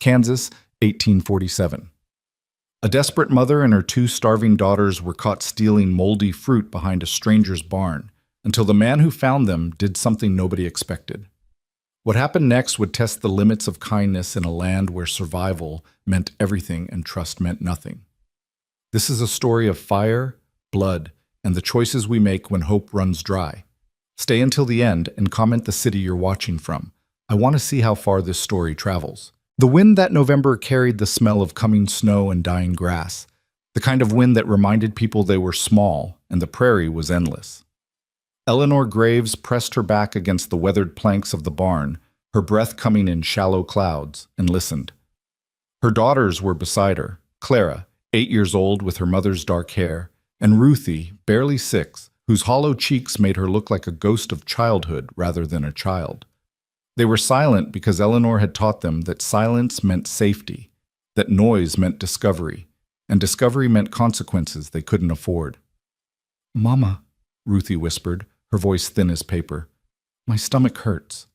Kansas, 1847. A desperate mother and her two starving daughters were caught stealing moldy fruit behind a stranger's barn until the man who found them did something nobody expected. What happened next would test the limits of kindness in a land where survival meant everything and trust meant nothing. This is a story of fire, blood, and the choices we make when hope runs dry. Stay until the end and comment the city you're watching from. I want to see how far this story travels. The wind that November carried the smell of coming snow and dying grass, the kind of wind that reminded people they were small and the prairie was endless. Eleanor Graves pressed her back against the weathered planks of the barn, her breath coming in shallow clouds, and listened. Her daughters were beside her, Clara, 8 years old with her mother's dark hair, and Ruthie, barely 6, whose hollow cheeks made her look like a ghost of childhood rather than a child. They were silent because Eleanor had taught them that silence meant safety, that noise meant discovery, and discovery meant consequences they couldn't afford. "Mama," Ruthie whispered, her voice thin as paper, "my stomach hurts."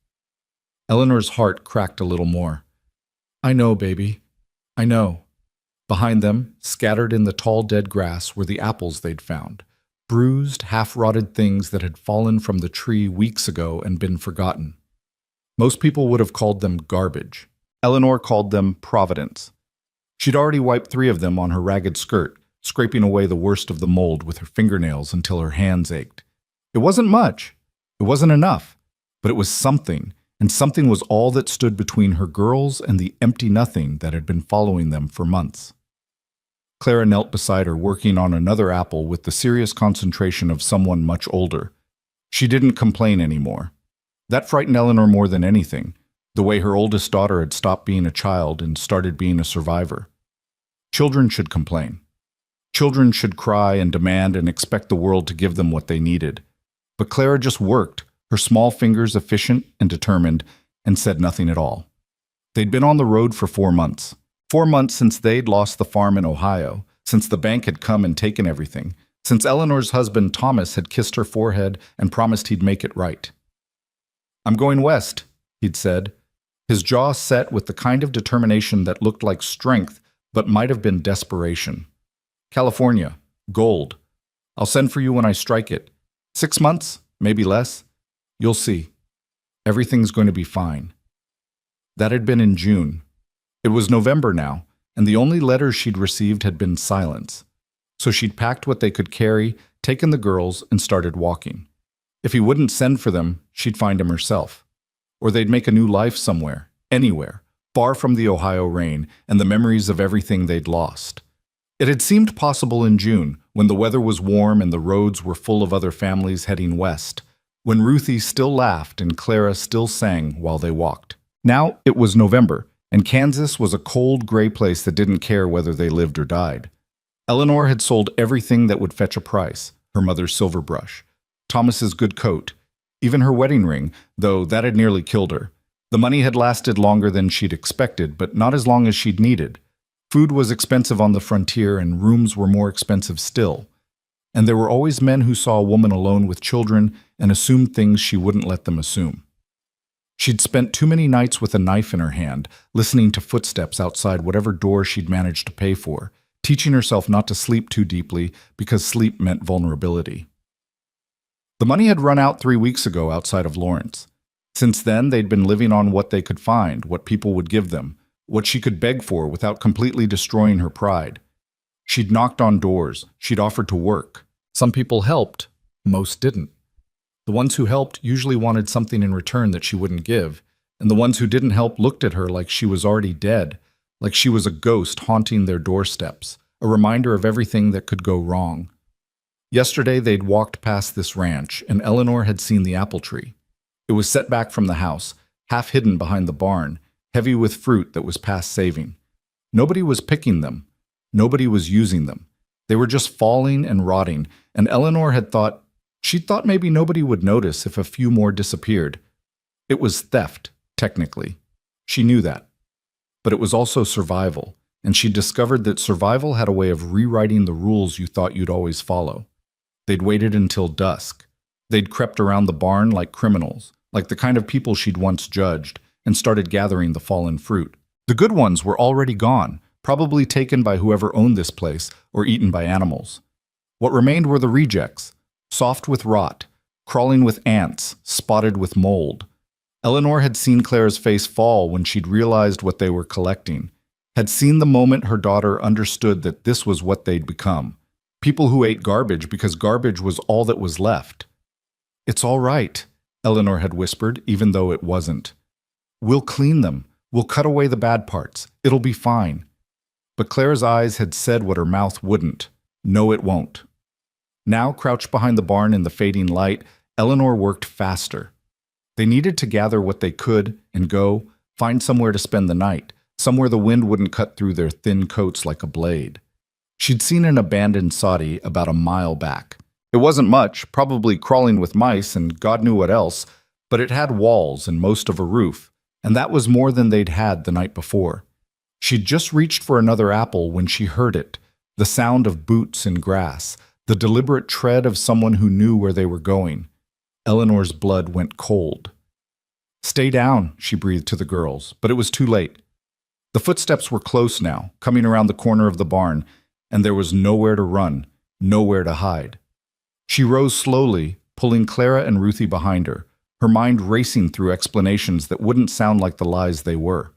Eleanor's heart cracked a little more. "I know, baby. I know." Behind them, scattered in the tall dead grass, were the apples they'd found, bruised, half-rotted things that had fallen from the tree weeks ago and been forgotten. Most people would have called them garbage. Eleanor called them providence. She'd already wiped 3 of them on her ragged skirt, scraping away the worst of the mold with her fingernails until her hands ached. It wasn't much. It wasn't enough. But it was something, and something was all that stood between her girls and the empty nothing that had been following them for months. Clara knelt beside her, working on another apple with the serious concentration of someone much older. She didn't complain anymore. That frightened Eleanor more than anything, the way her oldest daughter had stopped being a child and started being a survivor. Children should complain. Children should cry and demand and expect the world to give them what they needed. But Clara just worked, her small fingers efficient and determined, and said nothing at all. They'd been on the road for 4 months. 4 months since they'd lost the farm in Ohio, since the bank had come and taken everything, since Eleanor's husband Thomas had kissed her forehead and promised he'd make it right. "I'm going west," he'd said, his jaw set with the kind of determination that looked like strength but might have been desperation. "California. Gold. I'll send for you when I strike it. 6 months, maybe less. You'll see. Everything's going to be fine." That had been in June. It was November now, and the only letters she'd received had been silence. So she'd packed what they could carry, taken the girls, and started walking. If he wouldn't send for them, she'd find him herself. Or they'd make a new life somewhere, anywhere, far from the Ohio rain and the memories of everything they'd lost. It had seemed possible in June, when the weather was warm and the roads were full of other families heading west, when Ruthie still laughed and Clara still sang while they walked. Now it was November, and Kansas was a cold, gray place that didn't care whether they lived or died. Eleanor had sold everything that would fetch a price, her mother's silver brush, Thomas's good coat, even her wedding ring, though that had nearly killed her. The money had lasted longer than she'd expected, but not as long as she'd needed. Food was expensive on the frontier, and rooms were more expensive still. And there were always men who saw a woman alone with children and assumed things she wouldn't let them assume. She'd spent too many nights with a knife in her hand, listening to footsteps outside whatever door she'd managed to pay for, teaching herself not to sleep too deeply because sleep meant vulnerability. The money had run out 3 weeks ago outside of Lawrence. Since then, they'd been living on what they could find, what people would give them, what she could beg for without completely destroying her pride. She'd knocked on doors. She'd offered to work. Some people helped. Most didn't. The ones who helped usually wanted something in return that she wouldn't give, and the ones who didn't help looked at her like she was already dead, like she was a ghost haunting their doorsteps, a reminder of everything that could go wrong. Yesterday, they'd walked past this ranch, and Eleanor had seen the apple tree. It was set back from the house, half hidden behind the barn, heavy with fruit that was past saving. Nobody was picking them. Nobody was using them. They were just falling and rotting, and Eleanor had thought, she'd thought maybe nobody would notice if a few more disappeared. It was theft, technically. She knew that. But it was also survival, and she discovered that survival had a way of rewriting the rules you thought you'd always follow. They'd waited until dusk. They'd crept around the barn like criminals, like the kind of people she'd once judged, and started gathering the fallen fruit. The good ones were already gone, probably taken by whoever owned this place or eaten by animals. What remained were the rejects, soft with rot, crawling with ants, spotted with mold. Eleanor had seen Claire's face fall when she'd realized what they were collecting, had seen the moment her daughter understood that this was what they'd become. People who ate garbage because garbage was all that was left. "It's all right," Eleanor had whispered, even though it wasn't. "We'll clean them. We'll cut away the bad parts. It'll be fine." But Claire's eyes had said what her mouth wouldn't. "No, it won't." Now, crouched behind the barn in the fading light, Eleanor worked faster. They needed to gather what they could and go, find somewhere to spend the night, somewhere the wind wouldn't cut through their thin coats like a blade. She'd seen an abandoned soddy about a mile back. It wasn't much, probably crawling with mice and God knew what else, but it had walls and most of a roof, and that was more than they'd had the night before. She'd just reached for another apple when she heard it, the sound of boots in grass, the deliberate tread of someone who knew where they were going. Eleanor's blood went cold. "Stay down," she breathed to the girls, but it was too late. The footsteps were close now, coming around the corner of the barn, and there was nowhere to run, nowhere to hide. She rose slowly, pulling Clara and Ruthie behind her, her mind racing through explanations that wouldn't sound like the lies they were.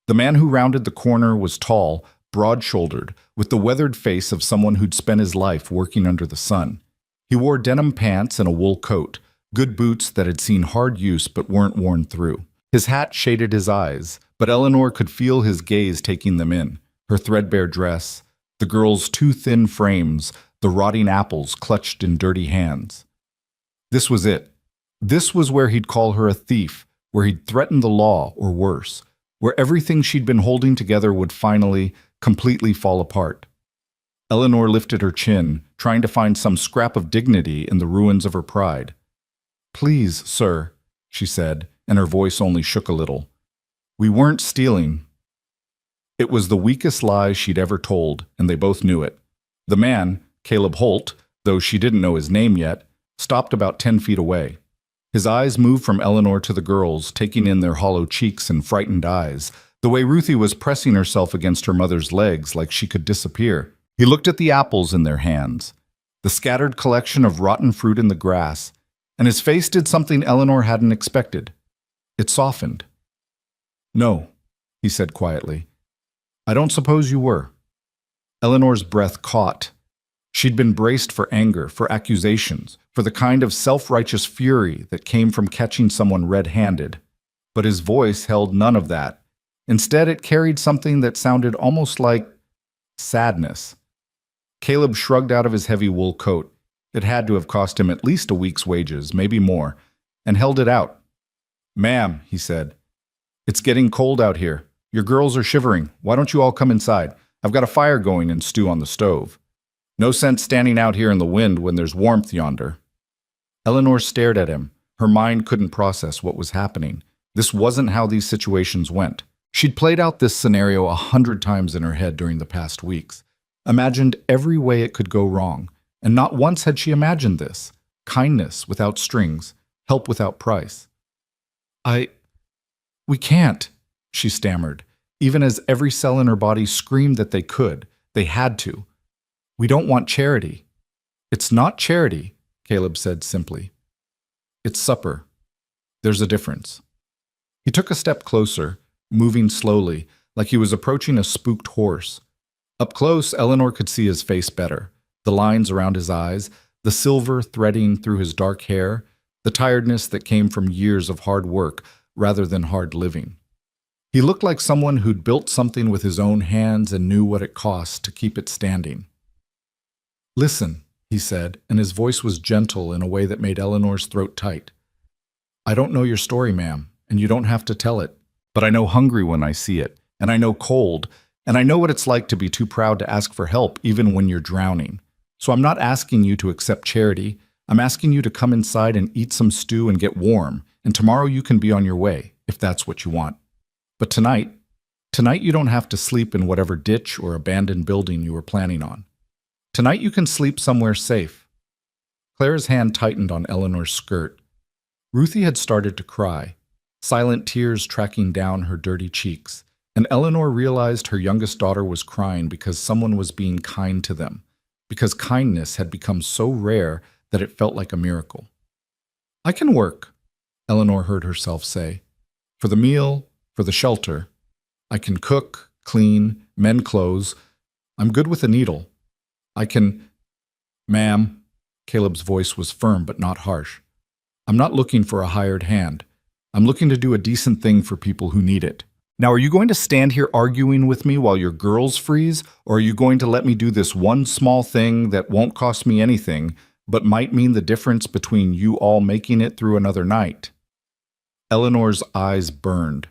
The man who rounded the corner was tall, broad-shouldered, with the weathered face of someone who'd spent his life working under the sun. He wore denim pants and a wool coat, good boots that had seen hard use but weren't worn through. His hat shaded his eyes, but Eleanor could feel his gaze taking them in, her threadbare dress, the girl's two thin frames, the rotting apples clutched in dirty hands. This was it. This was where he'd call her a thief, where he'd threaten the law or worse, where everything she'd been holding together would finally, completely fall apart. Eleanor lifted her chin, trying to find some scrap of dignity in the ruins of her pride. "Please, sir," she said, and her voice only shook a little. "We weren't stealing." It was the weakest lie she'd ever told, and they both knew it. The man, Caleb Holt, though she didn't know his name yet, stopped about 10 feet away. His eyes moved from Eleanor to the girls, taking in their hollow cheeks and frightened eyes, the way Ruthie was pressing herself against her mother's legs like she could disappear. He looked at the apples in their hands, the scattered collection of rotten fruit in the grass, and his face did something Eleanor hadn't expected. It softened. "No," he said quietly. "I don't suppose you were." Eleanor's breath caught. She'd been braced for anger, for accusations, for the kind of self-righteous fury that came from catching someone red-handed. But his voice held none of that. Instead, it carried something that sounded almost like sadness. Caleb shrugged out of his heavy wool coat. It had to have cost him at least a week's wages, maybe more, and held it out. "Ma'am," he said, "it's getting cold out here. Your girls are shivering. Why don't you all come inside? I've got a fire going and stew on the stove. No sense standing out here in the wind when there's warmth yonder." Eleanor stared at him. Her mind couldn't process what was happening. This wasn't how these situations went. She'd played out this scenario 100 times in her head during the past weeks, imagined every way it could go wrong, and not once had she imagined this. Kindness without strings, help without price. We can't," she stammered, even as every cell in her body screamed that they could, they had to. "We don't want charity." "It's not charity," Caleb said simply. "It's supper. There's a difference." He took a step closer, moving slowly, like he was approaching a spooked horse. Up close, Eleanor could see his face better, the lines around his eyes, the silver threading through his dark hair, the tiredness that came from years of hard work rather than hard living. He looked like someone who'd built something with his own hands and knew what it cost to keep it standing. "Listen," he said, and his voice was gentle in a way that made Eleanor's throat tight. "I don't know your story, ma'am, and you don't have to tell it, but I know hungry when I see it, and I know cold, and I know what it's like to be too proud to ask for help even when you're drowning. So I'm not asking you to accept charity. I'm asking you to come inside and eat some stew and get warm, and tomorrow you can be on your way, if that's what you want. But tonight you don't have to sleep in whatever ditch or abandoned building you were planning on. Tonight you can sleep somewhere safe." Clara's hand tightened on Eleanor's skirt. Ruthie had started to cry, silent tears tracking down her dirty cheeks, And Eleanor realized her youngest daughter was crying because someone was being kind to them, because kindness had become so rare that it felt like a miracle. I can work, Eleanor heard herself say. For the meal, for the shelter. I can cook, clean, mend clothes. I'm good with a needle. I can... Ma'am, Caleb's voice was firm but not harsh. I'm not looking for a hired hand. I'm looking to do a decent thing for people who need it. Now, are you going to stand here arguing with me while your girls freeze, or are you going to let me do this one small thing that won't cost me anything, but might mean the difference between you all making it through another night? Eleanor's eyes burned.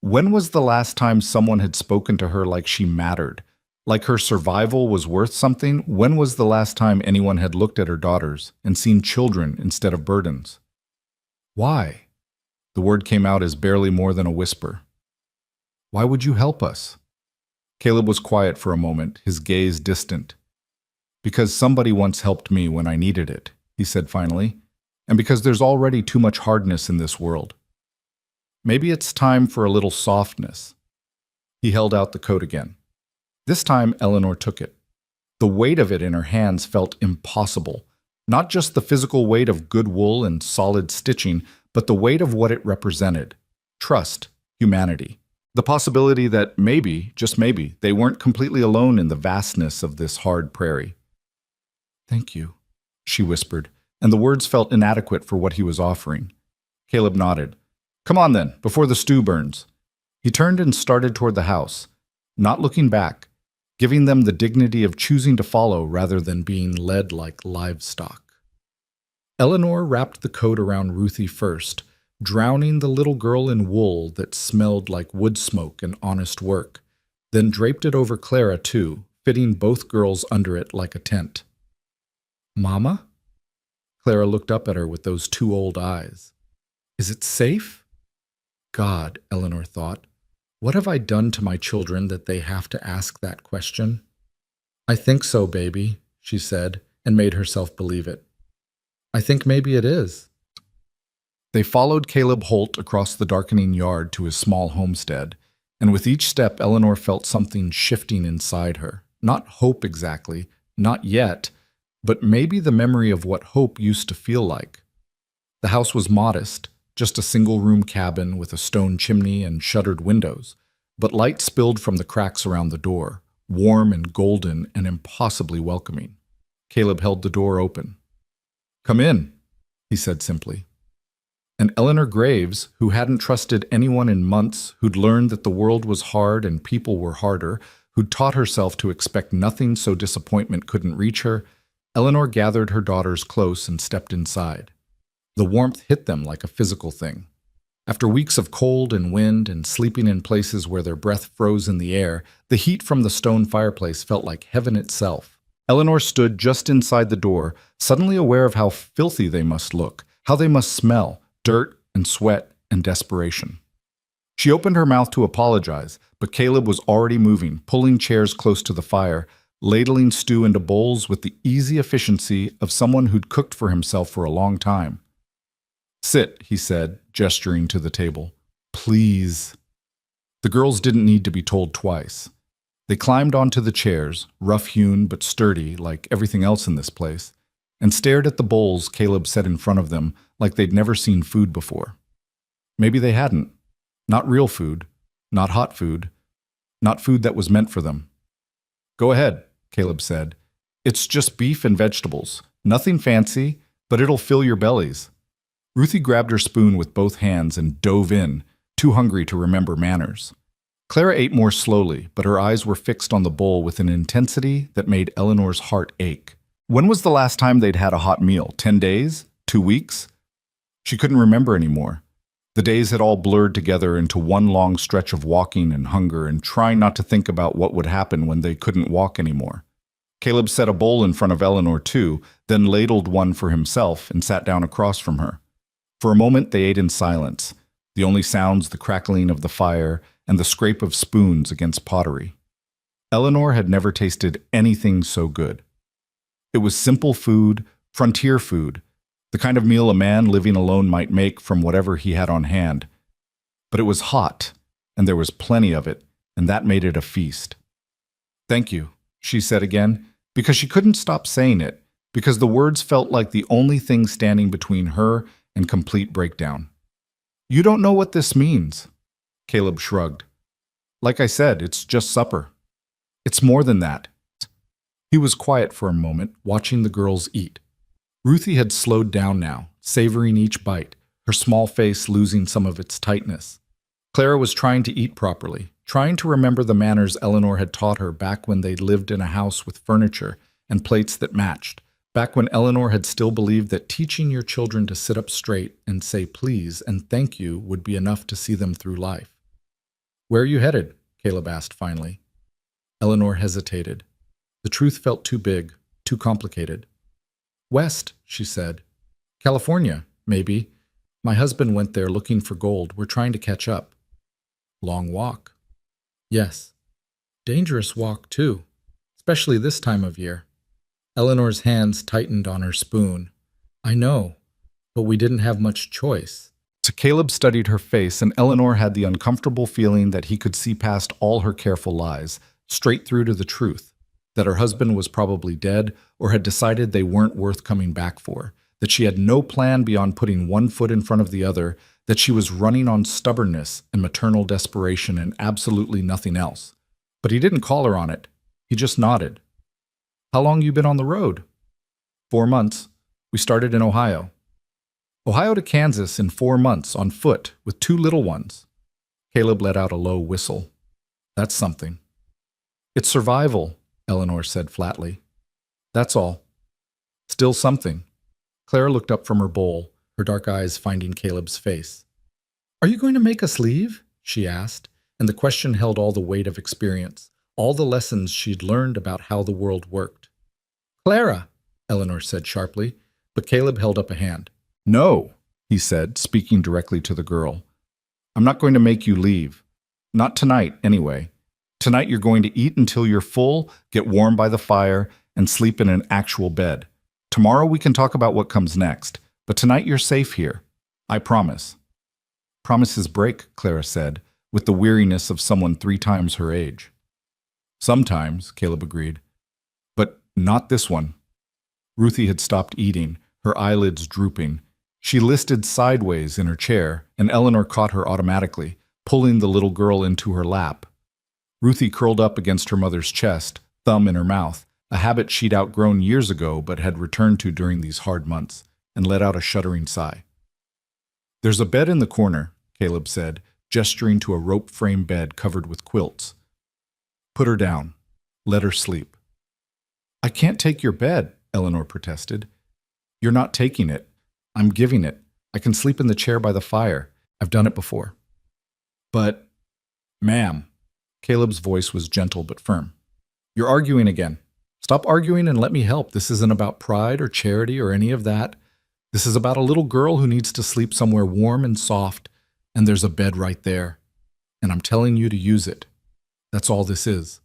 When was the last time someone had spoken to her like she mattered? Like her survival was worth something? When was the last time anyone had looked at her daughters and seen children instead of burdens? Why? The word came out as barely more than a whisper. Why would you help us? Caleb was quiet for a moment, his gaze distant. Because somebody once helped me when I needed it, he said finally, and because there's already too much hardness in this world. Maybe it's time for a little softness. He held out the coat again. This time, Eleanor took it. The weight of it in her hands felt impossible. Not just the physical weight of good wool and solid stitching, but the weight of what it represented. Trust, humanity. The possibility that maybe, just maybe, they weren't completely alone in the vastness of this hard prairie. Thank you, she whispered, and the words felt inadequate for what he was offering. Caleb nodded. Come on then, before the stew burns. He turned and started toward the house, not looking back, giving them the dignity of choosing to follow rather than being led like livestock. Eleanor wrapped the coat around Ruthie first, drowning the little girl in wool that smelled like wood smoke and honest work, then draped it over Clara too, fitting both girls under it like a tent. Mama? Clara looked up at her with those two old eyes. Is it safe? God, Eleanor thought, what have I done to my children that they have to ask that question? I think so, baby, she said, and made herself believe it. I think maybe it is. They followed Caleb Holt across the darkening yard to his small homestead, and with each step Eleanor felt something shifting inside her. Not hope exactly, not yet, but maybe the memory of what hope used to feel like. The house was modest, just a single-room cabin with a stone chimney and shuttered windows, but light spilled from the cracks around the door, warm and golden and impossibly welcoming. Caleb held the door open. Come in, he said simply. And Eleanor Graves, who hadn't trusted anyone in months, who'd learned that the world was hard and people were harder, who'd taught herself to expect nothing so disappointment couldn't reach her, Eleanor gathered her daughters close and stepped inside. The warmth hit them like a physical thing. After weeks of cold and wind and sleeping in places where their breath froze in the air, the heat from the stone fireplace felt like heaven itself. Eleanor stood just inside the door, suddenly aware of how filthy they must look, how they must smell, dirt and sweat and desperation. She opened her mouth to apologize, but Caleb was already moving, pulling chairs close to the fire, ladling stew into bowls with the easy efficiency of someone who'd cooked for himself for a long time. Sit, he said, gesturing to the table. Please. The girls didn't need to be told twice. They climbed onto the chairs, rough-hewn but sturdy like everything else in this place, and stared at the bowls Caleb set in front of them like they'd never seen food before. Maybe they hadn't. Not real food, not hot food, not food that was meant for them. Go ahead, Caleb said. It's just beef and vegetables. Nothing fancy, but it'll fill your bellies. Ruthie grabbed her spoon with both hands and dove in, too hungry to remember manners. Clara ate more slowly, but her eyes were fixed on the bowl with an intensity that made Eleanor's heart ache. When was the last time they'd had a hot meal? 10 days? 2 weeks? She couldn't remember anymore. The days had all blurred together into one long stretch of walking and hunger and trying not to think about what would happen when they couldn't walk anymore. Caleb set a bowl in front of Eleanor too, then ladled one for himself and sat down across from her. For a moment they ate in silence, the only sounds the crackling of the fire and the scrape of spoons against pottery. Eleanor had never tasted anything so good. It was simple food, frontier food, the kind of meal a man living alone might make from whatever he had on hand. But it was hot, and there was plenty of it, and that made it a feast. "Thank you," she said again, because she couldn't stop saying it, because the words felt like the only thing standing between her and complete breakdown. "You don't know what this means." Caleb shrugged. "Like I said, it's just supper." "It's more than that." He was quiet for a moment, watching the girls eat. Ruthie had slowed down now, savoring each bite, her small face losing some of its tightness. Clara was trying to eat properly, trying to remember the manners Eleanor had taught her back when they lived in a house with furniture and plates that matched, back when Eleanor had still believed that teaching your children to sit up straight and say please and thank you would be enough to see them through life. "Where are you headed?" Caleb asked finally. Eleanor hesitated. The truth felt too big, too complicated. "West," she said. "California, maybe. My husband went there looking for gold. We're trying to catch up." "Long walk." "Yes. Dangerous walk, too, especially this time of year." Eleanor's hands tightened on her spoon. "I know, but we didn't have much choice." So Caleb studied her face, and Eleanor had the uncomfortable feeling that he could see past all her careful lies, straight through to the truth, that her husband was probably dead or had decided they weren't worth coming back for, that she had no plan beyond putting one foot in front of the other, that she was running on stubbornness and maternal desperation and absolutely nothing else. But he didn't call her on it. He just nodded. "How long you been on the road?" 4 months. We started in Ohio." "Ohio to Kansas in 4 months, on foot, with 2 little ones." Caleb let out a low whistle. "That's something." "It's survival," Eleanor said flatly. "That's all." "Still something." Clara looked up from her bowl, her dark eyes finding Caleb's face. "Are you going to make us leave?" she asked, and the question held all the weight of experience, all the lessons she'd learned about how the world worked. "Clara," Eleanor said sharply, but Caleb held up a hand. "No," he said, speaking directly to the girl. "I'm not going to make you leave. Not tonight, anyway. Tonight you're going to eat until you're full, get warm by the fire, and sleep in an actual bed. Tomorrow we can talk about what comes next, but tonight you're safe here. I promise." "Promises break," Clara said, with the weariness of someone 3 times her age. "Sometimes," Caleb agreed. "But not this one." Ruthie had stopped eating, her eyelids drooping. She listed sideways in her chair, and Eleanor caught her automatically, pulling the little girl into her lap. Ruthie curled up against her mother's chest, thumb in her mouth, a habit she'd outgrown years ago but had returned to during these hard months, and let out a shuddering sigh. "There's a bed in the corner," Caleb said, gesturing to a rope-frame bed covered with quilts. "Put her down. Let her sleep." "I can't take your bed," Eleanor protested. "You're not taking it. I'm giving it. I can sleep in the chair by the fire. I've done it before." "But, ma'am," Caleb's voice was gentle but firm. "You're arguing again. Stop arguing and let me help. This isn't about pride or charity or any of that. This is about a little girl who needs to sleep somewhere warm and soft, and there's a bed right there. And I'm telling you to use it. That's all this is."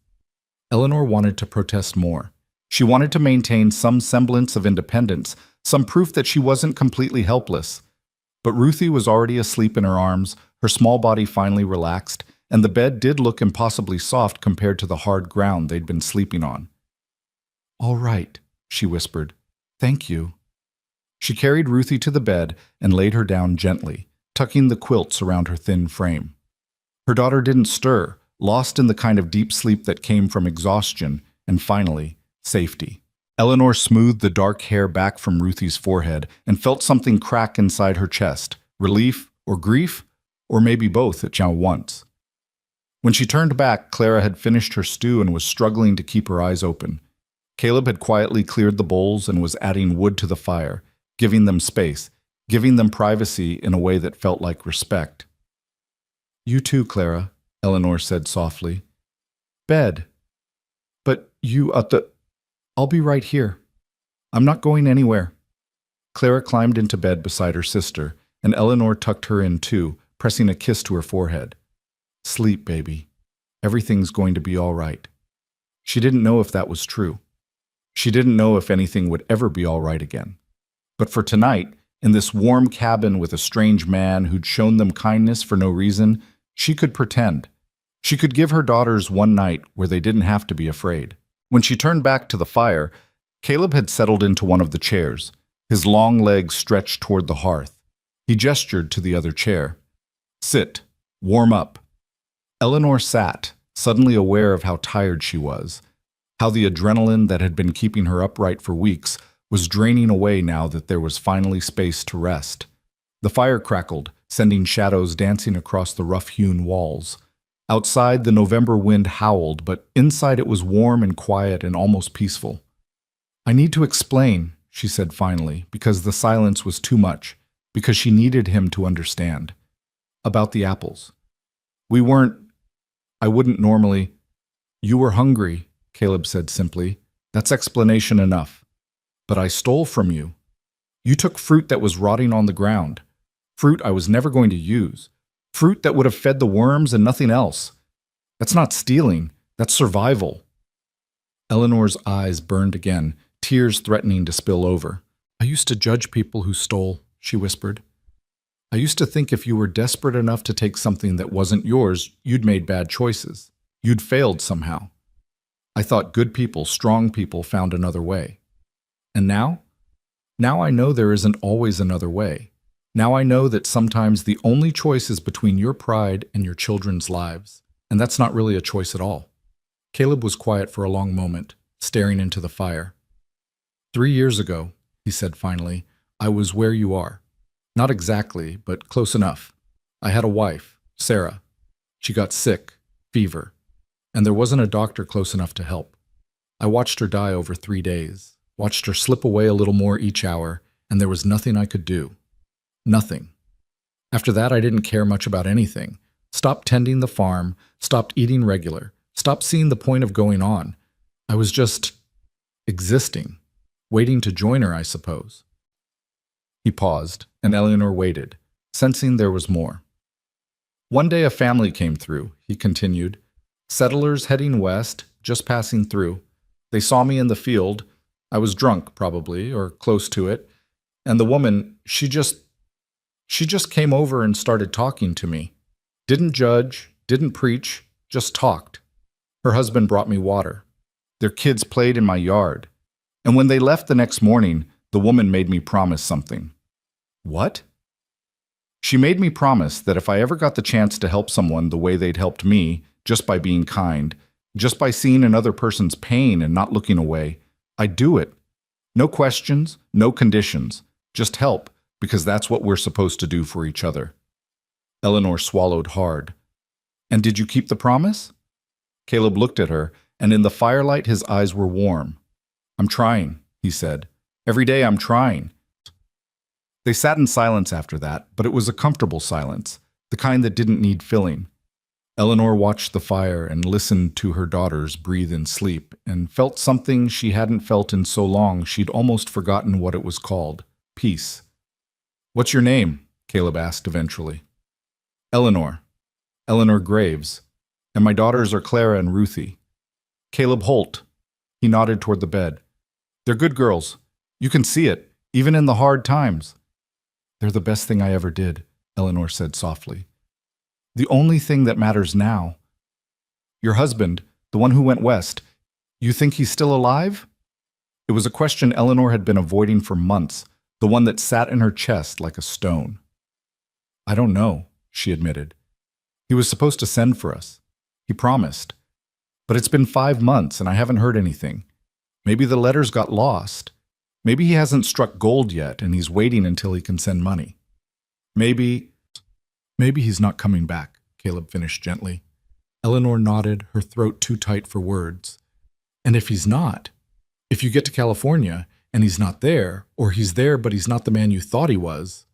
Eleanor wanted to protest more. She wanted to maintain some semblance of independence, some proof that she wasn't completely helpless. But Ruthie was already asleep in her arms, her small body finally relaxed, and the bed did look impossibly soft compared to the hard ground they'd been sleeping on. "All right," she whispered. "Thank you." She carried Ruthie to the bed and laid her down gently, tucking the quilts around her thin frame. Her daughter didn't stir, lost in the kind of deep sleep that came from exhaustion, and finally, safety. Eleanor smoothed the dark hair back from Ruthie's forehead and felt something crack inside her chest, relief or grief, or maybe both at once. When she turned back, Clara had finished her stew and was struggling to keep her eyes open. Caleb had quietly cleared the bowls and was adding wood to the fire, giving them space, giving them privacy in a way that felt like respect. "You too, Clara," Eleanor said softly. "Bed. But you I'll be right here. I'm not going anywhere." Clara climbed into bed beside her sister, and Eleanor tucked her in too, pressing a kiss to her forehead. "Sleep, baby. Everything's going to be all right." She didn't know if that was true. She didn't know if anything would ever be all right again. But for tonight, in this warm cabin with a strange man who'd shown them kindness for no reason, she could pretend. She could give her daughters one night where they didn't have to be afraid. When she turned back to the fire, Caleb had settled into one of the chairs, his long legs stretched toward the hearth. He gestured to the other chair. Sit. Warm up. Eleanor sat, suddenly aware of how tired she was, how the adrenaline that had been keeping her upright for weeks was draining away now that there was finally space to rest. The fire crackled, sending shadows dancing across the rough-hewn walls. Outside, the November wind howled, but inside it was warm and quiet and almost peaceful. I need to explain, she said finally, because the silence was too much, because she needed him to understand. About the apples. I wouldn't normally. You were hungry, Caleb said simply. That's explanation enough. But I stole from you. You took fruit that was rotting on the ground. Fruit I was never going to use. Fruit that would have fed the worms and nothing else. That's not stealing. That's survival. Eleanor's eyes burned again, tears threatening to spill over. I used to judge people who stole, she whispered. I used to think if you were desperate enough to take something that wasn't yours, you'd made bad choices. You'd failed somehow. I thought good people, strong people found another way. And now? Now I know there isn't always another way. Now I know that sometimes the only choice is between your pride and your children's lives. And that's not really a choice at all. Caleb was quiet for a long moment, staring into the fire. 3 years ago, he said finally, I was where you are. Not exactly, but close enough. I had a wife, Sarah. She got sick, fever, and there wasn't a doctor close enough to help. I watched her die over 3 days, watched her slip away a little more each hour, and there was nothing I could do. Nothing. After that, I didn't care much about anything. Stopped tending the farm, stopped eating regular, stopped seeing the point of going on. I was just existing, waiting to join her, I suppose. He paused, and Eleanor waited, sensing there was more. One day a family came through, he continued. Settlers heading west, just passing through. They saw me in the field. I was drunk, probably, or close to it. And the woman, she just came over and started talking to me. Didn't judge, didn't preach, just talked. Her husband brought me water. Their kids played in my yard. And when they left the next morning, the woman made me promise something. What? She made me promise that if I ever got the chance to help someone the way they'd helped me, just by being kind, just by seeing another person's pain and not looking away, I'd do it. No questions, no conditions, just help, because that's what we're supposed to do for each other. Eleanor swallowed hard. And did you keep the promise? Caleb looked at her, and in the firelight his eyes were warm. I'm trying, he said. Every day I'm trying. They sat in silence after that, but it was a comfortable silence, the kind that didn't need filling. Eleanor watched the fire and listened to her daughters breathe in sleep and felt something she hadn't felt in so long she'd almost forgotten what it was called. Peace. What's your name? Caleb asked eventually. Eleanor. Eleanor Graves. And my daughters are Clara and Ruthie. Caleb Holt. He nodded toward the bed. They're good girls. You can see it, even in the hard times. They're the best thing I ever did, Eleanor said softly. The only thing that matters now. Your husband, the one who went west, you think he's still alive? It was a question Eleanor had been avoiding for months, the one that sat in her chest like a stone. I don't know, she admitted. He was supposed to send for us. He promised. But it's been 5 months and I haven't heard anything. Maybe the letters got lost. Maybe he hasn't struck gold yet and he's waiting until he can send money. Maybe he's not coming back, Caleb finished gently. Eleanor nodded, her throat too tight for words. And if he's not, if you get to California and he's not there, or he's there but he's not the man you thought he was,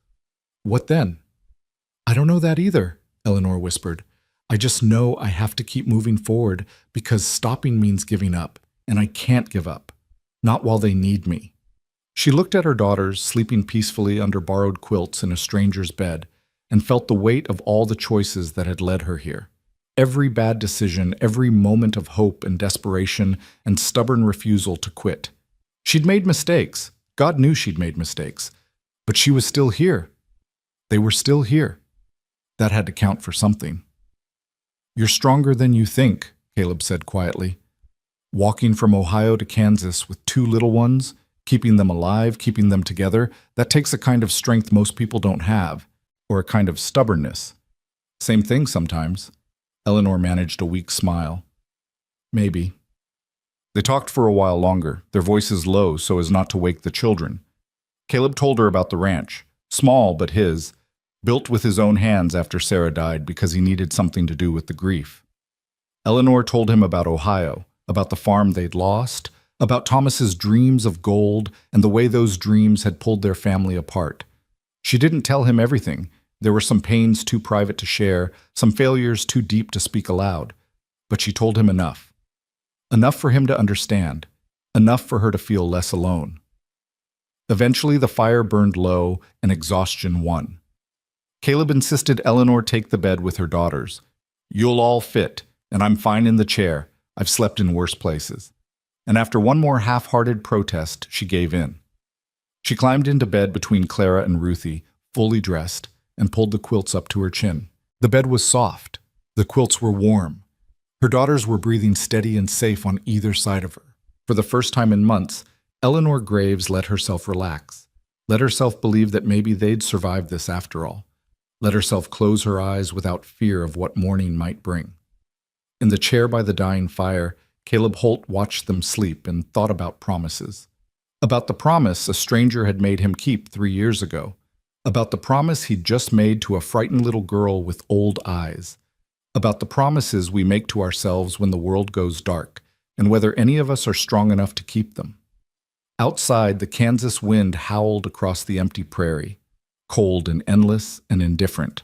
what then? I don't know that either, Eleanor whispered. I just know I have to keep moving forward because stopping means giving up, and I can't give up. Not while they need me. She looked at her daughters sleeping peacefully under borrowed quilts in a stranger's bed and felt the weight of all the choices that had led her here. Every bad decision, every moment of hope and desperation and stubborn refusal to quit. She'd made mistakes. God knew she'd made mistakes. But she was still here. They were still here. That had to count for something. You're stronger than you think, Caleb said quietly. Walking from Ohio to Kansas with two little ones, keeping them alive, keeping them together, that takes a kind of strength most people don't have, or a kind of stubbornness. Same thing sometimes. Eleanor managed a weak smile. Maybe. They talked for a while longer, their voices low so as not to wake the children. Caleb told her about the ranch, small but his, built with his own hands after Sarah died because he needed something to do with the grief. Eleanor told him about Ohio, about the farm they'd lost, about Thomas's dreams of gold and the way those dreams had pulled their family apart. She didn't tell him everything. There were some pains too private to share, some failures too deep to speak aloud. But she told him enough. Enough for him to understand. Enough for her to feel less alone. Eventually the fire burned low and exhaustion won. Caleb insisted Eleanor take the bed with her daughters. You'll all fit, and I'm fine in the chair. I've slept in worse places. And after one more half-hearted protest, she gave in. She climbed into bed between Clara and Ruthie, fully dressed, and pulled the quilts up to her chin. The bed was soft. The quilts were warm. Her daughters were breathing steady and safe on either side of her. For the first time in months, Eleanor Graves let herself relax. Let herself believe that maybe they'd survive this after all. Let herself close her eyes without fear of what morning might bring. In the chair by the dying fire, Caleb Holt watched them sleep and thought about promises. About the promise a stranger had made him keep 3 years ago. About the promise he'd just made to a frightened little girl with old eyes. About the promises we make to ourselves when the world goes dark, and whether any of us are strong enough to keep them. Outside, the Kansas wind howled across the empty prairie, cold and endless and indifferent.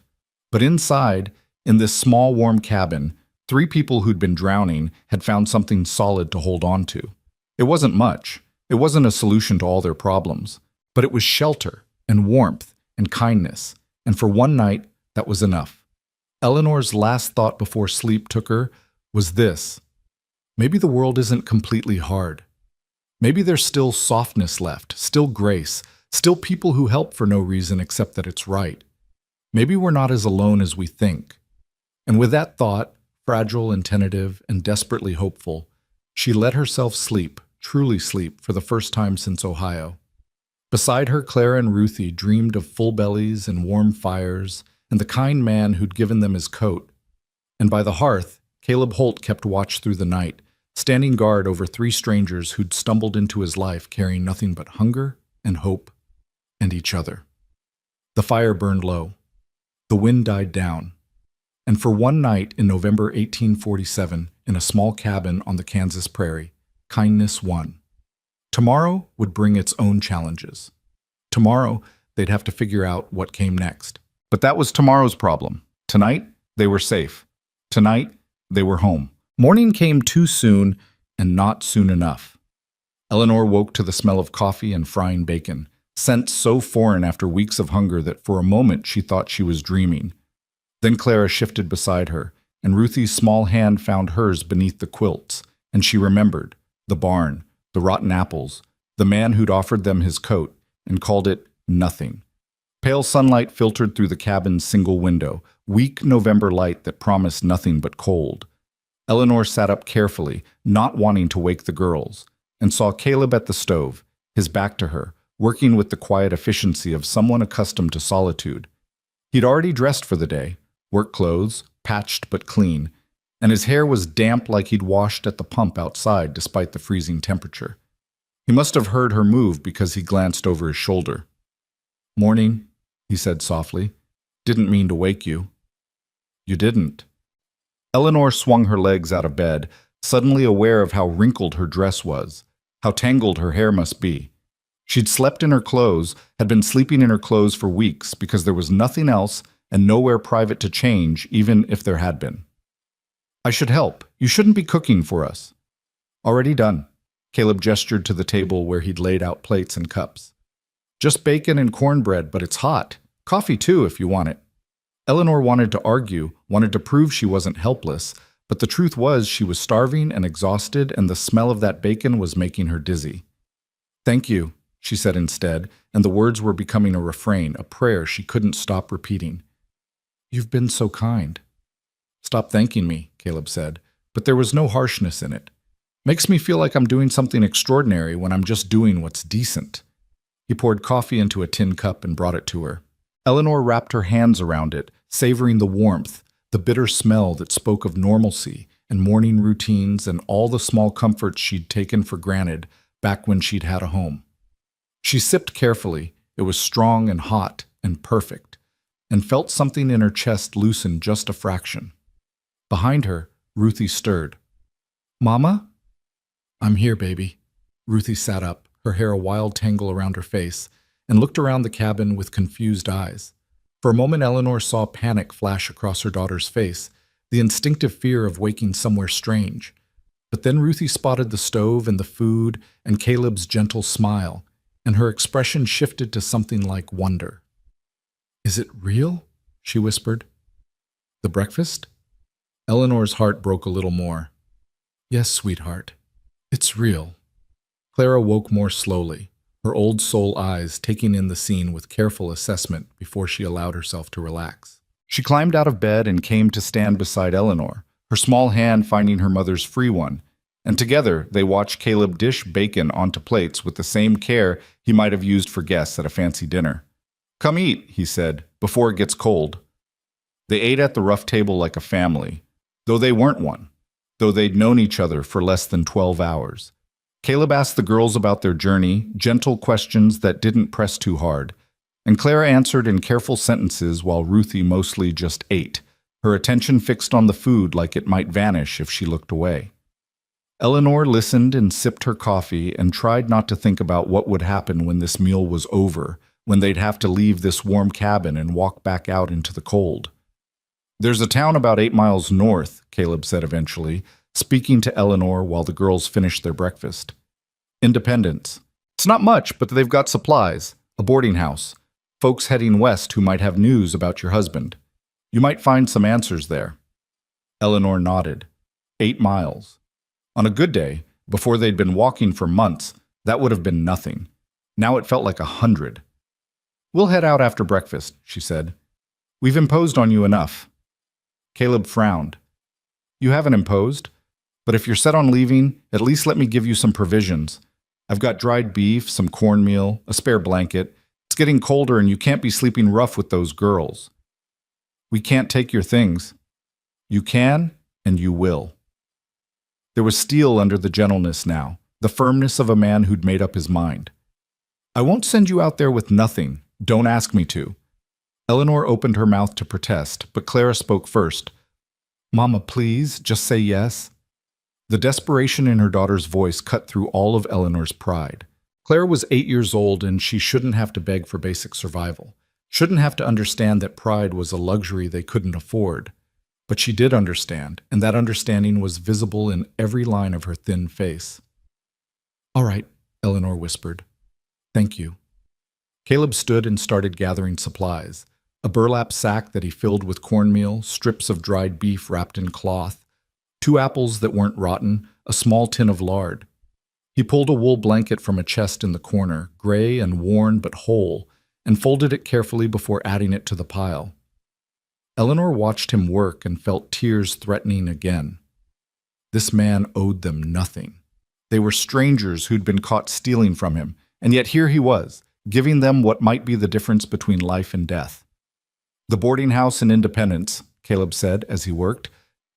But inside, in this small warm cabin, 3 people who'd been drowning had found something solid to hold on to. It wasn't much. It wasn't a solution to all their problems. But it was shelter and warmth and kindness. And for one night, that was enough. Eleanor's last thought before sleep took her was this. Maybe the world isn't completely hard. Maybe there's still softness left, still grace, still people who help for no reason except that it's right. Maybe we're not as alone as we think. And with that thought, fragile and tentative and desperately hopeful, she let herself sleep, truly sleep, for the first time since Ohio. Beside her, Clara and Ruthie dreamed of full bellies and warm fires and the kind man who'd given them his coat. And by the hearth, Caleb Holt kept watch through the night, standing guard over 3 strangers who'd stumbled into his life carrying nothing but hunger and hope and each other. The fire burned low. The wind died down. And for one night in November 1847, in a small cabin on the Kansas prairie, kindness won. Tomorrow would bring its own challenges. Tomorrow, they'd have to figure out what came next. But that was tomorrow's problem. Tonight, they were safe. Tonight, they were home. Morning came too soon and not soon enough. Eleanor woke to the smell of coffee and frying bacon, scents so foreign after weeks of hunger that for a moment she thought she was dreaming. Then Clara shifted beside her, and Ruthie's small hand found hers beneath the quilts, and she remembered the barn, the rotten apples, the man who'd offered them his coat, and called it nothing. Pale sunlight filtered through the cabin's single window, weak November light that promised nothing but cold. Eleanor sat up carefully, not wanting to wake the girls, and saw Caleb at the stove, his back to her, working with the quiet efficiency of someone accustomed to solitude. He'd already dressed for the day, work clothes, patched but clean, and his hair was damp like he'd washed at the pump outside despite the freezing temperature. He must have heard her move because he glanced over his shoulder. "Morning," he said softly. "Didn't mean to wake you." "You didn't." Eleanor swung her legs out of bed, suddenly aware of how wrinkled her dress was, how tangled her hair must be. She'd slept in her clothes, had been sleeping in her clothes for weeks because there was nothing else and nowhere private to change, even if there had been. "I should help. You shouldn't be cooking for us." "Already done." Caleb gestured to the table where he'd laid out plates and cups. "Just bacon and cornbread, but it's hot. Coffee too, if you want it." Eleanor wanted to argue, wanted to prove she wasn't helpless, but the truth was she was starving and exhausted, and the smell of that bacon was making her dizzy. "Thank you," she said instead, and the words were becoming a refrain, a prayer she couldn't stop repeating. "You've been so kind." stop thanking me," Caleb said, but there was no harshness in it. "Makes me feel like I'm doing something extraordinary when I'm just doing what's decent." He poured coffee into a tin cup and brought it to her. Eleanor wrapped her hands around it, savoring the warmth, the bitter smell that spoke of normalcy and morning routines and all the small comforts she'd taken for granted back when she'd had a home. She sipped carefully. It was strong and hot and perfect, and felt something in her chest loosen just a fraction. Behind her, Ruthie stirred. "Mama?" "I'm here, baby." Ruthie sat up, her hair a wild tangle around her face, and looked around the cabin with confused eyes. For a moment, Eleanor saw panic flash across her daughter's face, the instinctive fear of waking somewhere strange. But then Ruthie spotted the stove and the food and Caleb's gentle smile, and her expression shifted to something like wonder. "Is it real?" she whispered. "The breakfast?" Eleanor's heart broke a little more. "Yes, sweetheart. It's real." Clara woke more slowly, her old soul eyes taking in the scene with careful assessment before she allowed herself to relax. She climbed out of bed and came to stand beside Eleanor, her small hand finding her mother's free one, and together they watched Caleb dish bacon onto plates with the same care he might have used for guests at a fancy dinner. "Come eat," he said, "before it gets cold." They ate at the rough table like a family, though they weren't one, though they'd known each other for less than 12 hours. Caleb asked the girls about their journey, gentle questions that didn't press too hard, and Clara answered in careful sentences while Ruthie mostly just ate, her attention fixed on the food like it might vanish if she looked away. Eleanor listened and sipped her coffee and tried not to think about what would happen when this meal was over, when they'd have to leave this warm cabin and walk back out into the cold. "There's a town about 8 miles north," Caleb said eventually, speaking to Eleanor while the girls finished their breakfast. "Independence. It's not much, but they've got supplies, a boarding house, folks heading west who might have news about your husband. You might find some answers there." Eleanor nodded. 8 miles. On a good day, before they'd been walking for months, that would have been nothing. Now it felt like 100. "We'll head out after breakfast," she said. "We've imposed on you enough." Caleb frowned. "You haven't imposed, but if you're set on leaving, at least let me give you some provisions. I've got dried beef, some cornmeal, a spare blanket. It's getting colder and you can't be sleeping rough with those girls." "We can't take your things." "You can, and you will." There was steel under the gentleness now, the firmness of a man who'd made up his mind. "I won't send you out there with nothing. Don't ask me to." Eleanor opened her mouth to protest, but Clara spoke first. "Mama, please, just say yes." The desperation in her daughter's voice cut through all of Eleanor's pride. Clara was 8 years old, and she shouldn't have to beg for basic survival. Shouldn't have to understand that pride was a luxury they couldn't afford. But she did understand, and that understanding was visible in every line of her thin face. "All right," Eleanor whispered. "Thank you." Caleb stood and started gathering supplies. A burlap sack that he filled with cornmeal, strips of dried beef wrapped in cloth, 2 apples that weren't rotten, a small tin of lard. He pulled a wool blanket from a chest in the corner, gray and worn but whole, and folded it carefully before adding it to the pile. Eleanor watched him work and felt tears threatening again. This man owed them nothing. They were strangers who'd been caught stealing from him, and yet here he was, giving them what might be the difference between life and death. "The boarding house in Independence," Caleb said as he worked.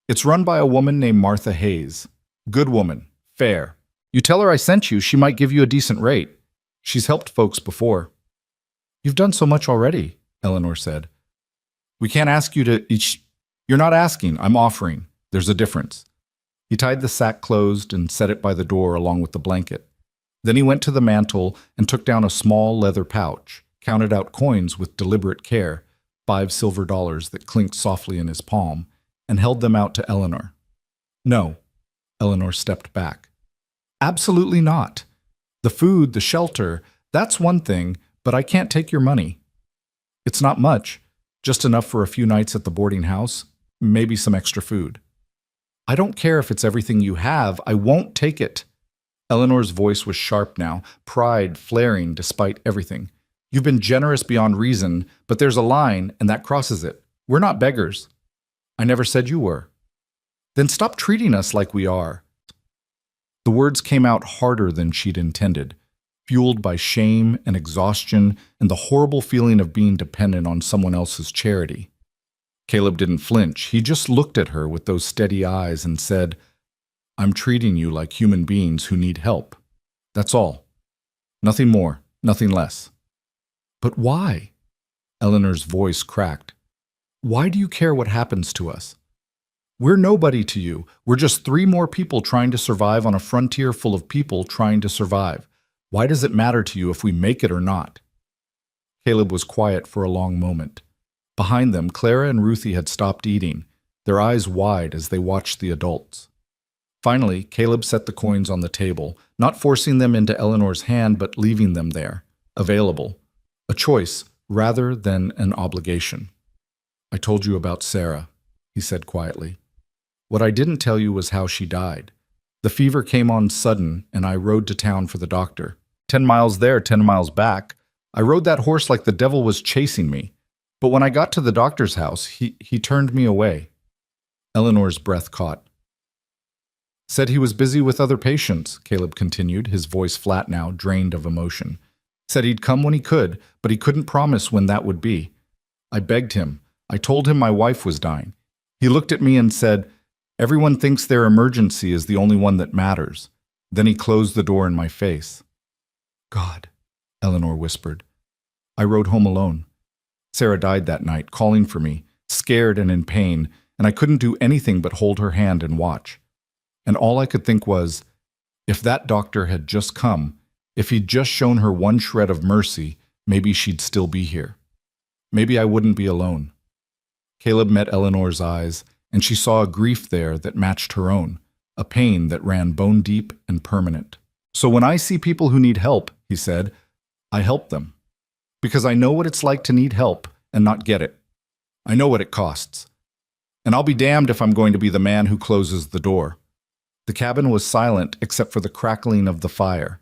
"It's run by a woman named Martha Hayes. Good woman, fair. You tell her I sent you, she might give you a decent rate. She's helped folks before." "You've done so much already," Eleanor said. "We can't ask you to each." "You're not asking, I'm offering. There's a difference." He tied the sack closed and set it by the door along with the blanket. Then he went to the mantel and took down a small leather pouch, counted out coins with deliberate care, 5 silver dollars that clinked softly in his palm, and held them out to Eleanor. "No." Eleanor stepped back. "Absolutely not. The food, the shelter, that's one thing, but I can't take your money. It's not much. Just enough for a few nights at the boarding house, maybe some extra food." "I don't care if it's everything you have. I won't take it." Eleanor's voice was sharp now, pride flaring despite everything. "You've been generous beyond reason, but there's a line, and that crosses it. We're not beggars." I never said you were. Then stop treating us like we are. The words came out harder than she'd intended, fueled by shame and exhaustion and the horrible feeling of being dependent on someone else's charity. Caleb didn't flinch. He just looked at her with those steady eyes and said, I'm treating you like human beings who need help. That's all. Nothing more, nothing less. But why? Eleanor's voice cracked. Why do you care what happens to us? We're nobody to you. We're just 3 more people trying to survive on a frontier full of people trying to survive. Why does it matter to you if we make it or not? Caleb was quiet for a long moment. Behind them, Clara and Ruthie had stopped eating, their eyes wide as they watched the adults. Finally, Caleb set the coins on the table, not forcing them into Eleanor's hand but leaving them there, available, a choice rather than an obligation. I told you about Sarah, he said quietly. What I didn't tell you was how she died. The fever came on sudden, and I rode to town for the doctor. 10 miles there, 10 miles back. I rode that horse like the devil was chasing me. But when I got to the doctor's house, he turned me away. Eleanor's breath caught. Said he was busy with other patients, Caleb continued, his voice flat now, drained of emotion. Said he'd come when he could, but he couldn't promise when that would be. I begged him. I told him my wife was dying. He looked at me and said, everyone thinks their emergency is the only one that matters. Then he closed the door in my face. God, Eleanor whispered. I rode home alone. Sarah died that night, calling for me, scared and in pain, and I couldn't do anything but hold her hand and watch. And all I could think was, if that doctor had just come, if he'd just shown her one shred of mercy, maybe she'd still be here. Maybe I wouldn't be alone. Caleb met Eleanor's eyes, and she saw a grief there that matched her own, a pain that ran bone deep and permanent. So when I see people who need help, he said, I help them. Because I know what it's like to need help and not get it. I know what it costs. And I'll be damned if I'm going to be the man who closes the door. The cabin was silent except for the crackling of the fire.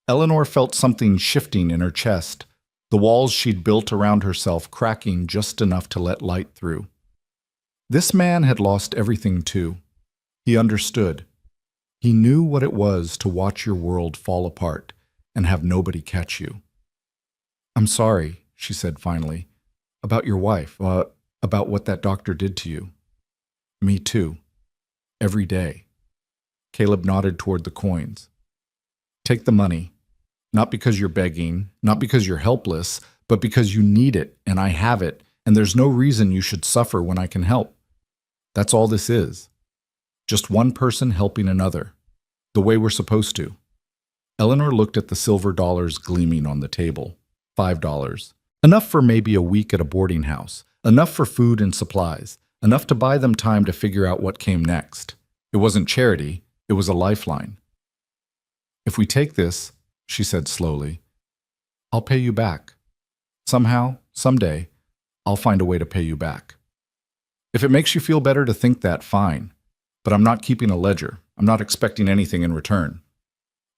Eleanor felt something shifting in her chest, the walls she'd built around herself cracking just enough to let light through. This man had lost everything too. He understood. He knew what it was to watch your world fall apart and have nobody catch you. I'm sorry, she said finally, about your wife, about what that doctor did to you. Me too. Every day. Caleb nodded toward the coins. Take the money. Not because you're begging, not because you're helpless, but because you need it, and I have it, and there's no reason you should suffer when I can help. That's all this is. Just one person helping another, the way we're supposed to. Eleanor looked at the silver dollars gleaming on the table. $5. Enough for maybe a week at a boarding house, enough for food and supplies, enough to buy them time to figure out what came next. It wasn't charity, it was a lifeline. If we take this, she said slowly, I'll pay you back. Somehow, someday, I'll find a way to pay you back. If it makes you feel better to think that, fine. But I'm not keeping a ledger. I'm not expecting anything in return.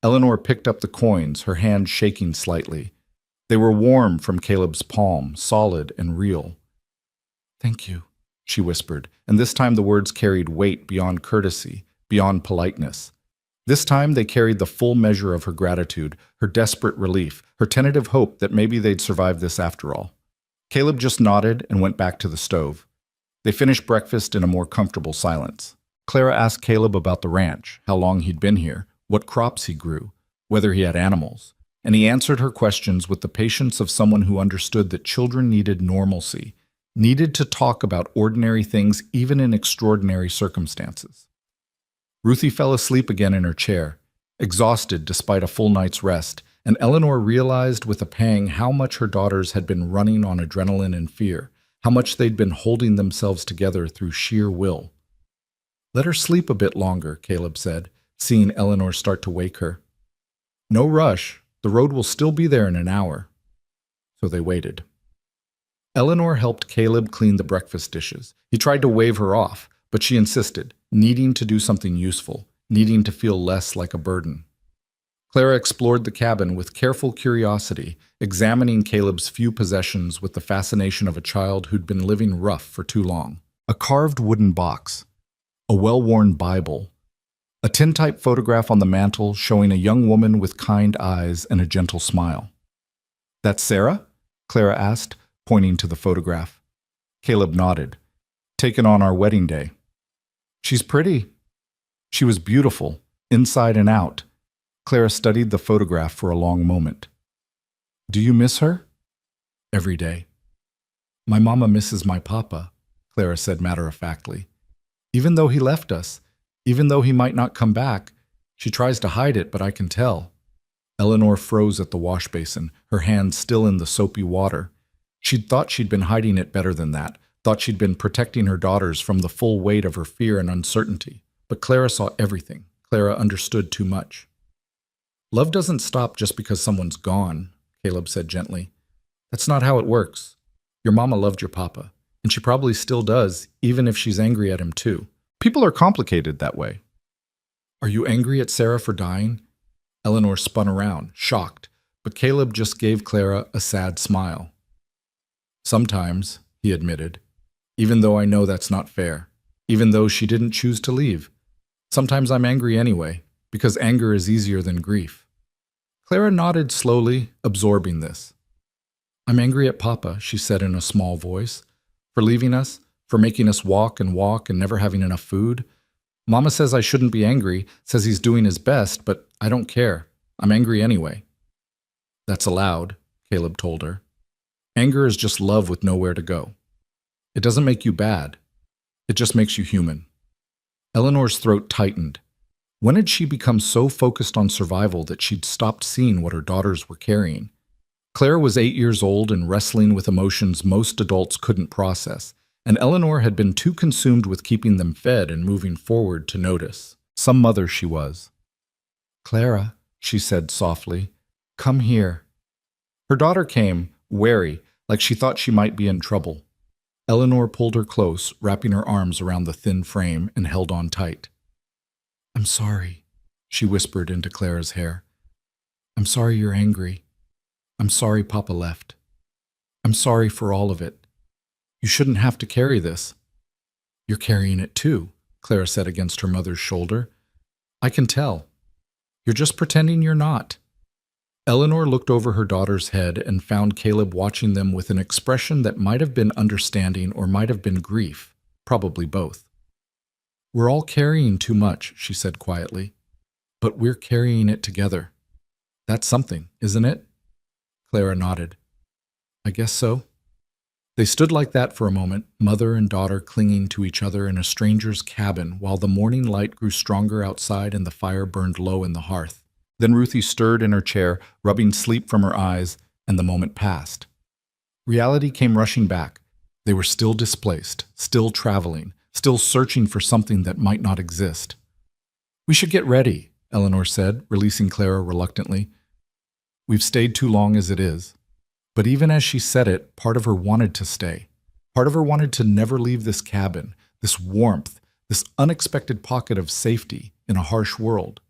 Eleanor picked up the coins, her hand shaking slightly. They were warm from Caleb's palm, solid and real. Thank you, she whispered, and this time the words carried weight beyond courtesy, beyond politeness. This time they carried the full measure of her gratitude, her desperate relief, her tentative hope that maybe they'd survive this after all. Caleb just nodded and went back to the stove. They finished breakfast in a more comfortable silence. Clara asked Caleb about the ranch, how long he'd been here, what crops he grew, whether he had animals, and he answered her questions with the patience of someone who understood that children needed normalcy, needed to talk about ordinary things even in extraordinary circumstances. Ruthie fell asleep again in her chair, exhausted despite a full night's rest, and Eleanor realized with a pang how much her daughters had been running on adrenaline and fear, how much they'd been holding themselves together through sheer will. Let her sleep a bit longer, Caleb said, seeing Eleanor start to wake her. No rush. The road will still be there in an hour. So they waited. Eleanor helped Caleb clean the breakfast dishes. He tried to wave her off, but she insisted, needing to do something useful, needing to feel less like a burden. Clara explored the cabin with careful curiosity, examining Caleb's few possessions with the fascination of a child who'd been living rough for too long. A carved wooden box, a well-worn Bible, a tintype photograph on the mantel showing a young woman with kind eyes and a gentle smile. "That's Sarah?" Clara asked, pointing to the photograph. Caleb nodded. "Taken on our wedding day." "She's pretty." She was beautiful, inside and out. Clara studied the photograph for a long moment. "Do you miss her?" "Every day." "My mama misses my papa," Clara said matter-of-factly. "Even though he left us, even though he might not come back, she tries to hide it, but I can tell." Eleanor froze at the wash basin, her hands still in the soapy water. She'd thought she'd been hiding it better than that, thought she'd been protecting her daughters from the full weight of her fear and uncertainty. But Clara saw everything. Clara understood too much. "Love doesn't stop just because someone's gone," Caleb said gently. "That's not how it works. Your mama loved your papa, and she probably still does, even if she's angry at him too. People are complicated that way." "Are you angry at Sarah for dying?" Eleanor spun around, shocked, but Caleb just gave Clara a sad smile. "Sometimes," he admitted, "even though I know that's not fair, even though she didn't choose to leave. Sometimes I'm angry anyway, because anger is easier than grief." Clara nodded slowly, absorbing this. "I'm angry at Papa," she said in a small voice, "for leaving us, for making us walk and never having enough food. Mama says I shouldn't be angry, says he's doing his best, but I don't care. I'm angry anyway." "That's allowed," Caleb told her. "Anger is just love with nowhere to go. It doesn't make you bad. It just makes you human." Eleanor's throat tightened. When had she become so focused on survival that she'd stopped seeing what her daughters were carrying? Claire was 8 years old and wrestling with emotions most adults couldn't process, and Eleanor had been too consumed with keeping them fed and moving forward to notice. Some mother she was. "Clara," she said softly, "come here." Her daughter came, wary, like she thought she might be in trouble. Eleanor pulled her close, wrapping her arms around the thin frame, and held on tight. "I'm sorry," she whispered into Clara's hair. "I'm sorry you're angry. I'm sorry Papa left. I'm sorry for all of it. You shouldn't have to carry this." "You're carrying it too," Clara said against her mother's shoulder. "I can tell. You're just pretending you're not." Eleanor looked over her daughter's head and found Caleb watching them with an expression that might have been understanding or might have been grief, probably both. "We're all carrying too much," she said quietly, "but we're carrying it together. That's something, isn't it?" Clara nodded. "I guess so." They stood like that for a moment, mother and daughter clinging to each other in a stranger's cabin while the morning light grew stronger outside and the fire burned low in the hearth. Then Ruthie stirred in her chair, rubbing sleep from her eyes, and the moment passed. Reality came rushing back. They were still displaced, still traveling, still searching for something that might not exist. "We should get ready," Eleanor said, releasing Clara reluctantly. "We've stayed too long as it is." But even as she said it, part of her wanted to stay. Part of her wanted to never leave this cabin, this warmth, this unexpected pocket of safety in a harsh world.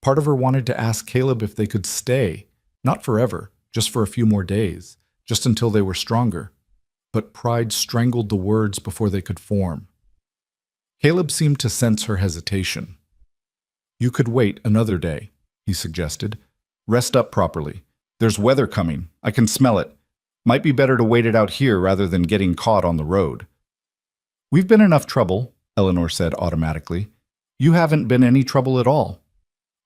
Part of her wanted to ask Caleb if they could stay, not forever, just for a few more days, just until they were stronger. But pride strangled the words before they could form. Caleb seemed to sense her hesitation. "You could wait another day," he suggested. "Rest up properly. There's weather coming. I can smell it. Might be better to wait it out here rather than getting caught on the road." "We've been enough trouble," Eleanor said automatically. "You haven't been any trouble at all.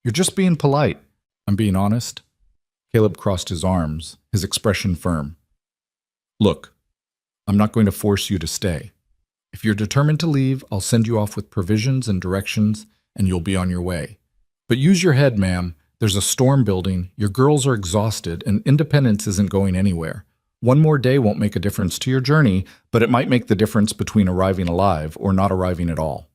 You're just being polite." "I'm being honest." Caleb crossed his arms, his expression firm. "Look, I'm not going to force you to stay. If you're determined to leave, I'll send you off with provisions and directions, and you'll be on your way. But use your head, ma'am. There's a storm building, your girls are exhausted, and independence isn't going anywhere. One more day won't make a difference to your journey, but it might make the difference between arriving alive or not arriving at all."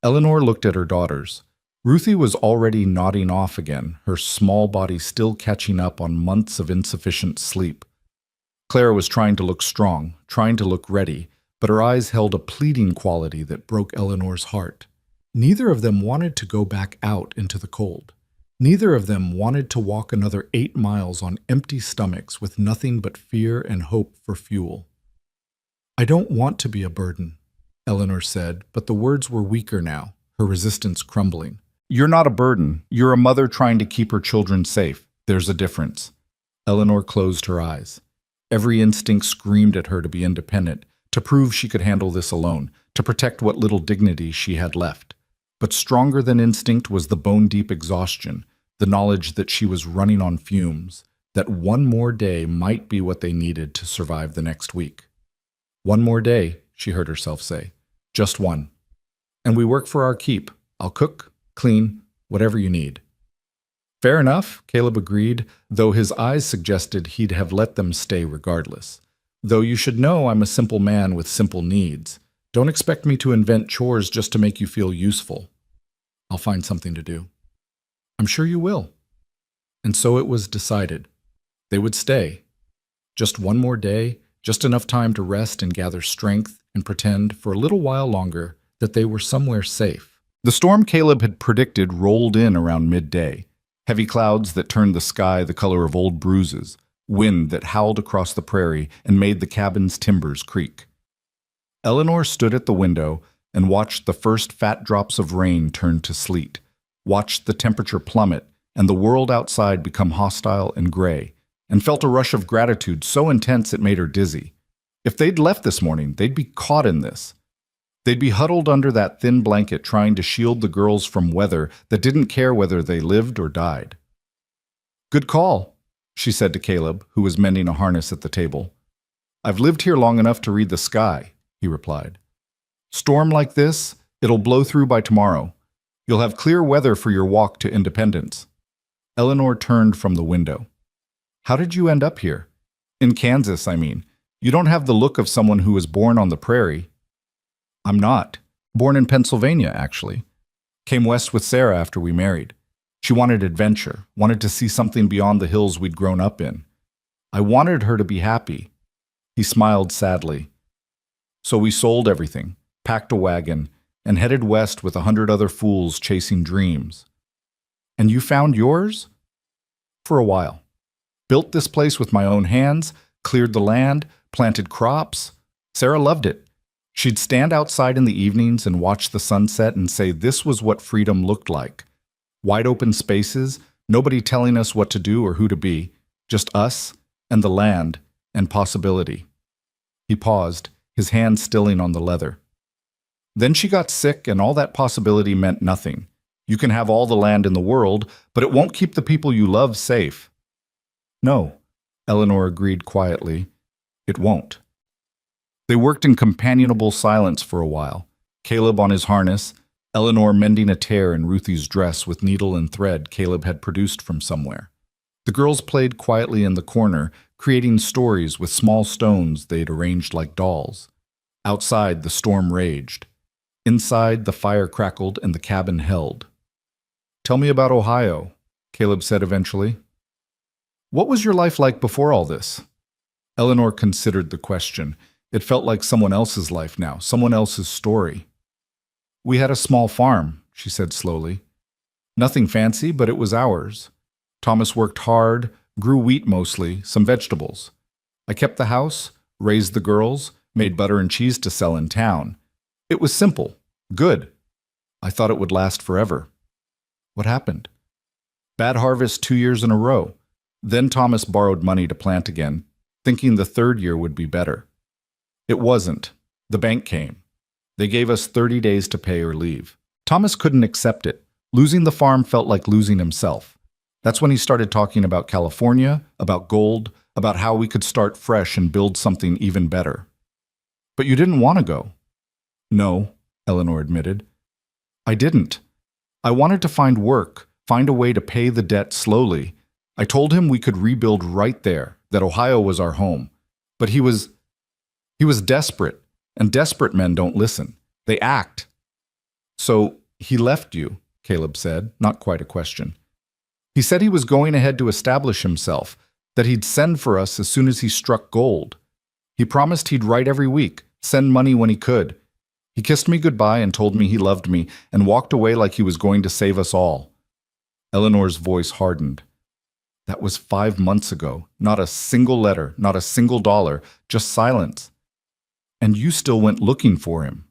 Eleanor looked at her daughters. Ruthie was already nodding off again, her small body still catching up on months of insufficient sleep. Clara was trying to look strong, trying to look ready, but her eyes held a pleading quality that broke Eleanor's heart. Neither of them wanted to go back out into the cold. Neither of them wanted to walk another 8 miles on empty stomachs with nothing but fear and hope for fuel. "I don't want to be a burden." Eleanor said, but the words were weaker now, her resistance crumbling. You're not a burden. You're a mother trying to keep her children safe. There's a difference. Eleanor closed her eyes. Every instinct screamed at her to be independent, to prove she could handle this alone, to protect what little dignity she had left. But stronger than instinct was the bone-deep exhaustion, the knowledge that she was running on fumes, that one more day might be what they needed to survive the next week. One more day, she heard herself say. Just one. And we work for our keep. I'll cook, clean, whatever you need. Fair enough, Caleb agreed, though his eyes suggested he'd have let them stay regardless. Though you should know I'm a simple man with simple needs. Don't expect me to invent chores just to make you feel useful. I'll find something to do. I'm sure you will. And so it was decided. They would stay. Just one more day, just enough time to rest and gather strength and pretend for a little while longer that they were somewhere safe. The storm Caleb had predicted rolled in around midday. Heavy clouds that turned the sky the color of old bruises, wind that howled across the prairie and made the cabin's timbers creak. Eleanor stood at the window and watched the first fat drops of rain turn to sleet, watched the temperature plummet and the world outside become hostile and gray, and felt a rush of gratitude so intense it made her dizzy. If they'd left this morning, they'd be caught in this. They'd be huddled under that thin blanket trying to shield the girls from weather that didn't care whether they lived or died. Good call, she said to Caleb, who was mending a harness at the table. I've lived here long enough to read the sky, he replied. Storm like this, it'll blow through by tomorrow. You'll have clear weather for your walk to Independence. Eleanor turned from the window. How did you end up here? In Kansas, I mean. You don't have the look of someone who was born on the prairie. I'm not. Born in Pennsylvania, actually. Came west with Sarah after we married. She wanted adventure, wanted to see something beyond the hills we'd grown up in. I wanted her to be happy. He smiled sadly. So we sold everything, packed a wagon, and headed west with 100 other fools chasing dreams. And you found yours? For a while. Built this place with my own hands, cleared the land, planted crops. Sarah loved it. She'd stand outside in the evenings and watch the sunset and say this was what freedom looked like. Wide open spaces, nobody telling us what to do or who to be, just us and the land and possibility. He paused, his hand stilling on the leather. Then she got sick and all that possibility meant nothing. You can have all the land in the world, but it won't keep the people you love safe. No, Eleanor agreed quietly. It won't. They worked in companionable silence for a while, Caleb on his harness, Eleanor mending a tear in Ruthie's dress with needle and thread Caleb had produced from somewhere. The girls played quietly in the corner, creating stories with small stones they'd arranged like dolls. Outside, the storm raged. Inside, the fire crackled and the cabin held. Tell me about Ohio, Caleb said eventually. What was your life like before all this? Eleanor considered the question. It felt like someone else's life now, someone else's story. We had a small farm, she said slowly. Nothing fancy, but it was ours. Thomas worked hard, grew wheat mostly, some vegetables. I kept the house, raised the girls, made butter and cheese to sell in town. It was simple, good. I thought it would last forever. What happened? Bad harvest 2 years in a row. Then Thomas borrowed money to plant again, thinking the third year would be better. It wasn't. The bank came. They gave us 30 days to pay or leave. Thomas couldn't accept it. Losing the farm felt like losing himself. That's when he started talking about California, about gold, about how we could start fresh and build something even better. But you didn't want to go. No, Eleanor admitted. I didn't. I wanted to find work, find a way to pay the debt slowly. I told him we could rebuild right there, that Ohio was our home. But he was desperate, and desperate men don't listen. They act. So he left you, Caleb said, not quite a question. He said he was going ahead to establish himself, that he'd send for us as soon as he struck gold. He promised he'd write every week, send money when he could. He kissed me goodbye and told me he loved me and walked away like he was going to save us all. Eleanor's voice hardened. That was 5 months ago. Not a single letter, not a single dollar, just silence. And you still went looking for him.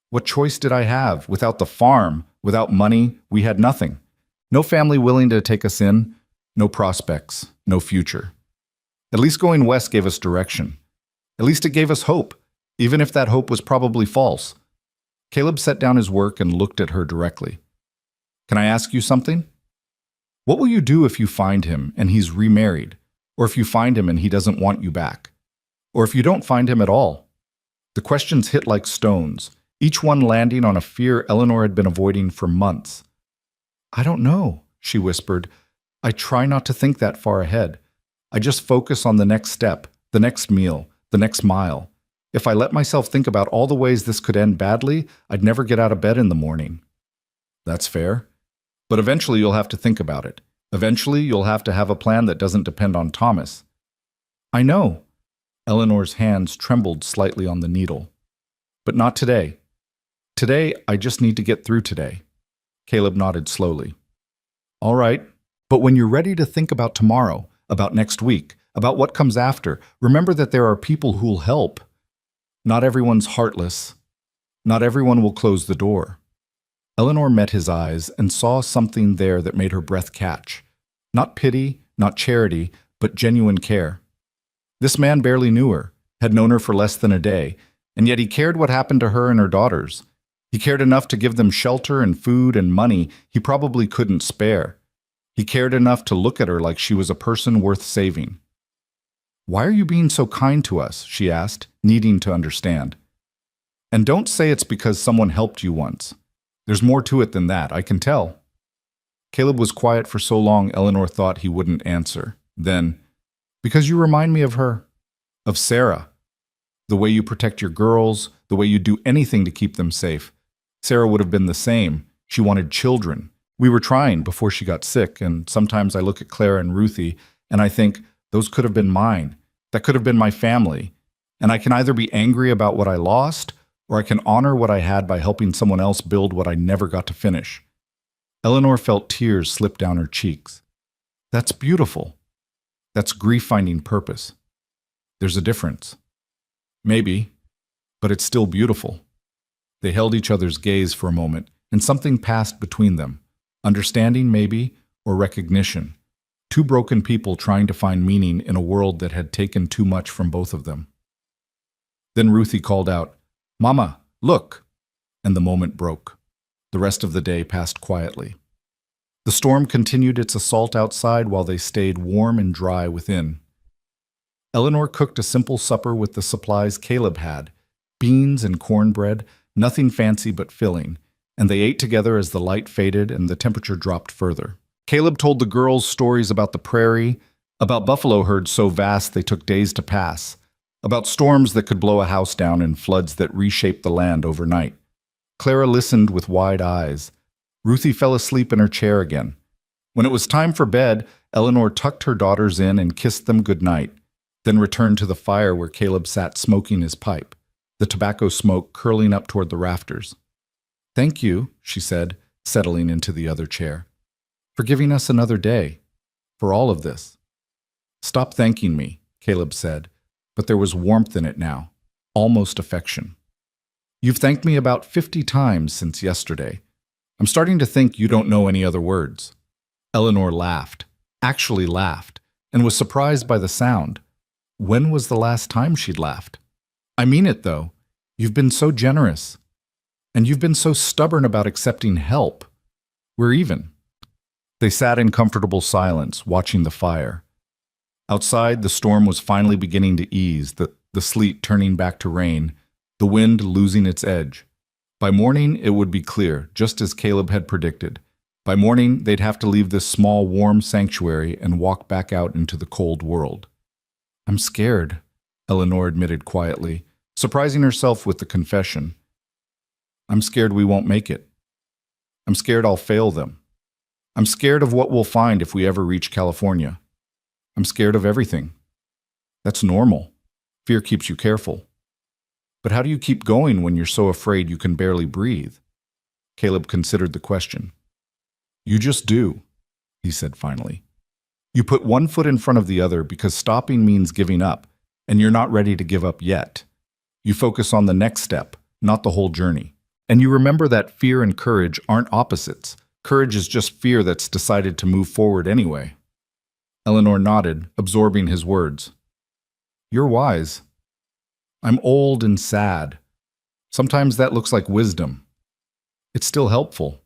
What choice did I have? Without the farm, without money, we had nothing. No family willing to take us in, no prospects, no future. At least going west gave us direction. At least it gave us hope, even if that hope was probably false. Caleb set down his work and looked at her directly. Can I ask you something? What will you do if you find him and he's remarried? Or if you find him and he doesn't want you back? Or if you don't find him at all? The questions hit like stones, each one landing on a fear Eleanor had been avoiding for months. I don't know, she whispered. I try not to think that far ahead. I just focus on the next step, the next meal, the next mile. If I let myself think about all the ways this could end badly, I'd never get out of bed in the morning. That's fair. But eventually you'll have to think about it. Eventually you'll have to have a plan that doesn't depend on Thomas. I know. Eleanor's hands trembled slightly on the needle. But not today. Today, I just need to get through today. Caleb nodded slowly. All right, but when you're ready to think about tomorrow, about next week, about what comes after, remember that there are people who'll help. Not everyone's heartless. Not everyone will close the door. Eleanor met his eyes and saw something there that made her breath catch. Not pity, not charity, but genuine care. This man barely knew her, had known her for less than a day, and yet he cared what happened to her and her daughters. He cared enough to give them shelter and food and money he probably couldn't spare. He cared enough to look at her like she was a person worth saving. Why are you being so kind to us? She asked, needing to understand. And don't say it's because someone helped you once. There's more to it than that, I can tell. Caleb was quiet for so long Eleanor thought he wouldn't answer. Then, because you remind me of her, of Sarah. The way you protect your girls, the way you do anything to keep them safe. Sarah would have been the same. She wanted children. We were trying before she got sick, and sometimes I look at Clara and Ruthie, and I think, those could have been mine. That could have been my family. And I can either be angry about what I lost, or I can honor what I had by helping someone else build what I never got to finish. Eleanor felt tears slip down her cheeks. That's beautiful. That's grief finding purpose. There's a difference. Maybe, but it's still beautiful. They held each other's gaze for a moment, and something passed between them. Understanding, maybe, or recognition. Two broken people trying to find meaning in a world that had taken too much from both of them. Then Ruthie called out, "Mama, look!" And the moment broke. The rest of the day passed quietly. The storm continued its assault outside while they stayed warm and dry within. Eleanor cooked a simple supper with the supplies Caleb had, beans and cornbread, nothing fancy but filling, and they ate together as the light faded and the temperature dropped further. Caleb told the girls stories about the prairie, about buffalo herds so vast they took days to pass, about storms that could blow a house down and floods that reshaped the land overnight. Clara listened with wide eyes. Ruthie fell asleep in her chair again. When it was time for bed, Eleanor tucked her daughters in and kissed them goodnight, then returned to the fire where Caleb sat smoking his pipe, the tobacco smoke curling up toward the rafters. "Thank you," she said, settling into the other chair, "for giving us another day, for all of this." "Stop thanking me," Caleb said, but there was warmth in it now, almost affection. "You've thanked me about 50 times since yesterday. I'm starting to think you don't know any other words." Eleanor laughed, actually laughed, and was surprised by the sound. When was the last time she'd laughed? "I mean it, though. You've been so generous. And you've been so stubborn about accepting help. We're even." They sat in comfortable silence, watching the fire. Outside, the storm was finally beginning to ease, the sleet turning back to rain, the wind losing its edge. By morning, it would be clear, just as Caleb had predicted. By morning, they'd have to leave this small, warm sanctuary and walk back out into the cold world. "I'm scared," Eleanor admitted quietly, surprising herself with the confession. "I'm scared we won't make it. I'm scared I'll fail them. I'm scared of what we'll find if we ever reach California. I'm scared of everything. That's normal. Fear keeps you careful. But how do you keep going when you're so afraid you can barely breathe?" Caleb considered the question. "You just do," he said finally. "You put one foot in front of the other because stopping means giving up, and you're not ready to give up yet. You focus on the next step, not the whole journey. And you remember that fear and courage aren't opposites. Courage is just fear that's decided to move forward anyway. Eleanor nodded, absorbing his words. You're wise. I'm old and sad. Sometimes that looks like wisdom. It's still helpful.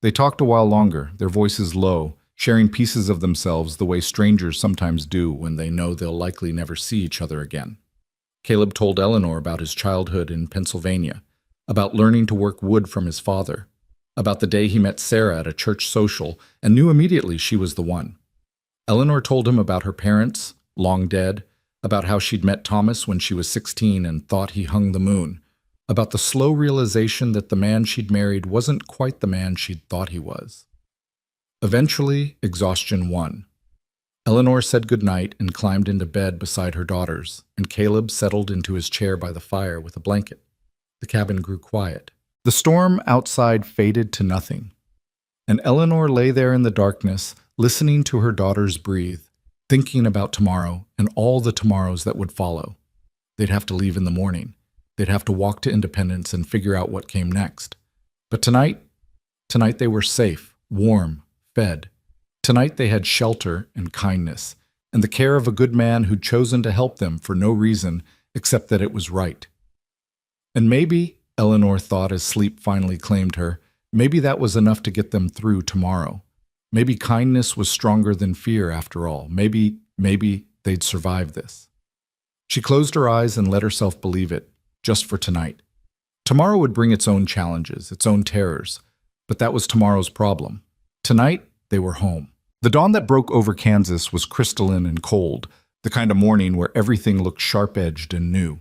They talked a while longer, their voices low, sharing pieces of themselves the way strangers sometimes do when they know they'll likely never see each other again. Caleb told Eleanor about his childhood in Pennsylvania, about learning to work wood from his father, about the day he met Sarah at a church social and knew immediately she was the one. Eleanor told him about her parents, long dead, about how she'd met Thomas when she was 16 and thought he hung the moon, about the slow realization that the man she'd married wasn't quite the man she'd thought he was. Eventually, exhaustion won. Eleanor said goodnight and climbed into bed beside her daughters, and Caleb settled into his chair by the fire with a blanket. The cabin grew quiet. The storm outside faded to nothing, and Eleanor lay there in the darkness, listening to her daughters breathe, thinking about tomorrow and all the tomorrows that would follow. They'd have to leave in the morning. They'd have to walk to Independence and figure out what came next. But tonight they were safe, warm, fed. Tonight they had shelter and kindness, and the care of a good man who'd chosen to help them for no reason except that it was right. And maybe, Eleanor thought as sleep finally claimed her, maybe that was enough to get them through tomorrow. Maybe kindness was stronger than fear after all. Maybe they'd survive this. She closed her eyes and let herself believe it, just for tonight. Tomorrow would bring its own challenges, its own terrors, but that was tomorrow's problem. Tonight, they were home. The dawn that broke over Kansas was crystalline and cold, the kind of morning where everything looked sharp-edged and new.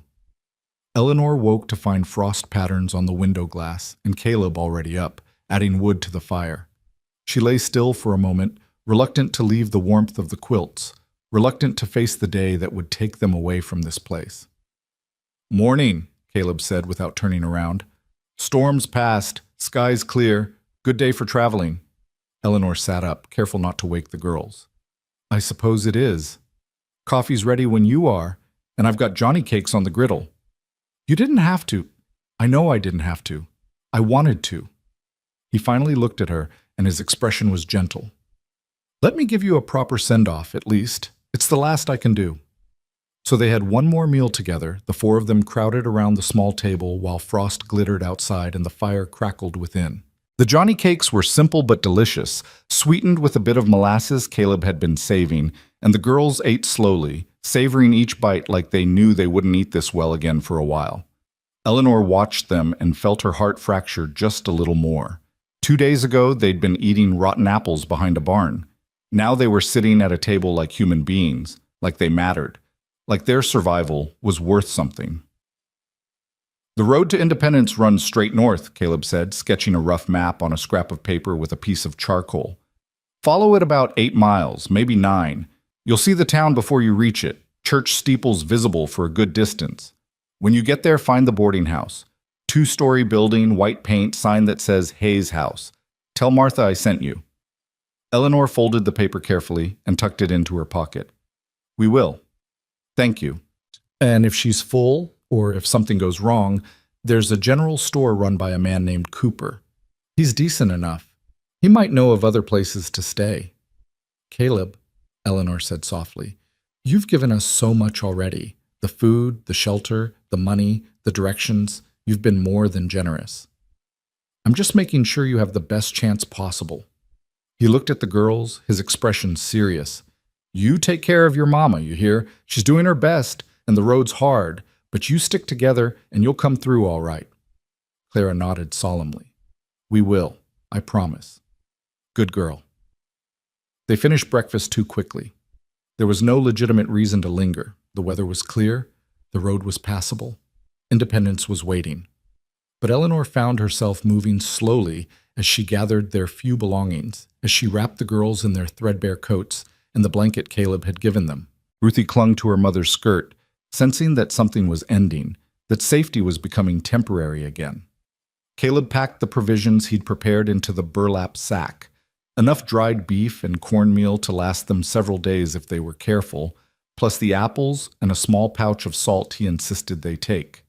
Eleanor woke to find frost patterns on the window glass and Caleb already up, adding wood to the fire. She lay still for a moment, reluctant to leave the warmth of the quilts, reluctant to face the day that would take them away from this place. "Morning," Caleb said without turning around. "Storm's past, sky's clear, good day for traveling." Eleanor sat up, careful not to wake the girls. "I suppose it is. Coffee's ready when you are, and I've got Johnny cakes on the griddle." "You didn't have to." "I know I didn't have to. I wanted to." He finally looked at her, and his expression was gentle. "Let me give you a proper send-off, at least. It's the last I can do." So they had one more meal together, the four of them crowded around the small table while frost glittered outside and the fire crackled within. The Johnny cakes were simple but delicious, sweetened with a bit of molasses Caleb had been saving, and the girls ate slowly, savoring each bite like they knew they wouldn't eat this well again for a while. Eleanor watched them and felt her heart fracture just a little more. 2 days ago, they'd been eating rotten apples behind a barn. Now they were sitting at a table like human beings, like they mattered, like their survival was worth something. "The road to Independence runs straight north," Caleb said, sketching a rough map on a scrap of paper with a piece of charcoal. "Follow it about 8 miles, maybe 9. You'll see the town before you reach it, church steeples visible for a good distance. When you get there, find the boarding house. 2-story building, white paint, sign that says Hayes House. Tell Martha I sent you." Eleanor folded the paper carefully and tucked it into her pocket. "We will. Thank you. And if she's full, or if something goes wrong, there's a general store run by a man named Cooper. He's decent enough. He might know of other places to stay." "Caleb," Eleanor said softly, "you've given us so much already. The food, the shelter, the money, the directions. You've been more than generous. I'm just making sure you have the best chance possible." He looked at the girls, his expression serious. "You take care of your mama, you hear? She's doing her best, and the road's hard, but you stick together and you'll come through all right." Clara nodded solemnly. "We will, I promise. Good girl." They finished breakfast too quickly. There was no legitimate reason to linger. The weather was clear, the road was passable. Independence was waiting. But Eleanor found herself moving slowly as she gathered their few belongings, as she wrapped the girls in their threadbare coats and the blanket Caleb had given them. Ruthie clung to her mother's skirt, sensing that something was ending, that safety was becoming temporary again. Caleb packed the provisions he'd prepared into the burlap sack, enough dried beef and cornmeal to last them several days if they were careful, plus the apples and a small pouch of salt he insisted they take.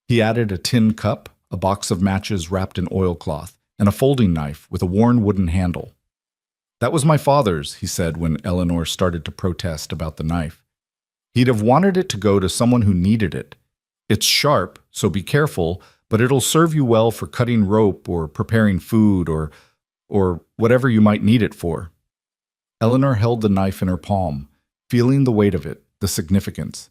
He added a tin cup, a box of matches wrapped in oilcloth, and a folding knife with a worn wooden handle. "That was my father's," he said when Eleanor started to protest about the knife. "He'd have wanted it to go to someone who needed it. It's sharp, so be careful, but it'll serve you well for cutting rope or preparing food or whatever you might need it for." Eleanor held the knife in her palm, feeling the weight of it, the significance.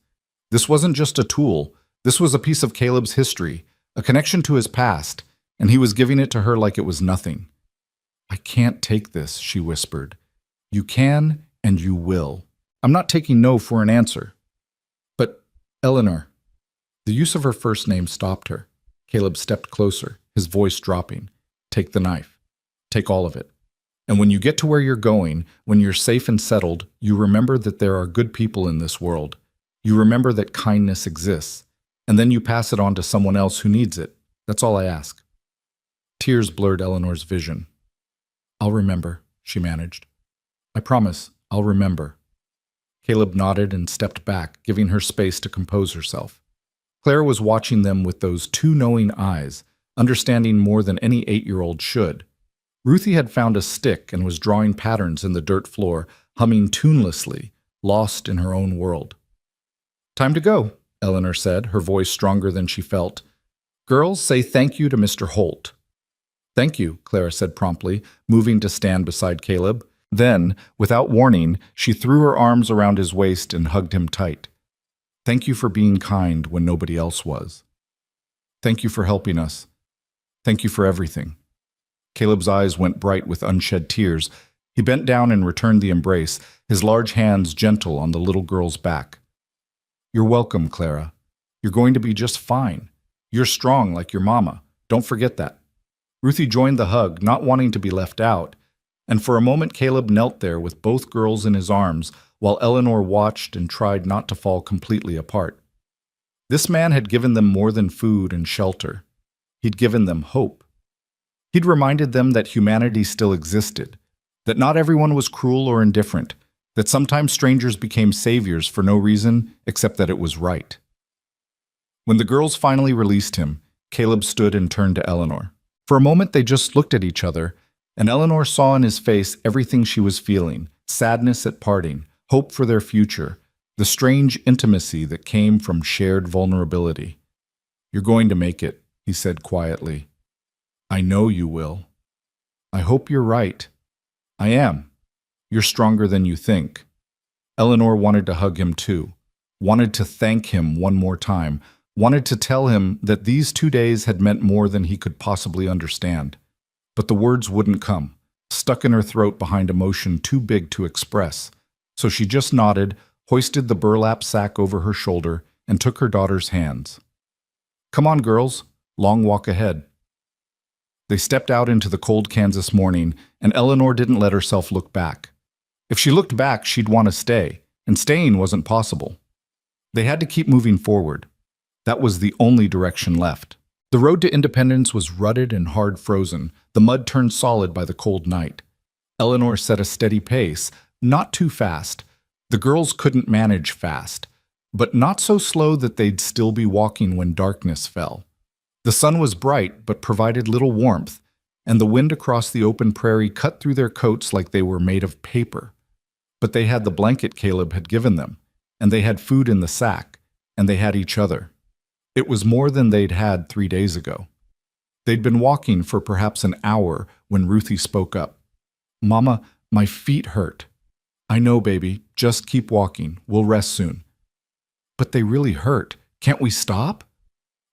This wasn't just a tool. This was a piece of Caleb's history, a connection to his past, and he was giving it to her like it was nothing. "I can't take this," she whispered. "You can, and you will. I'm not taking no for an answer." "But, Eleanor." The use of her first name stopped her. Caleb stepped closer, his voice dropping. "Take the knife. Take all of it. And when you get to where you're going, when you're safe and settled, you remember that there are good people in this world. You remember that kindness exists. And then you pass it on to someone else who needs it. That's all I ask." Tears blurred Eleanor's vision. "I'll remember," she managed. "I promise, I'll remember." Caleb nodded and stepped back, giving her space to compose herself. Clara was watching them with those two knowing eyes, understanding more than any 8-year-old should. Ruthie had found a stick and was drawing patterns in the dirt floor, humming tunelessly, lost in her own world. "Time to go," Eleanor said, her voice stronger than she felt. "Girls, say thank you to Mr. Holt." "Thank you," Clara said promptly, moving to stand beside Caleb. Then, without warning, she threw her arms around his waist and hugged him tight. "Thank you for being kind when nobody else was. Thank you for helping us. Thank you for everything." Caleb's eyes went bright with unshed tears. He bent down and returned the embrace, his large hands gentle on the little girl's back. "You're welcome, Clara. You're going to be just fine. You're strong like your mama. Don't forget that." Ruthie joined the hug, not wanting to be left out, and for a moment Caleb knelt there with both girls in his arms while Eleanor watched and tried not to fall completely apart. This man had given them more than food and shelter. He'd given them hope. He'd reminded them that humanity still existed, that not everyone was cruel or indifferent, that sometimes strangers became saviors for no reason except that it was right. When the girls finally released him, Caleb stood and turned to Eleanor. For a moment they just looked at each other, and Eleanor saw in his face everything she was feeling, sadness at parting, hope for their future, the strange intimacy that came from shared vulnerability. "You're going to make it," he said quietly. "I know you will. I hope you're right. I am. You're stronger than you think." Eleanor wanted to hug him too, wanted to thank him one more time, wanted to tell him that these 2 days had meant more than he could possibly understand. But the words wouldn't come, stuck in her throat behind emotion too big to express. So she just nodded, hoisted the burlap sack over her shoulder, and took her daughter's hands. "Come on, girls. Long walk ahead." They stepped out into the cold Kansas morning, and Eleanor didn't let herself look back. If she looked back, she'd want to stay, and staying wasn't possible. They had to keep moving forward. That was the only direction left. The road to Independence was rutted and hard frozen, the mud turned solid by the cold night. Eleanor set a steady pace, not too fast. The girls couldn't manage fast, but not so slow that they'd still be walking when darkness fell. The sun was bright, but provided little warmth, and the wind across the open prairie cut through their coats like they were made of paper. But they had the blanket Caleb had given them, and they had food in the sack, and they had each other. It was more than they'd had 3 days ago. They'd been walking for perhaps an hour when Ruthie spoke up. "Mama, my feet hurt." "I know, baby. Just keep walking. We'll rest soon." "But they really hurt. Can't we stop?"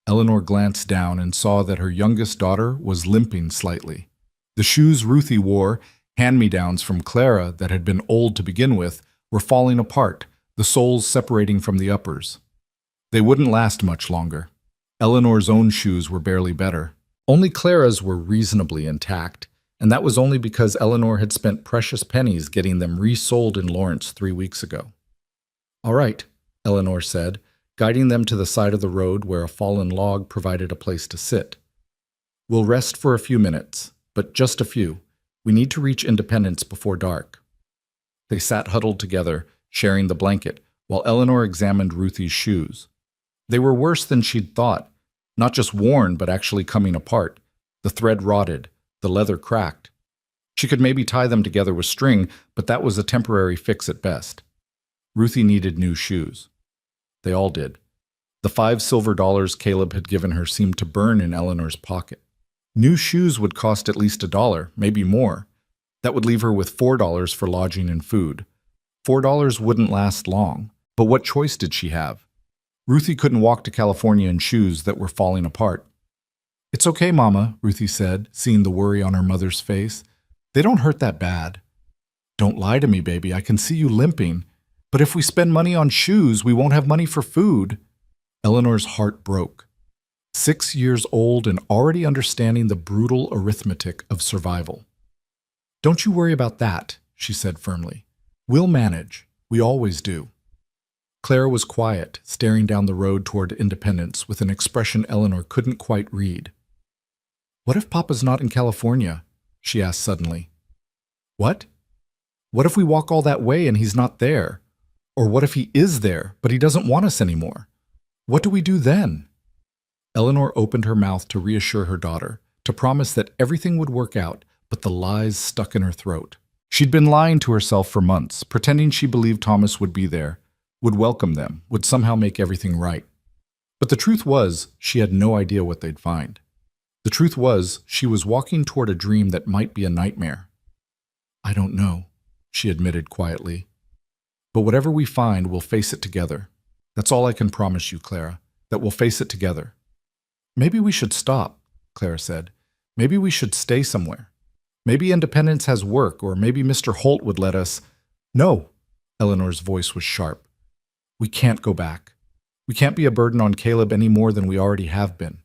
Eleanor glanced down and saw that her youngest daughter was limping slightly. The shoes Ruthie wore, hand-me-downs from Clara that had been old to begin with, were falling apart, the soles separating from the uppers. They wouldn't last much longer. Eleanor's own shoes were barely better. Only Clara's were reasonably intact, and that was only because Eleanor had spent precious pennies getting them resold in Lawrence 3 weeks ago. "All right," Eleanor said, guiding them to the side of the road where a fallen log provided a place to sit. "We'll rest for a few minutes, but just a few. We need to reach Independence before dark." They sat huddled together, sharing the blanket, while Eleanor examined Ruthie's shoes. They were worse than she'd thought. Not just worn, but actually coming apart. The thread rotted, the leather cracked. She could maybe tie them together with string, but that was a temporary fix at best. Ruthie needed new shoes. They all did. The $5 Caleb had given her seemed to burn in Eleanor's pocket. New shoes would cost at least $1, maybe more. That would leave her with $4 for lodging and food. $4 wouldn't last long, but what choice did she have? Ruthie couldn't walk to California in shoes that were falling apart. "It's okay, Mama," Ruthie said, seeing the worry on her mother's face. "They don't hurt that bad." "Don't lie to me, baby. I can see you limping. But if we spend money on shoes, we won't have money for food." Eleanor's heart broke. 6 years old and already understanding the brutal arithmetic of survival. "Don't you worry about that," she said firmly. "We'll manage. We always do." Clara was quiet, staring down the road toward Independence with an expression Eleanor couldn't quite read. "What if Papa's not in California?" she asked suddenly. "What? What if we walk all that way and he's not there? Or what if he is there, but he doesn't want us anymore? What do we do then?" Eleanor opened her mouth to reassure her daughter, to promise that everything would work out, but the lies stuck in her throat. She'd been lying to herself for months, pretending she believed Thomas would be there, would welcome them, would somehow make everything right. But the truth was, she had no idea what they'd find. The truth was, she was walking toward a dream that might be a nightmare. "I don't know," she admitted quietly. "But whatever we find, we'll face it together. That's all I can promise you, Clara, that we'll face it together." "Maybe we should stop," Clara said. "Maybe we should stay somewhere. Maybe Independence has work, or maybe Mr. Holt would let us—" "No," Eleanor's voice was sharp. "We can't go back. We can't be a burden on Caleb any more than we already have been.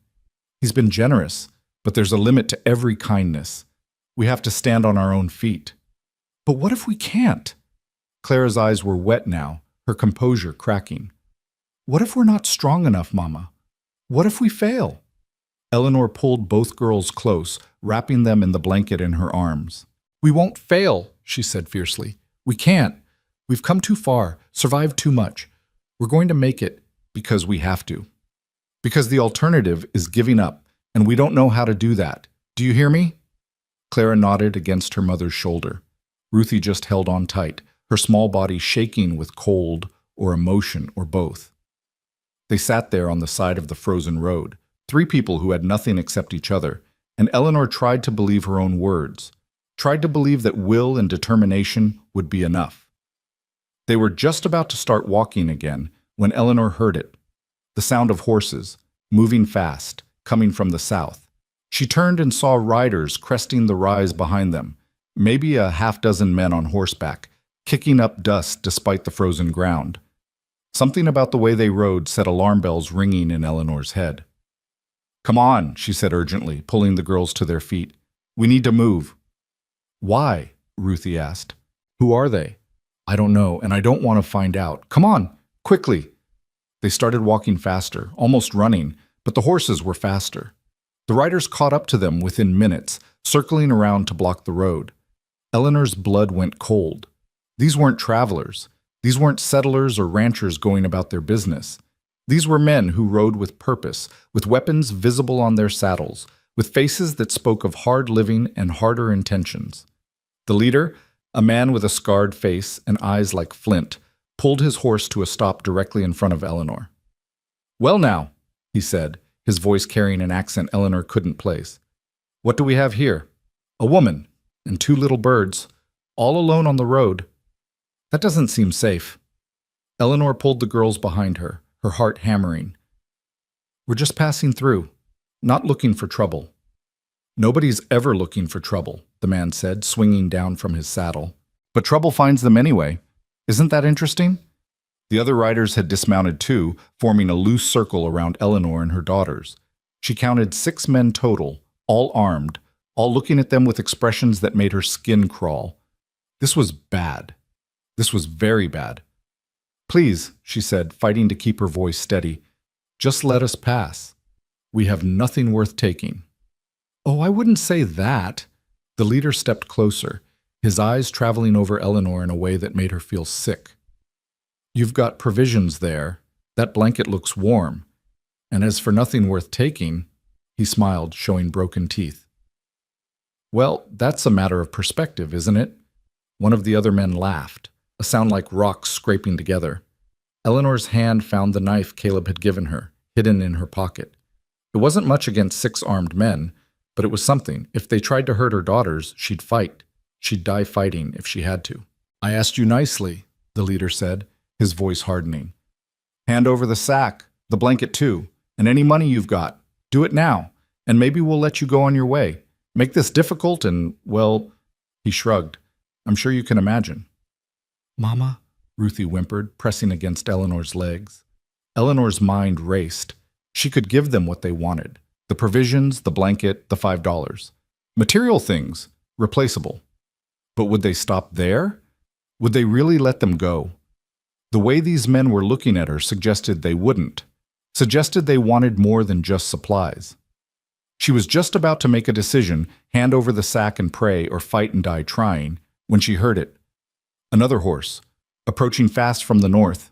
He's been generous, but there's a limit to every kindness. We have to stand on our own feet." "But what if we can't?" Clara's eyes were wet now, her composure cracking. "What if we're not strong enough, Mama? What if we fail?" Eleanor pulled both girls close, wrapping them in the blanket in her arms. "We won't fail," she said fiercely. "We can't. We've come too far, survived too much. We're going to make it because we have to. Because the alternative is giving up, and we don't know how to do that. Do you hear me?" Clara nodded against her mother's shoulder. Ruthie just held on tight, her small body shaking with cold or emotion or both. They sat there on the side of the frozen road, 3 people who had nothing except each other, and Eleanor tried to believe her own words, tried to believe that will and determination would be enough. They were just about to start walking again when Eleanor heard it, the sound of horses, moving fast, coming from the south. She turned and saw riders cresting the rise behind them, maybe a half-dozen men on horseback, kicking up dust despite the frozen ground. Something about the way they rode set alarm bells ringing in Eleanor's head. "Come on," she said urgently, pulling the girls to their feet. "We need to move." "Why?" Ruthie asked. "Who are they?" "I don't know, and I don't want to find out. Come on, quickly." They started walking faster, almost running, but the horses were faster. The riders caught up to them within minutes, circling around to block the road. Eleanor's blood went cold. These weren't travelers. These weren't settlers or ranchers going about their business. These were men who rode with purpose, with weapons visible on their saddles, with faces that spoke of hard living and harder intentions. The leader, a man with a scarred face and eyes like flint, pulled his horse to a stop directly in front of Eleanor. "Well now," he said, his voice carrying an accent Eleanor couldn't place. "What do we have here? A woman and 2 little birds, all alone on the road. That doesn't seem safe." Eleanor pulled the girls behind her, her heart hammering. "We're just passing through, not looking for trouble." "Nobody's ever looking for trouble," the man said, swinging down from his saddle. "But trouble finds them anyway. Isn't that interesting?" The other riders had dismounted too, forming a loose circle around Eleanor and her daughters. She counted 6 men total, all armed, all looking at them with expressions that made her skin crawl. This was bad. This was very bad. "Please," she said, fighting to keep her voice steady, "just let us pass. We have nothing worth taking." "Oh, I wouldn't say that." The leader stepped closer, his eyes traveling over Eleanor in a way that made her feel sick. "You've got provisions there. That blanket looks warm. And as for nothing worth taking, he smiled, showing broken teeth. Well, that's a matter of perspective, isn't it? One of the other men laughed, a sound like rocks scraping together. Eleanor's hand found the knife Caleb had given her, hidden in her pocket. It wasn't much against 6 armed men, but it was something. If they tried to hurt her daughters, she'd fight. She'd die fighting if she had to. I asked you nicely, the leader said, his voice hardening. Hand over the sack, the blanket too, and any money you've got. Do it now, and maybe we'll let you go on your way. Make this difficult and, well, he shrugged. I'm sure you can imagine. Mama, Ruthie whimpered, pressing against Eleanor's legs. Eleanor's mind raced. She could give them what they wanted. The provisions, the blanket, the $5. Material things, replaceable. But would they stop there? Would they really let them go? The way these men were looking at her suggested they wouldn't. Suggested they wanted more than just supplies. She was just about to make a decision, hand over the sack and pray or fight and die trying, when she heard it. Another horse, approaching fast from the north.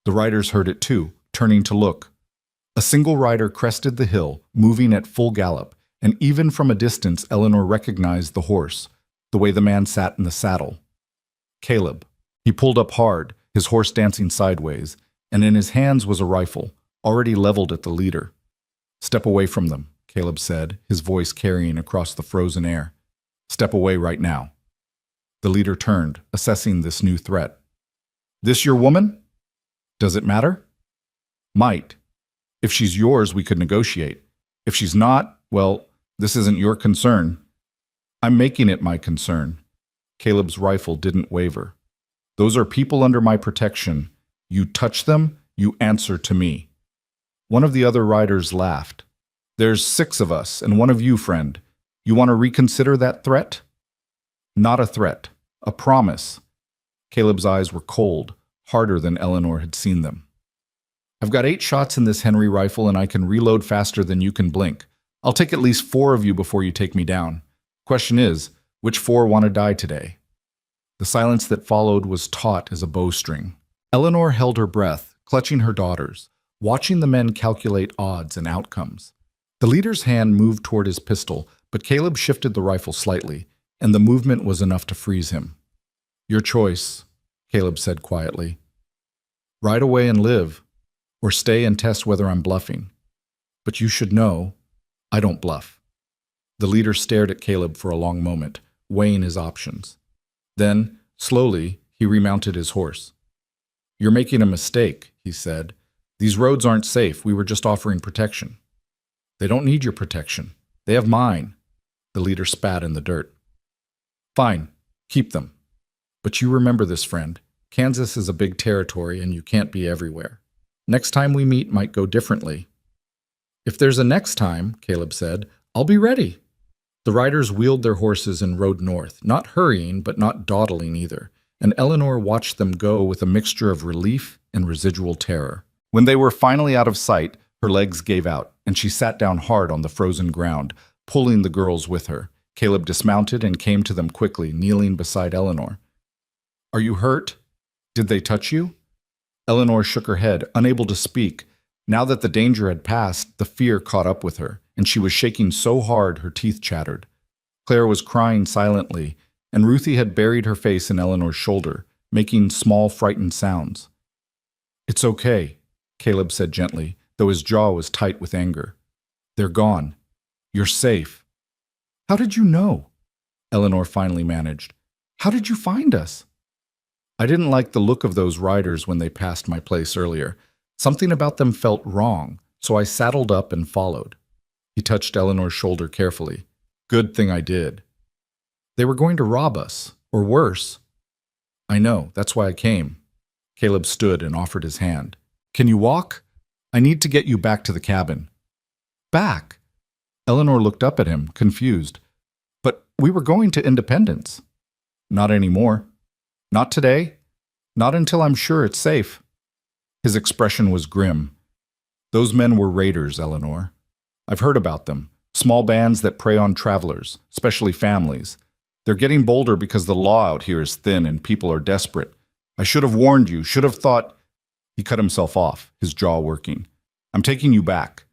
The riders heard it too, turning to look. A single rider crested the hill, moving at full gallop, and even from a distance Eleanor recognized the horse, the way the man sat in the saddle. Caleb. He pulled up hard, his horse dancing sideways, and in his hands was a rifle, already leveled at the leader. Step away from them, Caleb said, his voice carrying across the frozen air. Step away right now. The leader turned, assessing this new threat. This your woman? Does it matter? Might. If she's yours, we could negotiate. If she's not, well, this isn't your concern. I'm making it my concern. Caleb's rifle didn't waver. Those are people under my protection. You touch them, you answer to me. One of the other riders laughed. There's 6 of us and one of you, friend. You want to reconsider that threat? Not a threat, a promise. Caleb's eyes were cold, harder than Eleanor had seen them. I've got 8 shots in this Henry rifle and I can reload faster than you can blink. I'll take at least 4 of you before you take me down. Question is, which 4 want to die today? The silence that followed was taut as a bowstring. Eleanor held her breath, clutching her daughters, watching the men calculate odds and outcomes. The leader's hand moved toward his pistol, but Caleb shifted the rifle slightly, and the movement was enough to freeze him. Your choice, Caleb said quietly. Ride away and live, or stay and test whether I'm bluffing. But you should know, I don't bluff. The leader stared at Caleb for a long moment, weighing his options. Then, slowly, he remounted his horse. You're making a mistake, he said. These roads aren't safe. We were just offering protection. They don't need your protection. They have mine. The leader spat in the dirt. Fine, keep them. But you remember this, friend. Kansas is a big territory and you can't be everywhere. Next time we meet might go differently. If there's a next time, Caleb said, I'll be ready. The riders wheeled their horses and rode north, not hurrying but not dawdling either, and Eleanor watched them go with a mixture of relief and residual terror. When they were finally out of sight, her legs gave out, and she sat down hard on the frozen ground, pulling the girls with her. Caleb dismounted and came to them quickly, kneeling beside Eleanor. Are you hurt? Did they touch you? Eleanor shook her head, unable to speak. Now that the danger had passed, the fear caught up with her, and she was shaking so hard her teeth chattered. Claire was crying silently, and Ruthie had buried her face in Eleanor's shoulder, making small, frightened sounds. It's okay, Caleb said gently, though his jaw was tight with anger. They're gone. You're safe. How did you know? Eleanor finally managed. How did you find us? I didn't like the look of those riders when they passed my place earlier. Something about them felt wrong, so I saddled up and followed. He touched Eleanor's shoulder carefully. Good thing I did. They were going to rob us, or worse. I know, that's why I came. Caleb stood and offered his hand. Can you walk? I need to get you back to the cabin. Back? Eleanor looked up at him, confused. But we were going to Independence. Not anymore. Not today. Not until I'm sure it's safe. His expression was grim. Those men were raiders, Eleanor. I've heard about them. Small bands that prey on travelers, especially families. They're getting bolder because the law out here is thin and people are desperate. I should have warned you, should have thought... He cut himself off, his jaw working. I'm taking you back.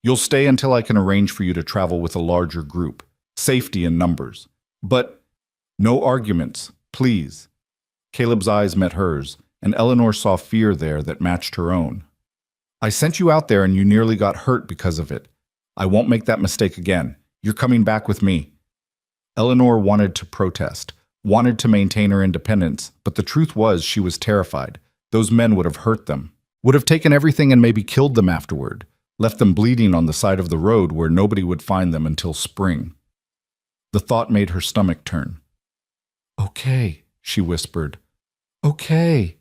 You'll stay until I can arrange for you to travel with a larger group. Safety in numbers. But no arguments, please." Caleb's eyes met hers, and Eleanor saw fear there that matched her own. "I sent you out there and you nearly got hurt because of it. I won't make that mistake again. You're coming back with me." Eleanor wanted to protest, wanted to maintain her independence, but the truth was she was terrified. Those men would have hurt them, would have taken everything and maybe killed them afterward, left them bleeding on the side of the road where nobody would find them until spring. The thought made her stomach turn. "Okay," she whispered. "Okay."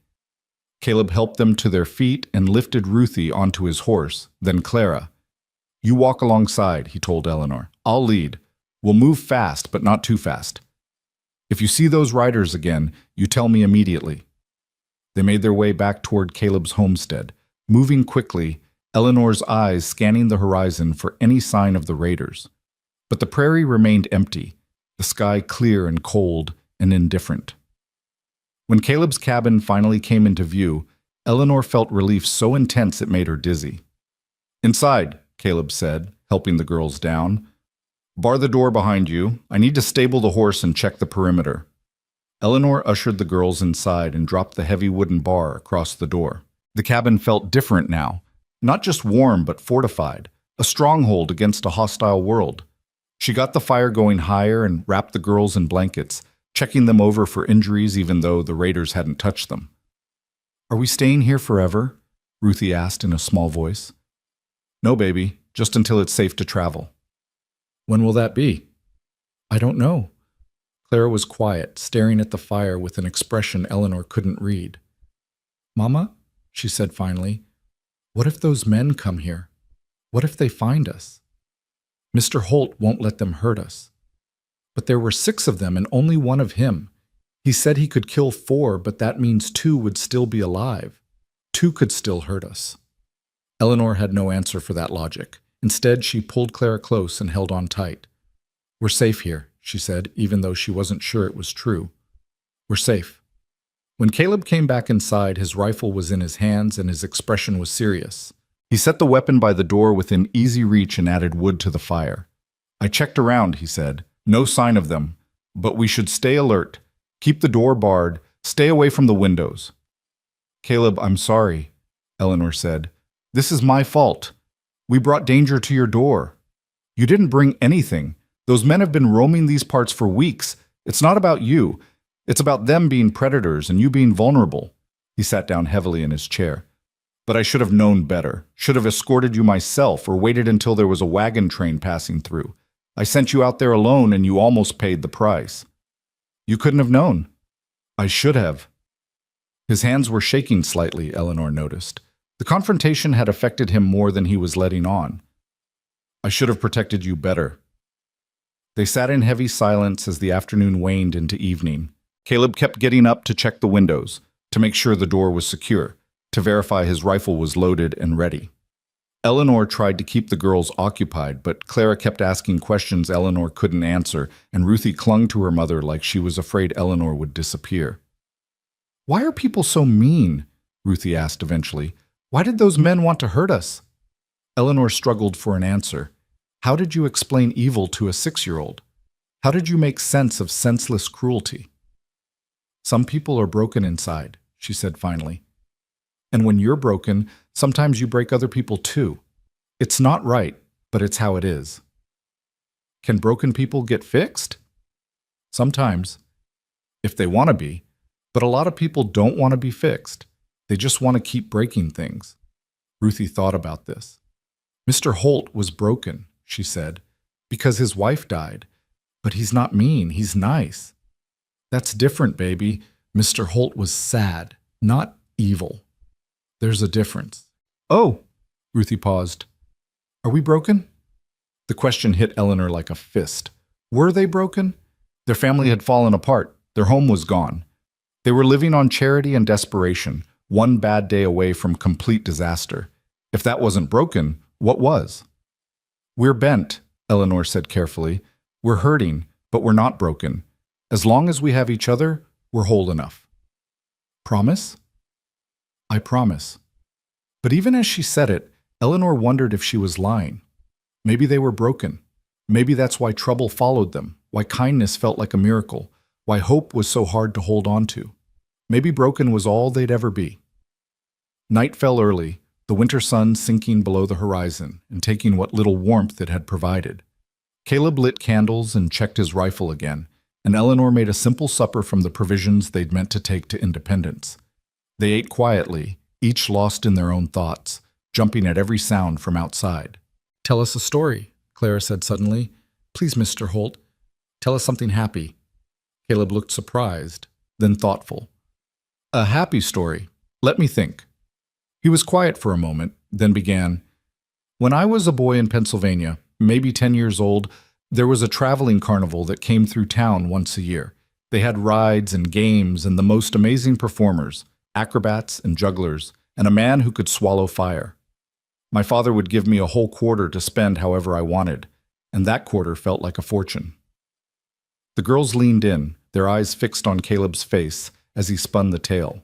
Caleb helped them to their feet and lifted Ruthie onto his horse, then Clara. "You walk alongside," he told Eleanor. "I'll lead. We'll move fast, but not too fast. If you see those riders again, you tell me immediately." They made their way back toward Caleb's homestead, moving quickly, Eleanor's eyes scanning the horizon for any sign of the raiders. But the prairie remained empty, the sky clear and cold and indifferent. When Caleb's cabin finally came into view, Eleanor felt relief so intense it made her dizzy. "Inside," Caleb said, helping the girls down. "Bar the door behind you. I need to stable the horse and check the perimeter." Eleanor ushered the girls inside and dropped the heavy wooden bar across the door. The cabin felt different now, not just warm but fortified, a stronghold against a hostile world. She got the fire going higher and wrapped the girls in blankets, checking them over for injuries even though the raiders hadn't touched them. "Are we staying here forever?" Ruthie asked in a small voice. "No, baby, just until it's safe to travel." "When will that be?" "I don't know." Clara was quiet, staring at the fire with an expression Eleanor couldn't read. "Mama," she said finally, "what if those men come here? What if they find us? Mr. Holt won't let them hurt us. But there were 6 of them and only 1 of him. He said he could kill 4, but that means 2 would still be alive. 2 could still hurt us." Eleanor had no answer for that logic. Instead, she pulled Clara close and held on tight. "We're safe here," she said, even though she wasn't sure it was true. "We're safe." When Caleb came back inside, his rifle was in his hands and his expression was serious. He set the weapon by the door within easy reach and added wood to the fire. "I checked around," he said. "No sign of them. But we should stay alert. Keep the door barred. Stay away from the windows." "Caleb, I'm sorry," Eleanor said. "This is my fault. We brought danger to your door. You didn't bring anything. Those men have been roaming these parts for weeks. It's not about you. It's about them being predators and you being vulnerable." He sat down heavily in his chair. "But I should have known better. Should have escorted you myself or waited until there was a wagon train passing through. I sent you out there alone and you almost paid the price." "You couldn't have known." "I should have." His hands were shaking slightly, Eleanor noticed. The confrontation had affected him more than he was letting on. "I should have protected you better." They sat in heavy silence as the afternoon waned into evening. Caleb kept getting up to check the windows, to make sure the door was secure, to verify his rifle was loaded and ready. Eleanor tried to keep the girls occupied, but Clara kept asking questions Eleanor couldn't answer, and Ruthie clung to her mother like she was afraid Eleanor would disappear. "Why are people so mean?" Ruthie asked eventually. "Why did those men want to hurt us?" Eleanor struggled for an answer. How did you explain evil to a 6-year-old? How did you make sense of senseless cruelty? "Some people are broken inside," she said finally. "And when you're broken, sometimes you break other people too. It's not right, but it's how it is." "Can broken people get fixed?" "Sometimes, if they want to be. But a lot of people don't want to be fixed. They just want to keep breaking things." Ruthie thought about this. "Mr. Holt was broken," she said, "because his wife died. But he's not mean, he's nice." "That's different, baby. Mr. Holt was sad, not evil. There's a difference." "Oh," Ruthie paused. "Are we broken?" The question hit Eleanor like a fist. Were they broken? Their family had fallen apart. Their home was gone. They were living on charity and desperation, one bad day away from complete disaster. If that wasn't broken, what was? "We're bent," Eleanor said carefully. "We're hurting, but we're not broken. As long as we have each other, we're whole enough." "Promise?" "I promise." But even as she said it, Eleanor wondered if she was lying. Maybe they were broken. Maybe that's why trouble followed them, why kindness felt like a miracle, why hope was so hard to hold on to. Maybe broken was all they'd ever be. Night fell early, the winter sun sinking below the horizon and taking what little warmth it had provided. Caleb lit candles and checked his rifle again, and Eleanor made a simple supper from the provisions they'd meant to take to independence. They ate quietly, each lost in their own thoughts, jumping at every sound from outside. "Tell us a story," Clara said suddenly. "Please, Mr. Holt, tell us something happy." Caleb looked surprised, then thoughtful. "A happy story? Let me think." He was quiet for a moment, then began. "When I was a boy in Pennsylvania, maybe 10 years old, there was a traveling carnival that came through town once a year. They had rides and games and the most amazing performers, acrobats and jugglers, and a man who could swallow fire. My father would give me a whole quarter to spend however I wanted, and that quarter felt like a fortune." The girls leaned in, their eyes fixed on Caleb's face as he spun the tale.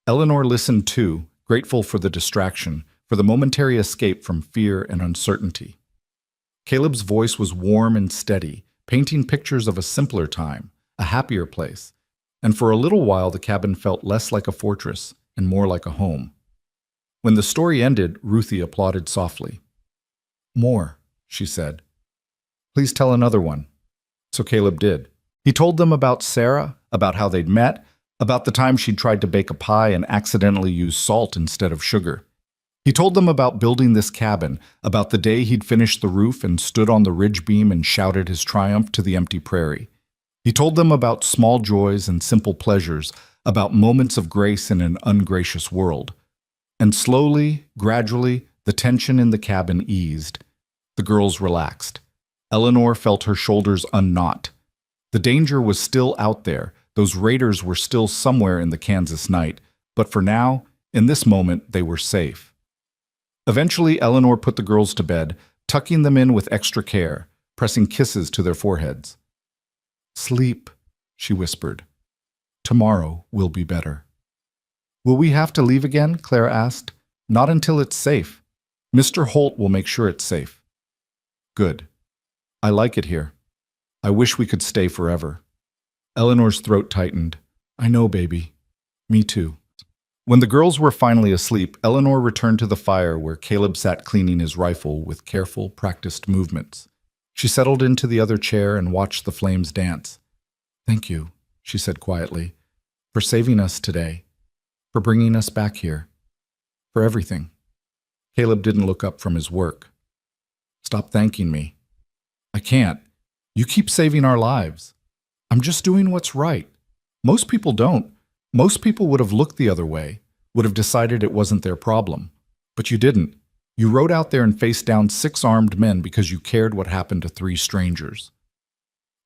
Eleanor listened too, grateful for the distraction, for the momentary escape from fear and uncertainty. Caleb's voice was warm and steady, painting pictures of a simpler time, a happier place, and for a little while the cabin felt less like a fortress and more like a home. When the story ended, Ruthie applauded softly. "More," she said. "Please tell another one." So Caleb did. He told them about Sarah, about how they'd met, about the time she'd tried to bake a pie and accidentally used salt instead of sugar. He told them about building this cabin, about the day he'd finished the roof and stood on the ridge beam and shouted his triumph to the empty prairie. He told them about small joys and simple pleasures, about moments of grace in an ungracious world. And slowly, gradually, the tension in the cabin eased. The girls relaxed. Eleanor felt her shoulders unknot. The danger was still out there. Those raiders were still somewhere in the Kansas night. But for now, in this moment, they were safe. Eventually, Eleanor put the girls to bed, tucking them in with extra care, pressing kisses to their foreheads. "Sleep," she whispered. "Tomorrow will be better." "Will we have to leave again?" Clara asked. "Not until it's safe. Mr. Holt will make sure it's safe." "Good. I like it here. I wish we could stay forever." Eleanor's throat tightened. "I know, baby. Me too." When the girls were finally asleep, Eleanor returned to the fire where Caleb sat cleaning his rifle with careful, practiced movements. She settled into the other chair and watched the flames dance. "Thank you," she said quietly, "for saving us today, for bringing us back here, for everything." Caleb didn't look up from his work. "Stop thanking me." "I can't. You keep saving our lives. I'm just doing what's right. Most people don't. Most people would have looked the other way, would have decided it wasn't their problem. But you didn't. You rode out there and faced down 6 armed men because you cared what happened to 3 strangers."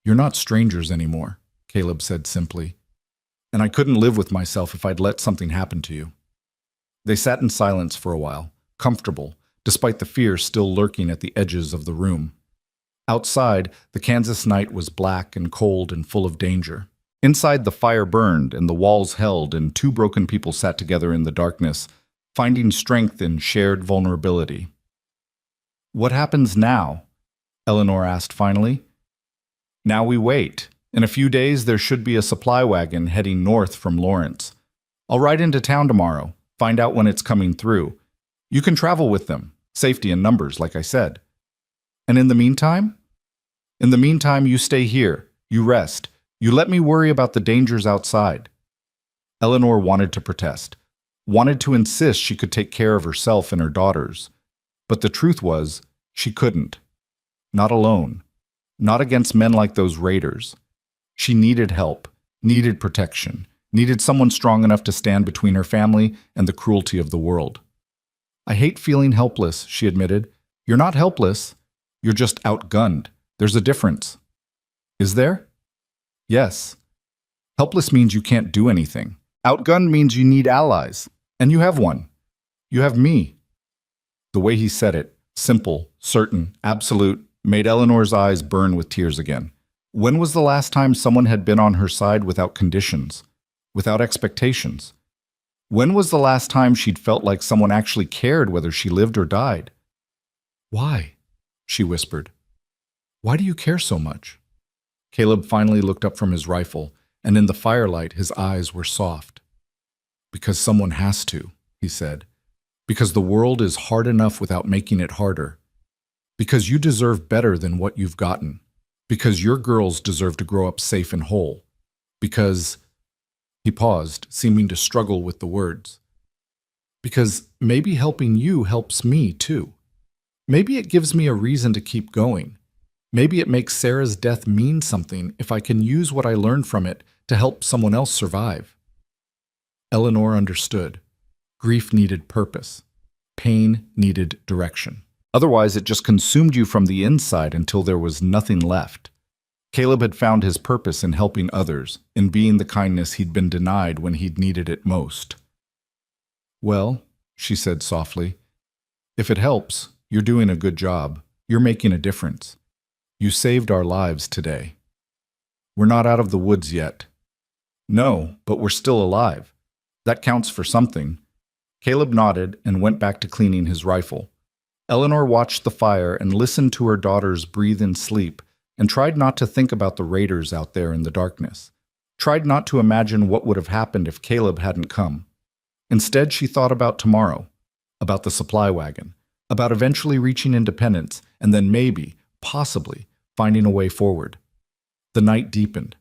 "You're not strangers anymore," Caleb said simply. "And I couldn't live with myself if I'd let something happen to you." They sat in silence for a while, comfortable, despite the fear still lurking at the edges of the room. Outside, the Kansas night was black and cold and full of danger. Inside, the fire burned and the walls held, and 2 broken people sat together in the darkness, finding strength in shared vulnerability. "What happens now?" Eleanor asked finally. "Now we wait. In a few days, there should be a supply wagon heading north from Lawrence. I'll ride into town tomorrow, find out when it's coming through. You can travel with them, safety in numbers, like I said. And in the meantime? In the meantime, you stay here, you rest. You let me worry about the dangers outside." Eleanor wanted to protest, wanted to insist she could take care of herself and her daughters. But the truth was, she couldn't. Not alone. Not against men like those raiders. She needed help, needed protection, needed someone strong enough to stand between her family and the cruelty of the world. "I hate feeling helpless," she admitted. "You're not helpless. You're just outgunned. There's a difference." "Is there?" "Yes. Helpless means you can't do anything. Outgunned means you need allies. And you have one. You have me." The way he said it, simple, certain, absolute, made Eleanor's eyes burn with tears again. When was the last time someone had been on her side without conditions, without expectations? When was the last time she'd felt like someone actually cared whether she lived or died? Why? She whispered. Why do you care so much? Caleb finally looked up from his rifle, and in the firelight his eyes were soft. Because someone has to, he said. Because the world is hard enough without making it harder. Because you deserve better than what you've gotten. Because your girls deserve to grow up safe and whole. Because... He paused, seeming to struggle with the words. Because maybe helping you helps me, too. Maybe it gives me a reason to keep going. Maybe it makes Sarah's death mean something if I can use what I learned from it to help someone else survive. Eleanor understood. Grief needed purpose. Pain needed direction. Otherwise, it just consumed you from the inside until there was nothing left. Caleb had found his purpose in helping others, in being the kindness he'd been denied when he'd needed it most. Well, she said softly, if it helps, you're doing a good job. You're making a difference. You saved our lives today. We're not out of the woods yet. No, but we're still alive. That counts for something. Caleb nodded and went back to cleaning his rifle. Eleanor watched the fire and listened to her daughters breathe in sleep and tried not to think about the raiders out there in the darkness. Tried not to imagine what would have happened if Caleb hadn't come. Instead, she thought about tomorrow, about the supply wagon, about eventually reaching independence and then maybe, possibly, finding a way forward. The night deepened.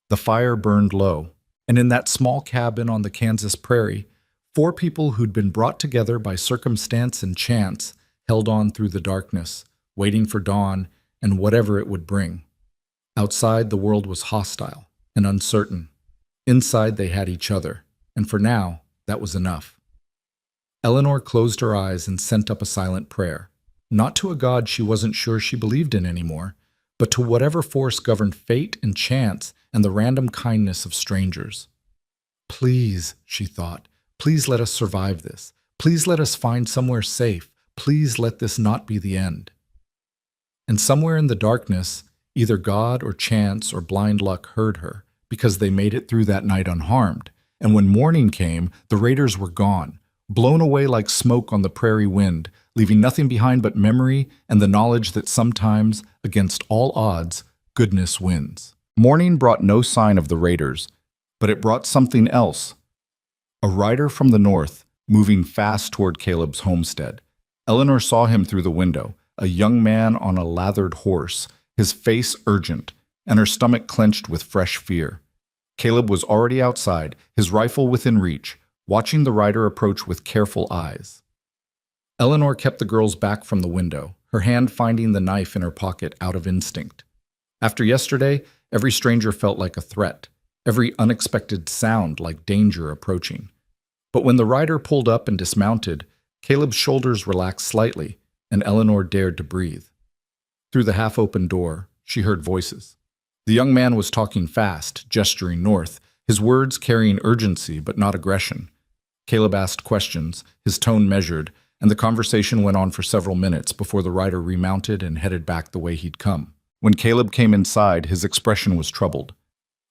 The fire burned low, and in that small cabin on the Kansas prairie, 4 people who'd been brought together by circumstance and chance held on through the darkness, waiting for dawn and whatever it would bring. Outside, the world was hostile and uncertain. Inside, they had each other, and for now, that was enough. Eleanor closed her eyes and sent up a silent prayer, not to a God she wasn't sure she believed in anymore, but to whatever force governed fate and chance and the random kindness of strangers. Please, she thought, please let us survive this. Please let us find somewhere safe. Please let this not be the end. And somewhere in the darkness, either God or chance or blind luck heard her, because they made it through that night unharmed. And when morning came, the raiders were gone, blown away like smoke on the prairie wind, leaving nothing behind but memory and the knowledge that sometimes, against all odds, goodness wins. Morning brought no sign of the raiders, but it brought something else. A rider from the north, moving fast toward Caleb's homestead. Eleanor saw him through the window, a young man on a lathered horse, his face urgent, and her stomach clenched with fresh fear. Caleb was already outside, his rifle within reach, watching the rider approach with careful eyes. Eleanor kept the girls back from the window, her hand finding the knife in her pocket out of instinct. After yesterday, every stranger felt like a threat, every unexpected sound like danger approaching. But when the rider pulled up and dismounted, Caleb's shoulders relaxed slightly, and Eleanor dared to breathe. Through the half-open door, she heard voices. The young man was talking fast, gesturing north, his words carrying urgency but not aggression. Caleb asked questions, his tone measured, and the conversation went on for several minutes before the rider remounted and headed back the way he'd come. When Caleb came inside, his expression was troubled.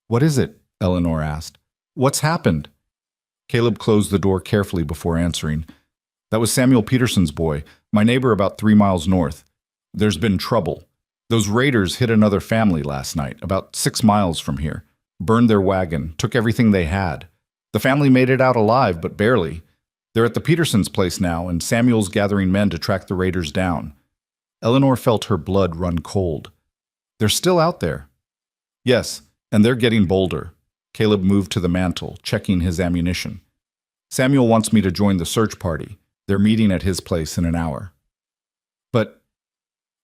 "What is it?" Eleanor asked. "What's happened?" Caleb closed the door carefully before answering. "That was Samuel Peterson's boy, my neighbor about 3 miles north. There's been trouble. Those raiders hit another family last night, about 6 miles from here. Burned their wagon, took everything they had. The family made it out alive, but barely. They're at the Petersons' place now, and Samuel's gathering men to track the raiders down." Eleanor felt her blood run cold. "They're still out there?" "Yes, and they're getting bolder." Caleb moved to the mantel, checking his ammunition. "Samuel wants me to join the search party. They're meeting at his place in an hour." "But..."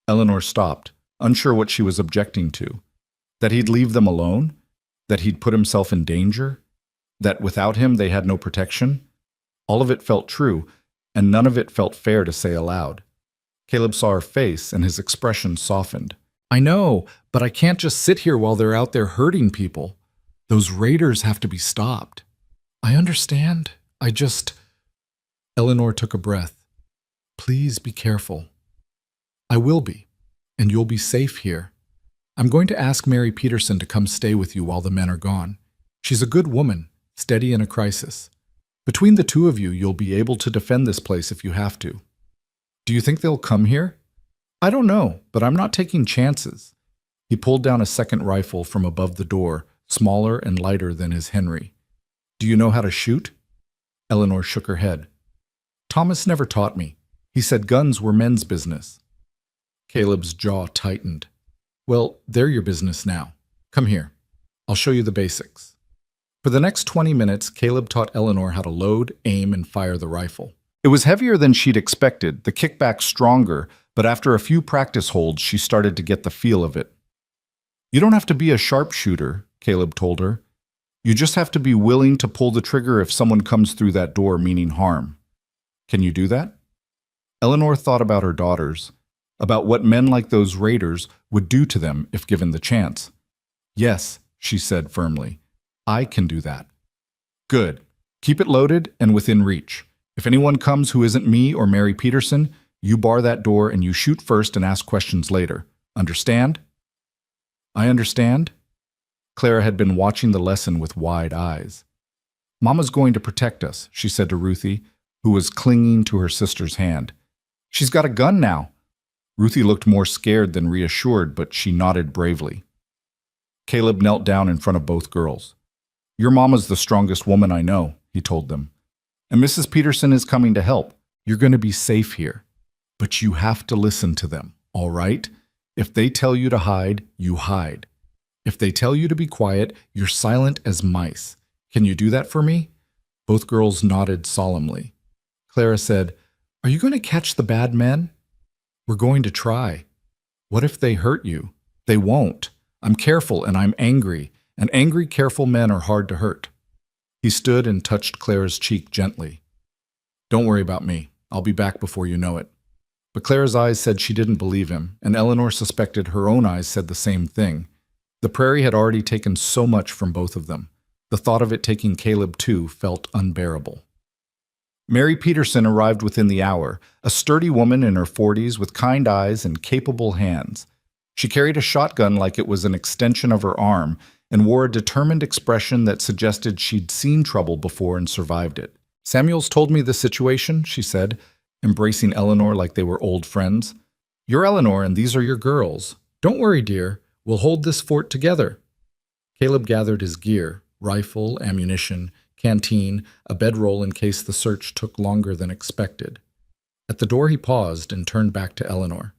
Eleanor stopped, unsure what she was objecting to. That he'd leave them alone? That he'd put himself in danger? That without him they had no protection? All of it felt true, and none of it felt fair to say aloud. Caleb saw her face, and his expression softened. "I know, but I can't just sit here while they're out there hurting people. Those raiders have to be stopped." "I understand. I just..." Eleanor took a breath. "Please be careful." "I will be, and you'll be safe here. I'm going to ask Mary Peterson to come stay with you while the men are gone. She's a good woman, steady in a crisis. Between the two of you, you'll be able to defend this place if you have to. Do you think they'll come here? I don't know, but I'm not taking chances. He pulled down a second rifle from above the door, smaller and lighter than his Henry. Do you know how to shoot? Eleanor shook her head. Thomas never taught me. He said guns were men's business. Caleb's jaw tightened. Well, they're your business now. Come here. I'll show you the basics. For the next 20 minutes, Caleb taught Eleanor how to load, aim, and fire the rifle. It was heavier than she'd expected, the kickback stronger, but after a few practice holds, she started to get the feel of it. You don't have to be a sharpshooter, Caleb told her. You just have to be willing to pull the trigger if someone comes through that door meaning harm. Can you do that? Eleanor thought about her daughters, about what men like those raiders would do to them if given the chance. Yes, she said firmly. I can do that. Good. Keep it loaded and within reach. If anyone comes who isn't me or Mary Peterson, you bar that door and you shoot first and ask questions later. Understand? I understand. Clara had been watching the lesson with wide eyes. Mama's going to protect us, she said to Ruthie, who was clinging to her sister's hand. She's got a gun now. Ruthie looked more scared than reassured, but she nodded bravely. Caleb knelt down in front of both girls. Your mama's the strongest woman I know, he told them. And Mrs. Peterson is coming to help. You're going to be safe here. But you have to listen to them, all right? If they tell you to hide, you hide. If they tell you to be quiet, you're silent as mice. Can you do that for me? Both girls nodded solemnly. Clara said, Are you going to catch the bad men? We're going to try. What if they hurt you? They won't. I'm careful and I'm angry, and angry, careful men are hard to hurt. He stood and touched Clara's cheek gently. Don't worry about me. I'll be back before you know it. But Clara's eyes said she didn't believe him, and Eleanor suspected her own eyes said the same thing. The prairie had already taken so much from both of them. The thought of it taking Caleb too felt unbearable. Mary Peterson arrived within the hour, a sturdy woman in her 40s with kind eyes and capable hands. She carried a shotgun like it was an extension of her arm and wore a determined expression that suggested she'd seen trouble before and survived it. Samuel's told me the situation, she said, embracing Eleanor like they were old friends. You're Eleanor and these are your girls. Don't worry, dear. We'll hold this fort together. Caleb gathered his gear, rifle, ammunition, canteen, a bedroll in case the search took longer than expected. At the door he paused and turned back to Eleanor.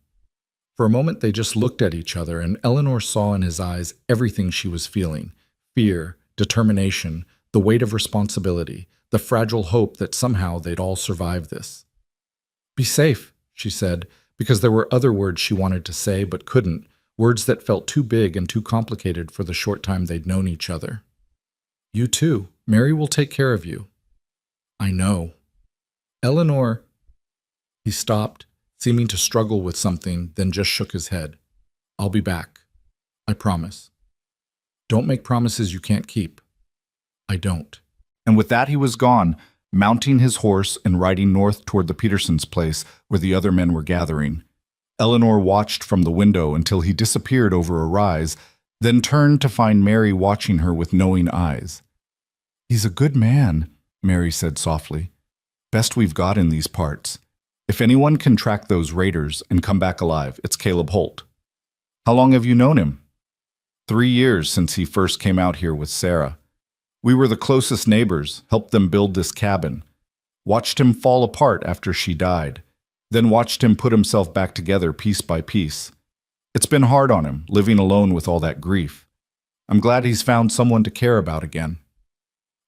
For a moment they just looked at each other, and Eleanor saw in his eyes everything she was feeling: fear, determination, the weight of responsibility, the fragile hope that somehow they'd all survive this. Be safe, she said, because there were other words she wanted to say but couldn't, words that felt too big and too complicated for the short time they'd known each other. You too. Mary will take care of you. I know. Eleanor. He stopped, seeming to struggle with something, then just shook his head. I'll be back. I promise. Don't make promises you can't keep. I don't. And with that he was gone, mounting his horse and riding north toward the Petersons' place where the other men were gathering. Eleanor watched from the window until he disappeared over a rise, then turned to find Mary watching her with knowing eyes. He's a good man, Mary said softly. Best we've got in these parts. If anyone can track those raiders and come back alive, it's Caleb Holt. How long have you known him? 3 years since he first came out here with Sarah. We were the closest neighbors, helped them build this cabin. Watched him fall apart after she died, then watched him put himself back together piece by piece. It's been hard on him, living alone with all that grief. I'm glad he's found someone to care about again.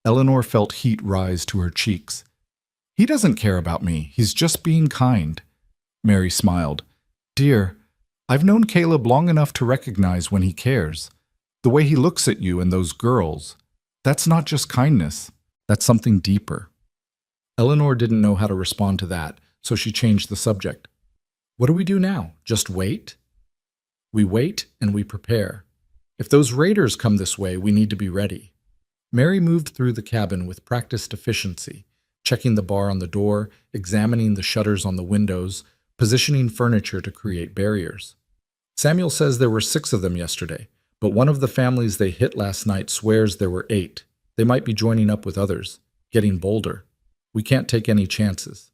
Eleanor felt heat rise to her cheeks. He doesn't care about me. He's just being kind. Mary smiled. Dear, I've known Caleb long enough to recognize when he cares. The way he looks at you and those girls. That's not just kindness. That's something deeper. Eleanor didn't know how to respond to that, so she changed the subject. What do we do now? Just wait? We wait and we prepare. If those raiders come this way, we need to be ready. Mary moved through the cabin with practiced efficiency, checking the bar on the door, examining the shutters on the windows, positioning furniture to create barriers. Samuel says there were 6 of them yesterday, but one of the families they hit last night swears there were 8. They might be joining up with others, getting bolder. We can't take any chances.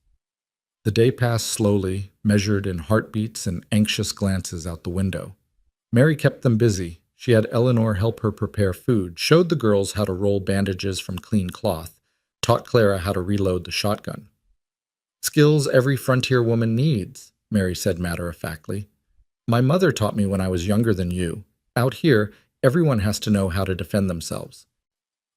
The day passed slowly, measured in heartbeats and anxious glances out the window. Mary kept them busy. She had Eleanor help her prepare food, showed the girls how to roll bandages from clean cloth, taught Clara how to reload the shotgun. Skills every frontier woman needs, Mary said matter-of-factly. My mother taught me when I was younger than you. Out here, everyone has to know how to defend themselves.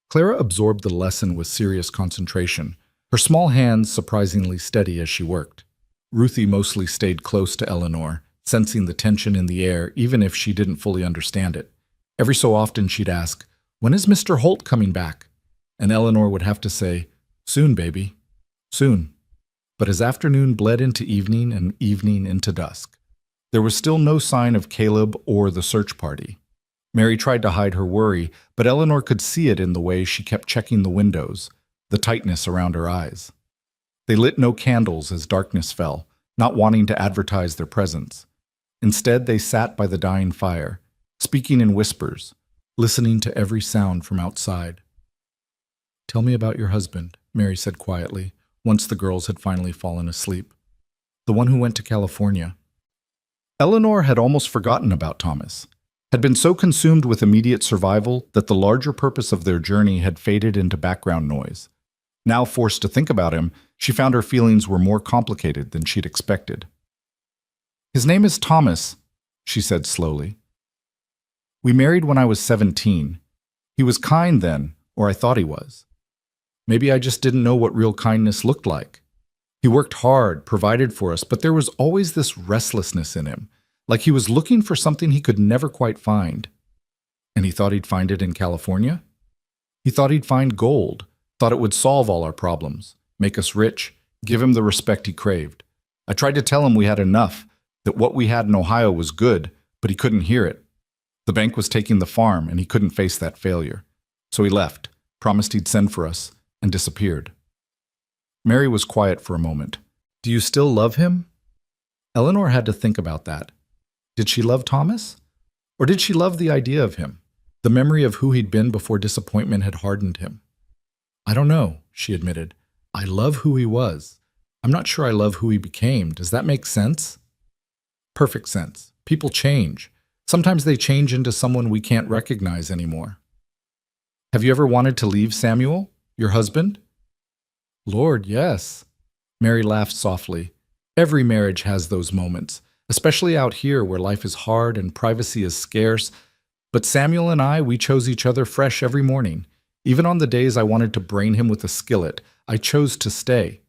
Clara absorbed the lesson with serious concentration, her small hands surprisingly steady as she worked. Ruthie mostly stayed close to Eleanor, sensing the tension in the air even if she didn't fully understand it. Every so often she'd ask, "When is Mr. Holt coming back?" And Eleanor would have to say, "Soon, baby, soon." But as afternoon bled into evening and evening into dusk, there was still no sign of Caleb or the search party. Mary tried to hide her worry, but Eleanor could see it in the way she kept checking the windows, the tightness around her eyes. They lit no candles as darkness fell, not wanting to advertise their presence. Instead, they sat by the dying fire, speaking in whispers, listening to every sound from outside. "Tell me about your husband," Mary said quietly, once the girls had finally fallen asleep. "The one who went to California." Eleanor had almost forgotten about Thomas, had been so consumed with immediate survival that the larger purpose of their journey had faded into background noise. Now forced to think about him, she found her feelings were more complicated than she'd expected. "His name is Thomas," she said slowly. "We married when I was 17. He was kind then, or I thought he was. Maybe I just didn't know what real kindness looked like. He worked hard, provided for us, but there was always this restlessness in him, like he was looking for something he could never quite find. And he thought he'd find it in California? He thought he'd find gold, thought it would solve all our problems, make us rich, give him the respect he craved. I tried to tell him we had enough, that what we had in Ohio was good, but he couldn't hear it. The bank was taking the farm, and he couldn't face that failure. So he left, promised he'd send for us, and disappeared." Mary was quiet for a moment. "Do you still love him?" Eleanor had to think about that. Did she love Thomas? Or did she love the idea of him, the memory of who he'd been before disappointment had hardened him? "I don't know," she admitted. "I love who he was. I'm not sure I love who he became. Does that make sense?" "Perfect sense. People change. Sometimes they change into someone we can't recognize anymore." "Have you ever wanted to leave Samuel, your husband?" "Lord, yes." Mary laughed softly. "Every marriage has those moments, especially out here where life is hard and privacy is scarce. But Samuel and I, we chose each other fresh every morning. Even on the days I wanted to brain him with a skillet, I chose to stay.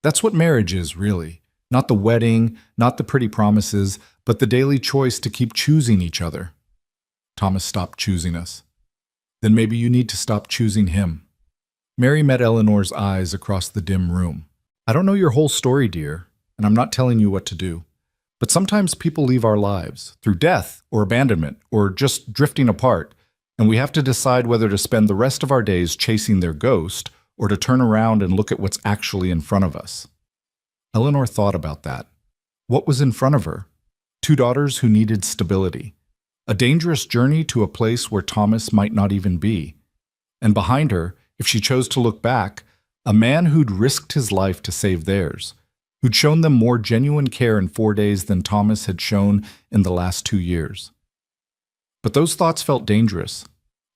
That's what marriage is, really. Not the wedding, not the pretty promises, but the daily choice to keep choosing each other." "Thomas stopped choosing us." "Then maybe you need to stop choosing him." Mary met Eleanor's eyes across the dim room. "I don't know your whole story, dear, and I'm not telling you what to do. But sometimes people leave our lives, through death or abandonment or just drifting apart, and we have to decide whether to spend the rest of our days chasing their ghost or to turn around and look at what's actually in front of us." Eleanor thought about that. What was in front of her? 2 daughters who needed stability. A dangerous journey to a place where Thomas might not even be. And behind her, if she chose to look back, a man who'd risked his life to save theirs, who'd shown them more genuine care in 4 days than Thomas had shown in the last 2 years. But those thoughts felt dangerous,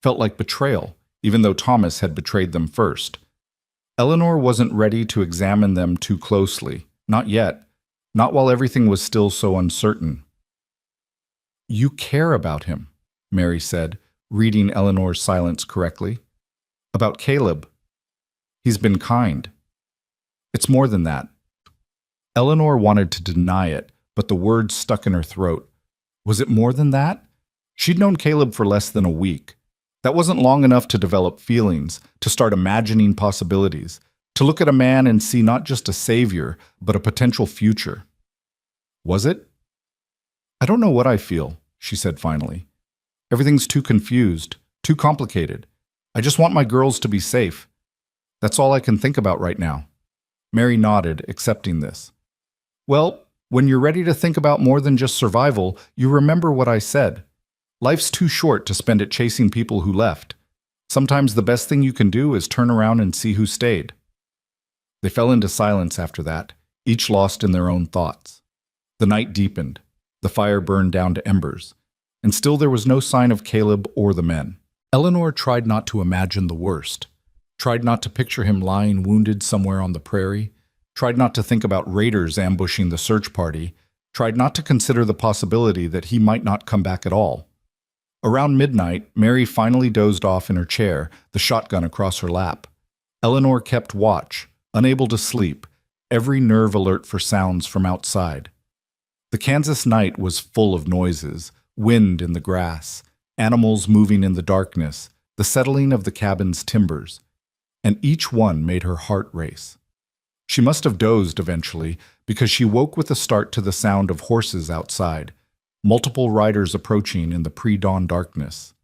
felt like betrayal, even though Thomas had betrayed them first. Eleanor wasn't ready to examine them too closely, not yet, not while everything was still so uncertain. "You care about him," Mary said, reading Eleanor's silence correctly. "About Caleb. He's been kind. It's more than that." Eleanor wanted to deny it, but the words stuck in her throat. Was it more than that? She'd known Caleb for less than a week. That wasn't long enough to develop feelings, to start imagining possibilities, to look at a man and see not just a savior, but a potential future. Was it? "I don't know what I feel," she said finally. "Everything's too confused, too complicated. I just want my girls to be safe. That's all I can think about right now." Mary nodded, accepting this. "Well, when you're ready to think about more than just survival, you remember what I said. Life's too short to spend it chasing people who left. Sometimes the best thing you can do is turn around and see who stayed." They fell into silence after that, each lost in their own thoughts. The night deepened. The fire burned down to embers. And still there was no sign of Caleb or the men. Eleanor tried not to imagine the worst, tried not to picture him lying wounded somewhere on the prairie, tried not to think about raiders ambushing the search party, tried not to consider the possibility that he might not come back at all. Around midnight, Mary finally dozed off in her chair, the shotgun across her lap. Eleanor kept watch, unable to sleep, every nerve alert for sounds from outside. The Kansas night was full of noises, wind in the grass, animals moving in the darkness, the settling of the cabin's timbers, and each one made her heart race. She must have dozed eventually, because she woke with a start to the sound of horses outside, multiple riders approaching in the pre-dawn darkness.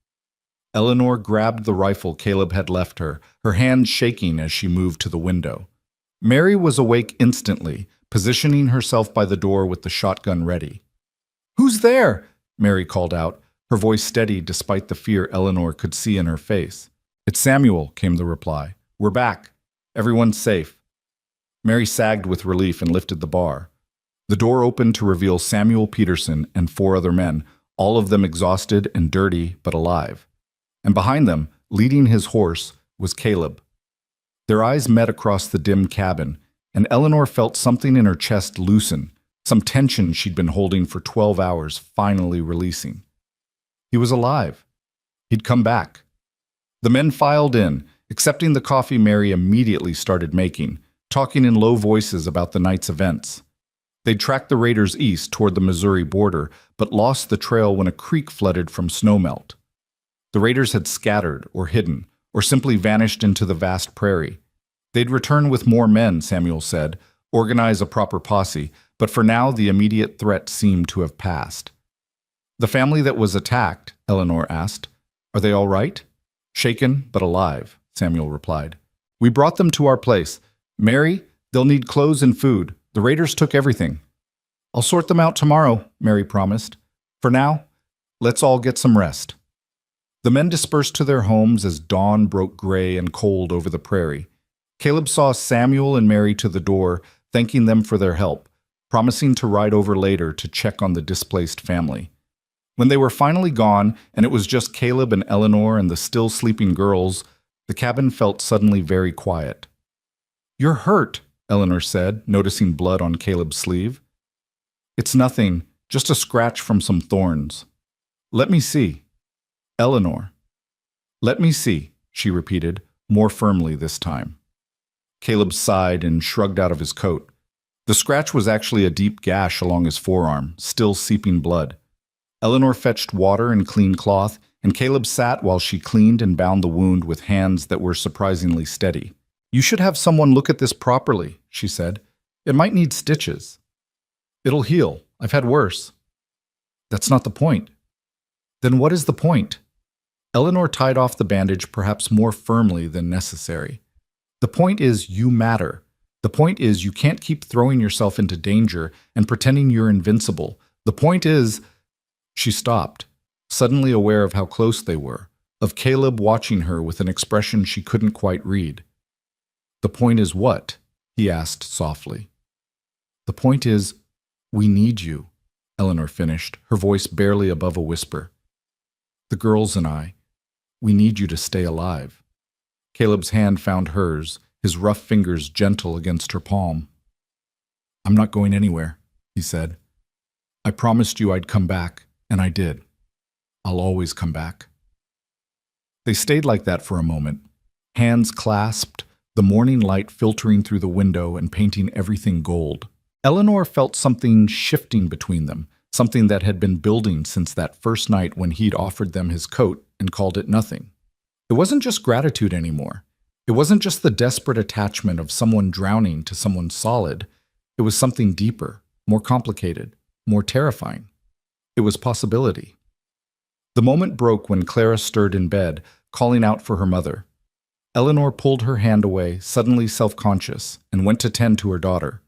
Eleanor grabbed the rifle Caleb had left her, her hands shaking as she moved to the window. Mary was awake instantly, positioning herself by the door with the shotgun ready. "Who's there?" Mary called out, her voice steady despite the fear Eleanor could see in her face. "It's Samuel," came the reply. "We're back. Everyone's safe." Mary sagged with relief and lifted the bar. The door opened to reveal Samuel Peterson and 4 other men, all of them exhausted and dirty but alive. And behind them, leading his horse, was Caleb. Their eyes met across the dim cabin, and Eleanor felt something in her chest loosen, some tension she'd been holding for 12 hours finally releasing. He was alive. He'd come back. The men filed in, accepting the coffee Mary immediately started making, talking in low voices about the night's events. They'd tracked the raiders east toward the Missouri border, but lost the trail when a creek flooded from snowmelt. The raiders had scattered or hidden, or simply vanished into the vast prairie. They'd return with more men, Samuel said, organize a proper posse, but for now the immediate threat seemed to have passed. "The family that was attacked," Eleanor asked, "are they all right?" "Shaken, but alive," Samuel replied. "We brought them to our place. Mary, they'll need clothes and food. The raiders took everything." "I'll sort them out tomorrow," Mary promised. "For now, let's all get some rest." The men dispersed to their homes as dawn broke gray and cold over the prairie. Caleb saw Samuel and Mary to the door, thanking them for their help, promising to ride over later to check on the displaced family. When they were finally gone, and it was just Caleb and Eleanor and the still sleeping girls, the cabin felt suddenly very quiet. "You're hurt," Eleanor said, noticing blood on Caleb's sleeve. "It's nothing, just a scratch from some thorns." "Let me see." "Eleanor." "Let me see," she repeated, more firmly this time. Caleb sighed and shrugged out of his coat. The scratch was actually a deep gash along his forearm, still seeping blood. Eleanor fetched water and clean cloth, and Caleb sat while she cleaned and bound the wound with hands that were surprisingly steady. "You should have someone look at this properly," she said. "It might need stitches." "It'll heal. I've had worse." "That's not the point." "Then what is the point?" Eleanor tied off the bandage perhaps more firmly than necessary. "The point is you matter. The point is you can't keep throwing yourself into danger and pretending you're invincible. The point is—" She stopped, suddenly aware of how close they were, of Caleb watching her with an expression she couldn't quite read. "The point is what?" he asked softly. "The point is, we need you," Eleanor finished, her voice barely above a whisper. "The girls and I, we need you to stay alive." Caleb's hand found hers, his rough fingers gentle against her palm. "I'm not going anywhere," he said. "I promised you I'd come back, and I did. I'll always come back." They stayed like that for a moment, hands clasped, the morning light filtering through the window and painting everything gold. Eleanor felt something shifting between them, something that had been building since that first night when he'd offered them his coat and called it nothing. It wasn't just gratitude anymore. It wasn't just the desperate attachment of someone drowning to someone solid. It was something deeper, more complicated, more terrifying. It was possibility. The moment broke when Clara stirred in bed, calling out for her mother. Eleanor pulled her hand away, suddenly self-conscious, and went to tend to her daughter.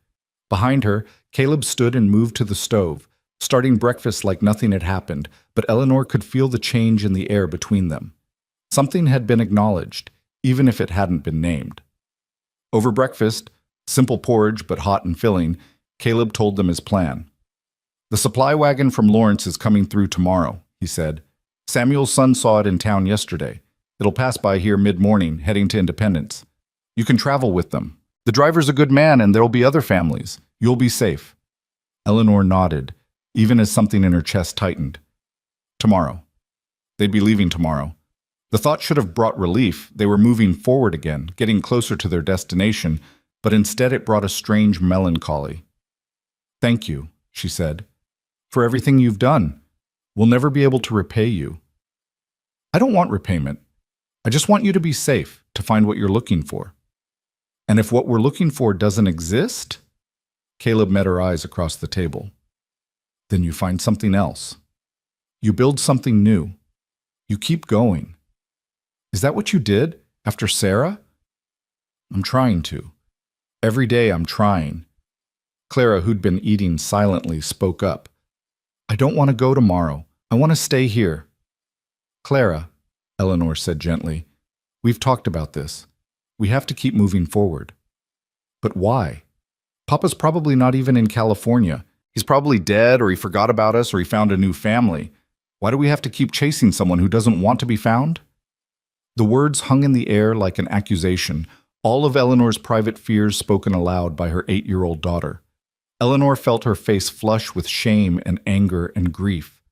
Behind her, Caleb stood and moved to the stove, starting breakfast like nothing had happened, but Eleanor could feel the change in the air between them. Something had been acknowledged, even if it hadn't been named. Over breakfast, Simple porridge, but hot and filling. Caleb told them his plan. "The supply wagon from Lawrence is coming through tomorrow," he said. "Samuel's son saw it in town yesterday. It'll pass by here mid-morning, heading to Independence. You can travel with them. The driver's a good man, and there'll be other families. You'll be safe." Eleanor nodded, even as something in her chest tightened. Tomorrow. They'd be leaving tomorrow. The thought should have brought relief. They were moving forward again, getting closer to their destination, but instead it brought a strange melancholy. "Thank you," she said, "for everything you've done. We'll never be able to repay you." "I don't want repayment. I just want you to be safe, to find what you're looking for." "And if what we're looking for doesn't exist?" Caleb met her eyes across the table. "Then you find something else. You build something new. You keep going. Is that what you did, after Sarah?" "I'm trying to. Every day I'm trying." Clara, who'd been eating silently, spoke up. "I don't want to go tomorrow. I want to stay here." "Clara," Eleanor said gently, "we've talked about this. We have to keep moving forward." "But why? Papa's probably not even in California. He's probably dead, or he forgot about us, or he found a new family. Why do we have to keep chasing someone who doesn't want to be found?" The words hung in the air like an accusation, all of Eleanor's private fears spoken aloud by her 8-year-old daughter. Eleanor felt her face flush with shame and anger and grief.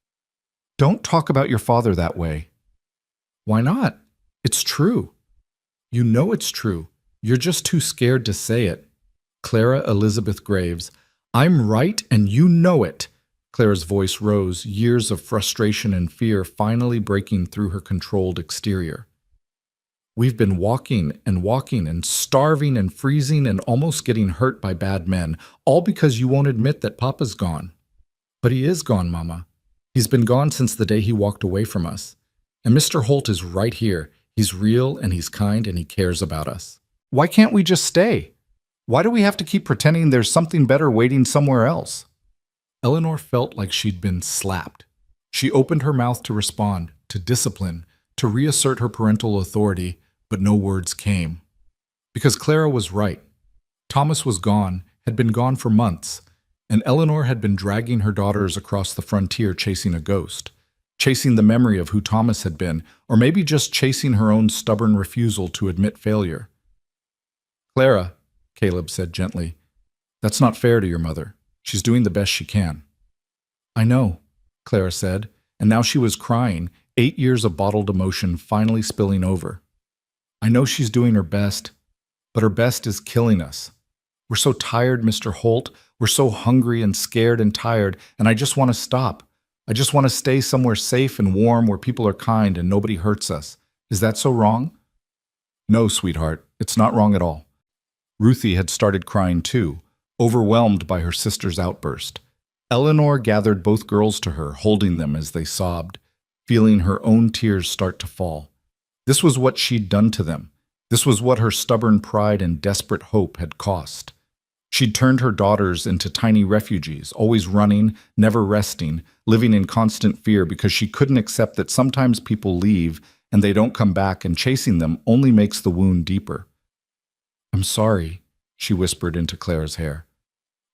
"Don't talk about your father that way." "Why not? It's true. You know it's true. You're just too scared to say it." "Clara Elizabeth Graves, I'm right and you know it." Clara's voice rose, years of frustration and fear finally breaking through her controlled exterior. "We've been walking and starving and freezing and almost getting hurt by bad men, all because you won't admit that Papa's gone." "But he is gone, Mama. He's been gone since the day he walked away from us. And Mr. Holt is right here. He's real and he's kind and he cares about us." "Why can't we just stay? Why do we have to keep pretending there's something better waiting somewhere else?" Eleanor felt like she'd been slapped. She opened her mouth to respond, to discipline, to reassert her parental authority, but no words came. Because Clara was right. Thomas was gone, had been gone for months, and Eleanor had been dragging her daughters across the frontier chasing a ghost, chasing the memory of who Thomas had been, or maybe just chasing her own stubborn refusal to admit failure. "Clara," Caleb said gently, "that's not fair to your mother. She's doing the best she can." "I know," Clara said, and now she was crying, 8 years of bottled emotion finally spilling over. "I know she's doing her best, but her best is killing us. We're so tired, Mr. Holt. We're so hungry and scared and tired, and I just want to stop. I just want to stay somewhere safe and warm where people are kind and nobody hurts us. Is that so wrong?" "No, sweetheart, it's not wrong at all." Ruthie had started crying too, overwhelmed by her sister's outburst. Eleanor gathered both girls to her, holding them as they sobbed, feeling her own tears start to fall. This was what she'd done to them. This was what her stubborn pride and desperate hope had cost. She'd turned her daughters into tiny refugees, always running, never resting, living in constant fear because she couldn't accept that sometimes people leave and they don't come back, and chasing them only makes the wound deeper. "I'm sorry," she whispered into Clara's hair.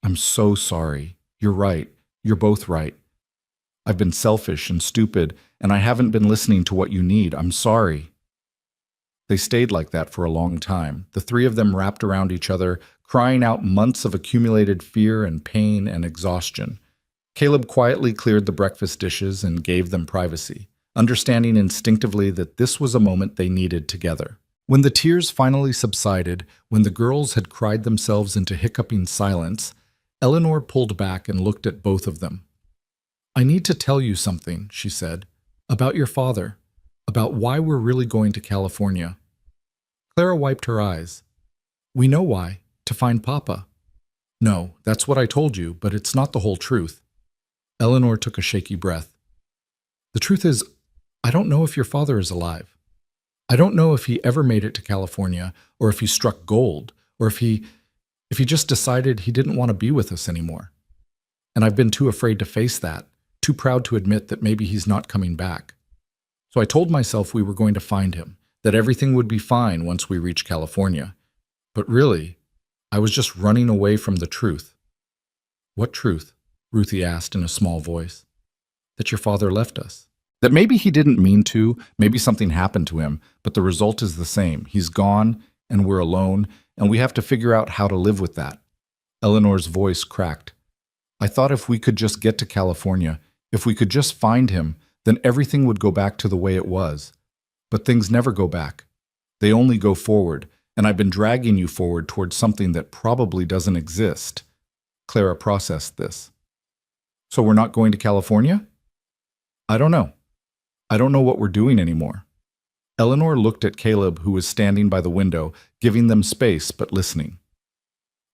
"I'm so sorry. You're right. You're both right. I've been selfish and stupid, and I haven't been listening to what you need. I'm sorry." They stayed like that for a long time, the three of them wrapped around each other, crying out months of accumulated fear and pain and exhaustion. Caleb quietly cleared the breakfast dishes and gave them privacy, understanding instinctively that this was a moment they needed together. When the tears finally subsided, when the girls had cried themselves into hiccuping silence, Eleanor pulled back and looked at both of them. "I need to tell you something," she said, "about your father, about why we're really going to California." Clara wiped her eyes. "We know why, to find Papa." "No, that's what I told you, but it's not the whole truth." Eleanor took a shaky breath. "The truth is, I don't know if your father is alive. I don't know if he ever made it to California, or if he struck gold, or if he just decided he didn't want to be with us anymore. And I've been too afraid to face that, too proud to admit that maybe he's not coming back. So I told myself we were going to find him, that everything would be fine once we reached California. But really, I was just running away from the truth. What truth? Ruthie asked in a small voice. That your father left us. That maybe he didn't mean to, maybe something happened to him, but the result is the same. He's gone, and we're alone, and we have to figure out how to live with that. Eleanor's voice cracked. I thought if we could just get to California, if we could just find him, then everything would go back to the way it was. But things never go back. They only go forward, and I've been dragging you forward towards something that probably doesn't exist. Clara processed this. So we're not going to California? I don't know. I don't know what we're doing anymore. Eleanor looked at Caleb, who was standing by the window, giving them space but listening.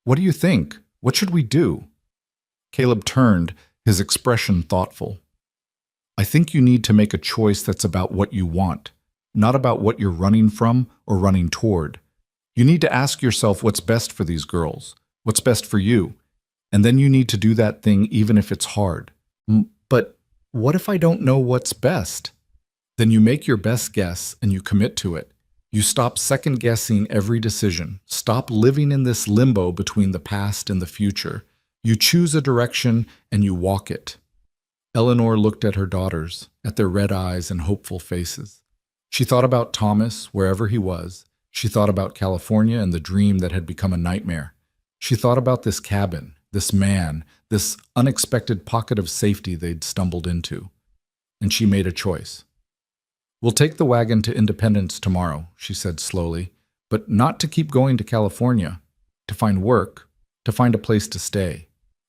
What do you think? What should we do? Caleb turned, his expression thoughtful. I think you need to make a choice that's about what you want, not about what you're running from or running toward. You need to ask yourself what's best for these girls, what's best for you, and then you need to do that thing even if it's hard. But what if I don't know what's best? Then you make your best guess and you commit to it. You stop second-guessing every decision. Stop living in this limbo between the past and the future. You choose a direction and you walk it. Eleanor looked at her daughters, at their red eyes and hopeful faces. She thought about Thomas, wherever he was. She thought about California and the dream that had become a nightmare. She thought about this cabin, this man, this unexpected pocket of safety they'd stumbled into. And she made a choice. We'll take the wagon to Independence tomorrow, she said slowly, but not to keep going to California, to find work, to find a place to stay,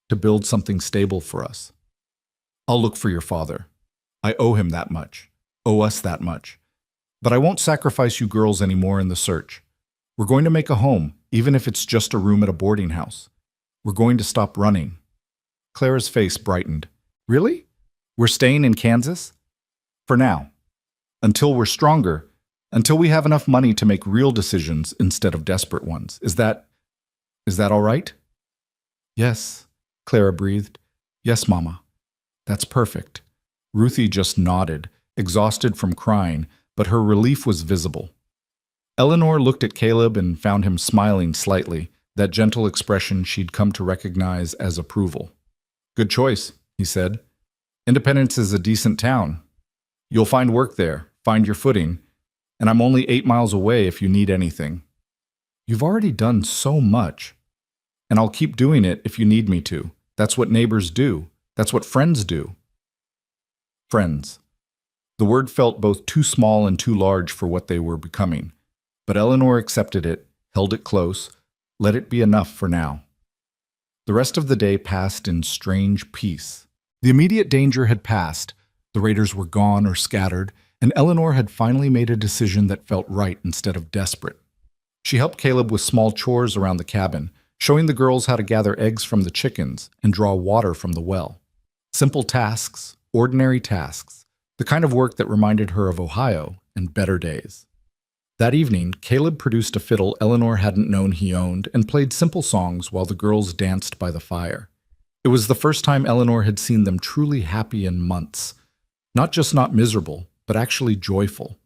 to build something stable for us. I'll look for your father. I owe him that much, owe us that much. But I won't sacrifice you girls anymore in the search. We're going to make a home, even if it's just a room at a boarding house. We're going to stop running. Clara's face brightened. Really? We're staying in Kansas? For now. Until we're stronger, until we have enough money to make real decisions instead of desperate ones. Is that all right? Yes, Clara breathed. Yes, Mama. That's perfect. Ruthie just nodded, exhausted from crying, but her relief was visible. Eleanor looked at Caleb and found him smiling slightly, that gentle expression she'd come to recognize as approval. Good choice, he said. Independence is a decent town. You'll find work there. Find your footing, and I'm only 8 miles away if you need anything. You've already done so much, and I'll keep doing it if you need me to. That's what neighbors do. That's what friends do. Friends. The word felt both too small and too large for what they were becoming, but Eleanor accepted it, held it close, let it be enough for now. The rest of the day passed in strange peace. The immediate danger had passed. The raiders were gone or scattered, and Eleanor had finally made a decision that felt right instead of desperate. She helped Caleb with small chores around the cabin, showing the girls how to gather eggs from the chickens and draw water from the well. Simple tasks, ordinary tasks, the kind of work that reminded her of Ohio and better days. That evening, Caleb produced a fiddle Eleanor hadn't known he owned and played simple songs while the girls danced by the fire. It was the first time Eleanor had seen them truly happy in months. Not just not miserable, but actually joyful.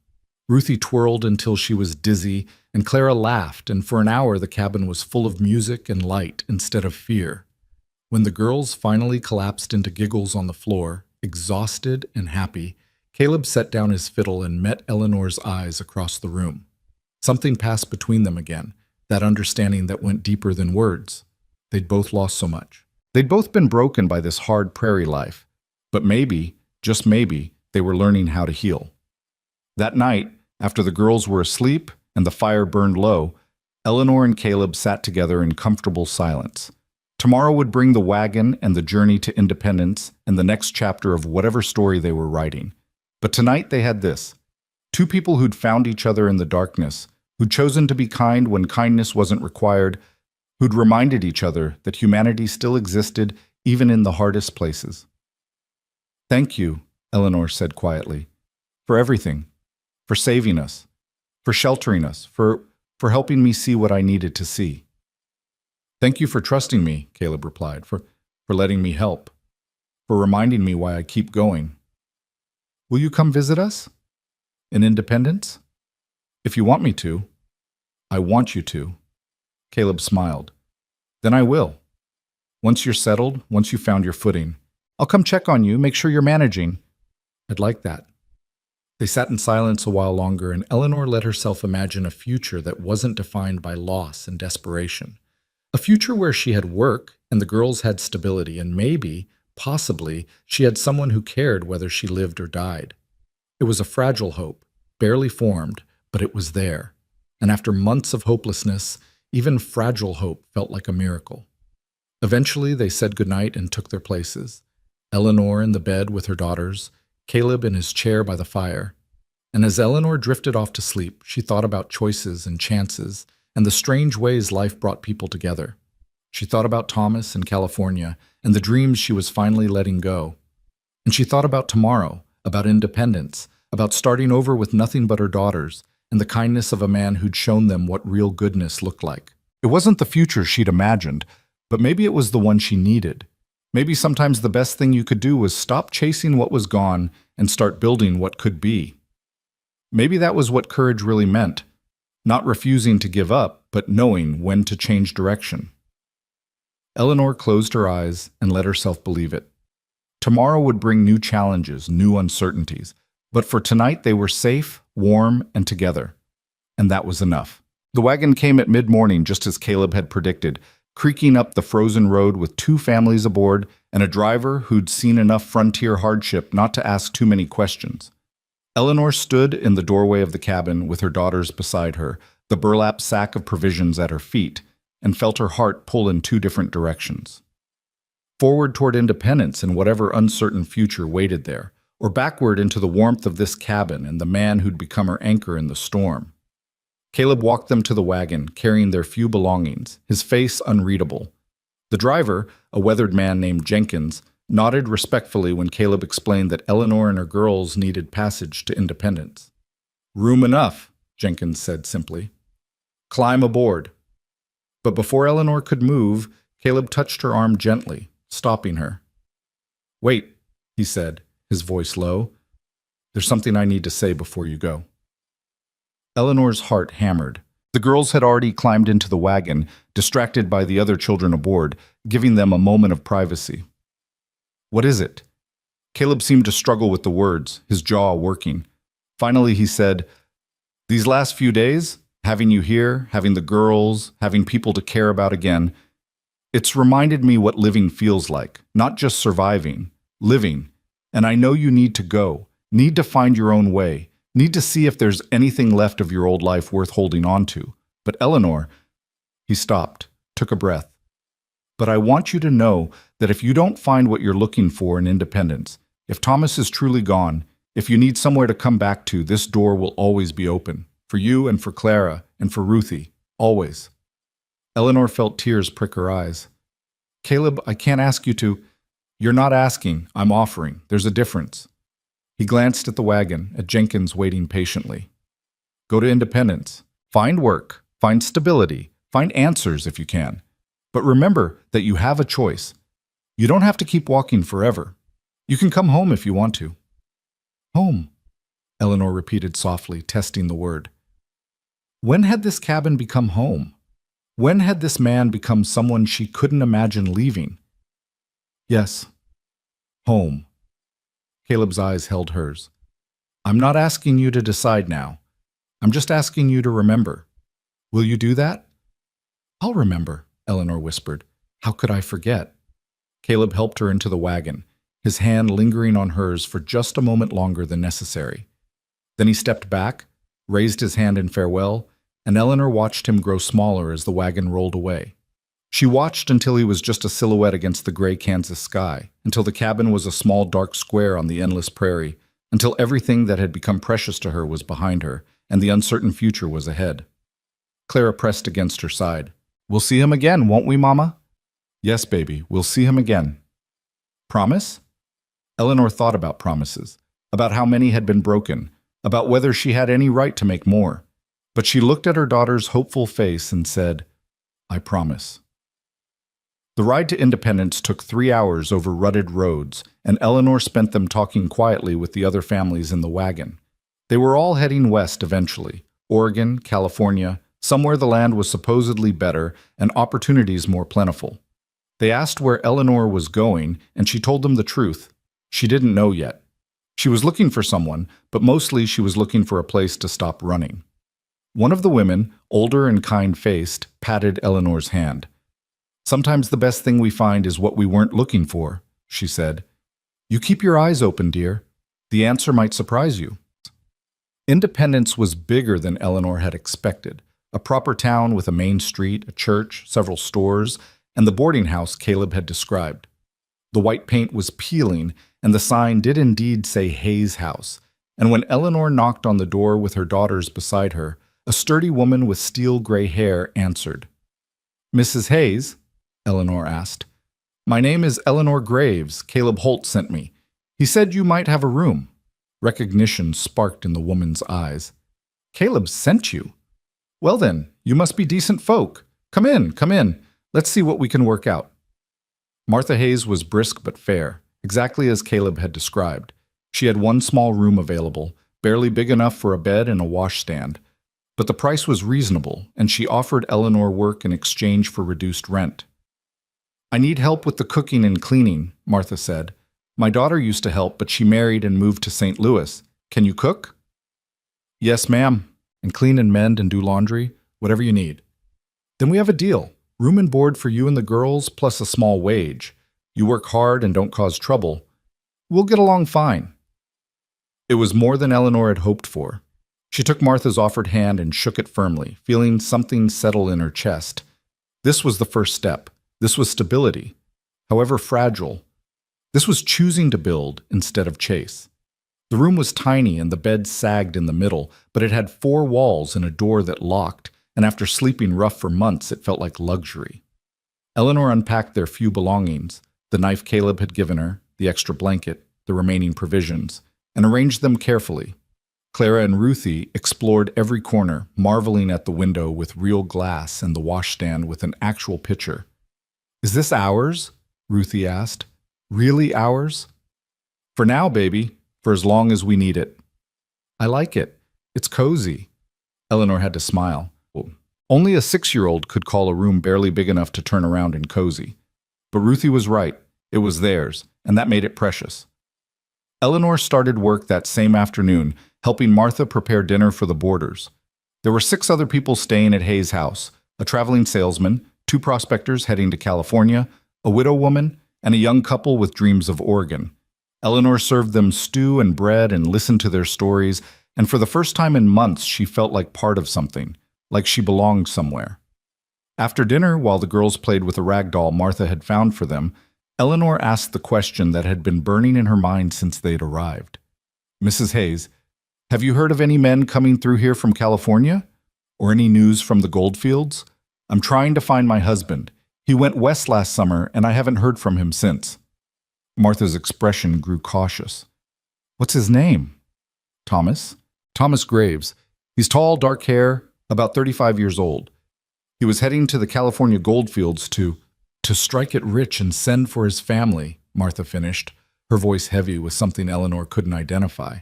Ruthie twirled until she was dizzy, and Clara laughed, and for an hour the cabin was full of music and light instead of fear. When the girls finally collapsed into giggles on the floor, exhausted and happy, Caleb set down his fiddle and met Eleanor's eyes across the room. Something passed between them again, that understanding that went deeper than words. They'd both lost so much. They'd both been broken by this hard prairie life, but maybe, just maybe, they were learning how to heal. That night, after the girls were asleep and the fire burned low, Eleanor and Caleb sat together in comfortable silence. Tomorrow would bring the wagon and the journey to independence and the next chapter of whatever story they were writing. But tonight they had this. Two people who'd found each other in the darkness, who'd chosen to be kind when kindness wasn't required, who'd reminded each other that humanity still existed even in the hardest places. Thank you, Eleanor said quietly, for everything, for saving us, for sheltering us, for helping me see what I needed to see. Thank you for trusting me, Caleb replied, for letting me help, for reminding me why I keep going. Will you come visit us? In Independence? If you want me to. I want you to. Caleb smiled. Then I will. Once you're settled, once you've found your footing, I'll come check on you, make sure you're managing. I'd like that. They sat in silence a while longer, and Eleanor let herself imagine a future that wasn't defined by loss and desperation. A future where she had work, and the girls had stability, and maybe, possibly, she had someone who cared whether she lived or died. It was a fragile hope, barely formed, but it was there. And after months of hopelessness, even fragile hope felt like a miracle. Eventually, they said goodnight and took their places. Eleanor in the bed with her daughters, Caleb in his chair by the fire. And as Eleanor drifted off to sleep, she thought about choices and chances and the strange ways life brought people together. She thought about Thomas in California and the dreams she was finally letting go. And she thought about tomorrow, about independence, about starting over with nothing but her daughters, and the kindness of a man who'd shown them what real goodness looked like. It wasn't the future she'd imagined, but maybe it was the one she needed. Maybe sometimes the best thing you could do was stop chasing what was gone and start building what could be. Maybe that was what courage really meant, not refusing to give up, but knowing when to change direction. Eleanor closed her eyes and let herself believe it. Tomorrow would bring new challenges, new uncertainties, but for tonight they were safe, warm, and together. And that was enough. The wagon came at mid-morning just as Caleb had predicted, creaking up the frozen road with 2 families aboard and a driver who'd seen enough frontier hardship not to ask too many questions. Eleanor stood in the doorway of the cabin with her daughters beside her, the burlap sack of provisions at her feet, and felt her heart pull in 2 different directions. Forward toward independence and whatever uncertain future waited there, or backward into the warmth of this cabin and the man who'd become her anchor in the storm. Caleb walked them to the wagon, carrying their few belongings, his face unreadable. The driver, a weathered man named Jenkins, nodded respectfully when Caleb explained that Eleanor and her girls needed passage to independence. "Room enough," Jenkins said simply. "Climb aboard." But before Eleanor could move, Caleb touched her arm gently, stopping her. "Wait," he said, his voice low. "There's something I need to say before you go." Eleanor's heart hammered. The girls had already climbed into the wagon, distracted by the other children aboard, giving them a moment of privacy. "What is it?" Caleb seemed to struggle with the words, his jaw working. Finally he said, "These last few days, having you here, having the girls, having people to care about again, it's reminded me what living feels like, not just surviving, living. And I know you need to go, need to find your own way, need to see if there's anything left of your old life worth holding on to. But Eleanor," he stopped, took a breath. "But I want you to know that if you don't find what you're looking for in independence, if Thomas is truly gone, if you need somewhere to come back to, this door will always be open. For you and for Clara and for Ruthie. Always." Eleanor felt tears prick her eyes. "Caleb, I can't ask you to—" "You're not asking, I'm offering. There's a difference." He glanced at the wagon, at Jenkins waiting patiently. "Go to independence. Find work. Find stability. Find answers if you can. But remember that you have a choice. You don't have to keep walking forever. You can come home if you want to." "Home," Eleanor repeated softly, testing the word. When had this cabin become home? When had this man become someone she couldn't imagine leaving? "Yes, home." Caleb's eyes held hers. "I'm not asking you to decide now. I'm just asking you to remember. Will you do that?" "I'll remember," Eleanor whispered. "How could I forget?" Caleb helped her into the wagon, his hand lingering on hers for just a moment longer than necessary. Then he stepped back, raised his hand in farewell, and Eleanor watched him grow smaller as the wagon rolled away. She watched until he was just a silhouette against the gray Kansas sky, until the cabin was a small dark square on the endless prairie, until everything that had become precious to her was behind her, and the uncertain future was ahead. Clara pressed against her side. "We'll see him again, won't we, Mama?" "Yes, baby, we'll see him again." "Promise?" Eleanor thought about promises, about how many had been broken, about whether she had any right to make more. But she looked at her daughter's hopeful face and said, "I promise." The ride to Independence took 3 hours over rutted roads, and Eleanor spent them talking quietly with the other families in the wagon. They were all heading west eventually: Oregon, California, somewhere the land was supposedly better and opportunities more plentiful. They asked where Eleanor was going, and she told them the truth. She didn't know yet. She was looking for someone, but mostly she was looking for a place to stop running. One of the women, older and kind-faced, patted Eleanor's hand. "Sometimes the best thing we find is what we weren't looking for," she said. "You keep your eyes open, dear. The answer might surprise you." Independence was bigger than Eleanor had expected. A proper town with a main street, a church, several stores, and the boarding house Caleb had described. The white paint was peeling, and the sign did indeed say Hayes House. And when Eleanor knocked on the door with her daughters beside her, a sturdy woman with steel gray hair answered. "Mrs. Hayes?" Eleanor asked. "My name is Eleanor Graves. Caleb Holt sent me. He said you might have a room." Recognition sparked in the woman's eyes. "Caleb sent you? Well then, you must be decent folk. Come in, come in. Let's see what we can work out." Martha Hayes was brisk but fair, exactly as Caleb had described. She had one small room available, barely big enough for a bed and a washstand. But the price was reasonable, and she offered Eleanor work in exchange for reduced rent. "I need help with the cooking and cleaning," Martha said. "My daughter used to help, but she married and moved to St. Louis. Can you cook?" "Yes, ma'am. And clean and mend and do laundry, whatever you need." "Then we have a deal. Room and board for you and the girls, plus a small wage. You work hard and don't cause trouble. We'll get along fine." It was more than Eleanor had hoped for. She took Martha's offered hand and shook it firmly, feeling something settle in her chest. This was the first step. This was stability, however fragile. This was choosing to build instead of chase. The room was tiny and the bed sagged in the middle, but it had 4 walls and a door that locked, and after sleeping rough for months, it felt like luxury. Eleanor unpacked their few belongings, the knife Caleb had given her, the extra blanket, the remaining provisions, and arranged them carefully. Clara and Ruthie explored every corner, marveling at the window with real glass and the washstand with an actual pitcher. "Is this ours?" Ruthie asked. "Really ours?" "For now, baby, for as long as we need it." "I like it. It's cozy." Eleanor had to smile. Only a 6-year-old could call a room barely big enough to turn around and cozy. But Ruthie was right. It was theirs, and that made it precious. Eleanor started work that same afternoon, helping Martha prepare dinner for the boarders. There were 6 other people staying at Hayes' house, a traveling salesman, 2 prospectors heading to California, a widow woman, and a young couple with dreams of Oregon. Eleanor served them stew and bread and listened to their stories, and for the first time in months she felt like part of something, like she belonged somewhere. After dinner, while the girls played with a rag doll Martha had found for them, Eleanor asked the question that had been burning in her mind since they'd arrived. "Mrs. Hayes, have you heard of any men coming through here from California? Or any news from the goldfields? I'm trying to find my husband. He went west last summer, and I haven't heard from him since." Martha's expression grew cautious. "What's his name?" "Thomas. Thomas Graves. He's tall, dark hair, about 35 years old. He was heading to the California goldfields to strike it rich and send for his family," Martha finished, her voice heavy with something Eleanor couldn't identify.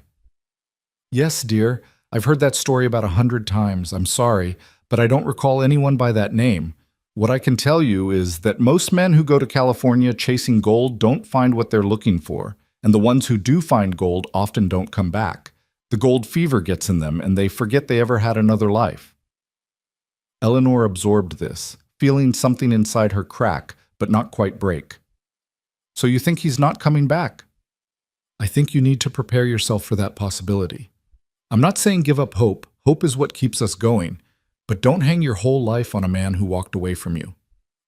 "Yes, dear, I've heard that story about 100 times. I'm sorry, but I don't recall anyone by that name. What I can tell you is that most men who go to California chasing gold don't find what they're looking for, and the ones who do find gold often don't come back. The gold fever gets in them, and they forget they ever had another life." Eleanor absorbed this, feeling something inside her crack, but not quite break. "So you think he's not coming back?" "I think you need to prepare yourself for that possibility. I'm not saying give up hope. Hope is what keeps us going. But don't hang your whole life on a man who walked away from you.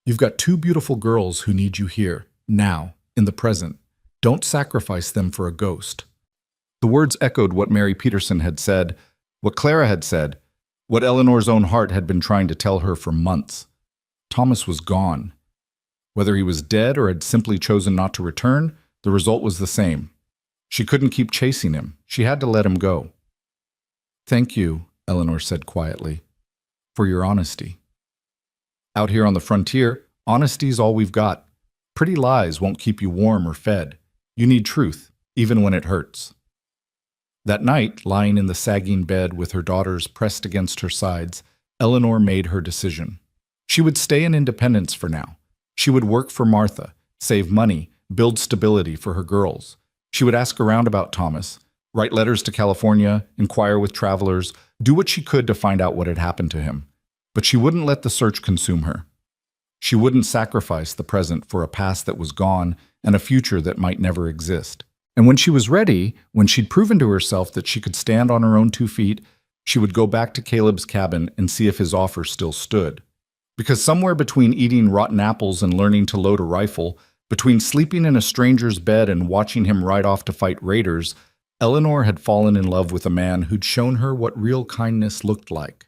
You've got 2 beautiful girls who need you here, now, in the present. Don't sacrifice them for a ghost." The words echoed what Mary Peterson had said, what Clara had said, what Eleanor's own heart had been trying to tell her for months. Thomas was gone. Whether he was dead or had simply chosen not to return, the result was the same. She couldn't keep chasing him. She had to let him go. "Thank you," Eleanor said quietly, "for your honesty. Out here on the frontier, honesty's all we've got. Pretty lies won't keep you warm or fed. You need truth, even when it hurts." That night, lying in the sagging bed with her daughters pressed against her sides, Eleanor made her decision. She would stay in Independence for now. She would work for Martha, save money, build stability for her girls. She would ask around about Thomas, write letters to California, inquire with travelers, do what she could to find out what had happened to him. But she wouldn't let the search consume her. She wouldn't sacrifice the present for a past that was gone and a future that might never exist. And when she was ready, when she'd proven to herself that she could stand on her own 2 feet, she would go back to Caleb's cabin and see if his offer still stood. Because somewhere between eating rotten apples and learning to load a rifle, between sleeping in a stranger's bed and watching him ride off to fight raiders, Eleanor had fallen in love with a man who'd shown her what real kindness looked like.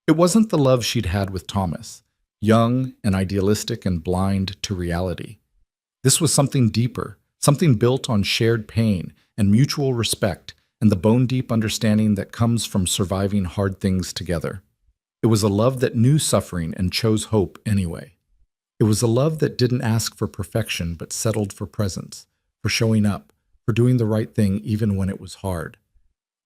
It wasn't the love she'd had with Thomas, young and idealistic and blind to reality. This was something deeper, something built on shared pain and mutual respect and the bone-deep understanding that comes from surviving hard things together. It was a love that knew suffering and chose hope anyway. It was a love that didn't ask for perfection but settled for presence, for showing up, for doing the right thing even when it was hard.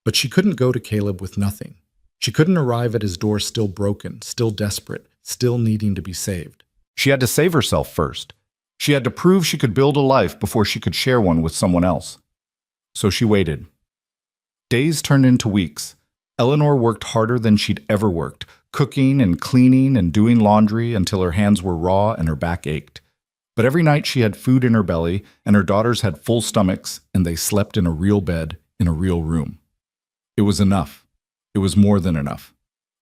But she couldn't go to Caleb with nothing. She couldn't arrive at his door still broken, still desperate, still needing to be saved. She had to save herself first. She had to prove she could build a life before she could share one with someone else. So she waited. Days turned into weeks. Eleanor worked harder than she'd ever worked, cooking and cleaning and doing laundry until her hands were raw and her back ached. But every night she had food in her belly, and her daughters had full stomachs, and they slept in a real bed, in a real room. It was enough. It was more than enough.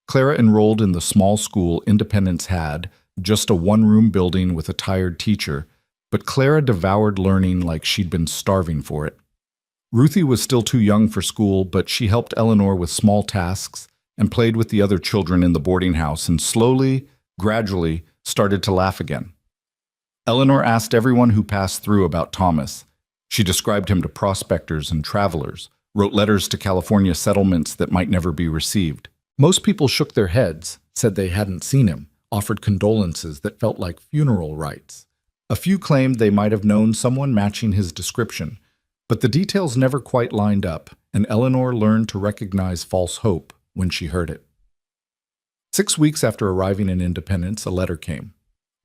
Clara enrolled in the small school Independence had, just a one-room building with a tired teacher, but Clara devoured learning like she'd been starving for it. Ruthie was still too young for school, but she helped Eleanor with small tasks and played with the other children in the boarding house and slowly, gradually, started to laugh again. Eleanor asked everyone who passed through about Thomas. She described him to prospectors and travelers, wrote letters to California settlements that might never be received. Most people shook their heads, said they hadn't seen him, offered condolences that felt like funeral rites. A few claimed they might have known someone matching his description, but the details never quite lined up, and Eleanor learned to recognize false hope when she heard it. 6 weeks after arriving in Independence, a letter came.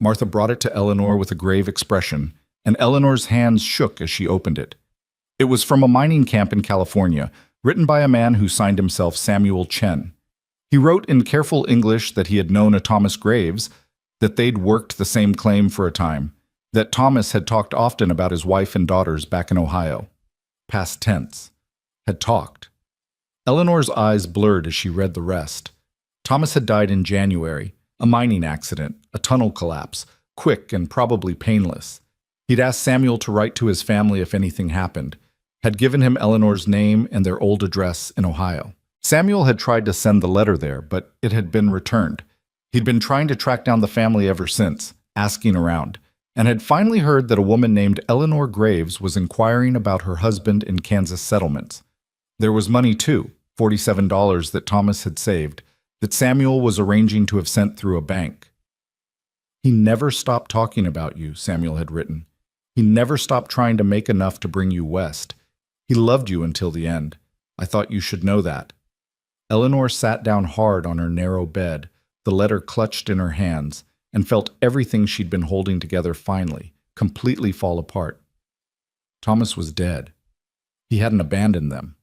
Martha brought it to Eleanor with a grave expression, and Eleanor's hands shook as she opened it. It was from a mining camp in California, written by a man who signed himself Samuel Chen. He wrote in careful English that he had known a Thomas Graves, that they'd worked the same claim for a time, that Thomas had talked often about his wife and daughters back in Ohio. Past tense. Had talked. Eleanor's eyes blurred as she read the rest. Thomas had died in January, a mining accident, a tunnel collapse, quick and probably painless. He'd asked Samuel to write to his family if anything happened, had given him Eleanor's name and their old address in Ohio. Samuel had tried to send the letter there, but it had been returned. He'd been trying to track down the family ever since, asking around, and had finally heard that a woman named Eleanor Graves was inquiring about her husband in Kansas settlements. There was money too, $47 that Thomas had saved, that Samuel was arranging to have sent through a bank. He never stopped talking about you, Samuel had written. He never stopped trying to make enough to bring you west. He loved you until the end. I thought you should know that. Eleanor sat down hard on her narrow bed, the letter clutched in her hands, and felt everything she'd been holding together finally, completely fall apart. Thomas was dead. He hadn't abandoned them.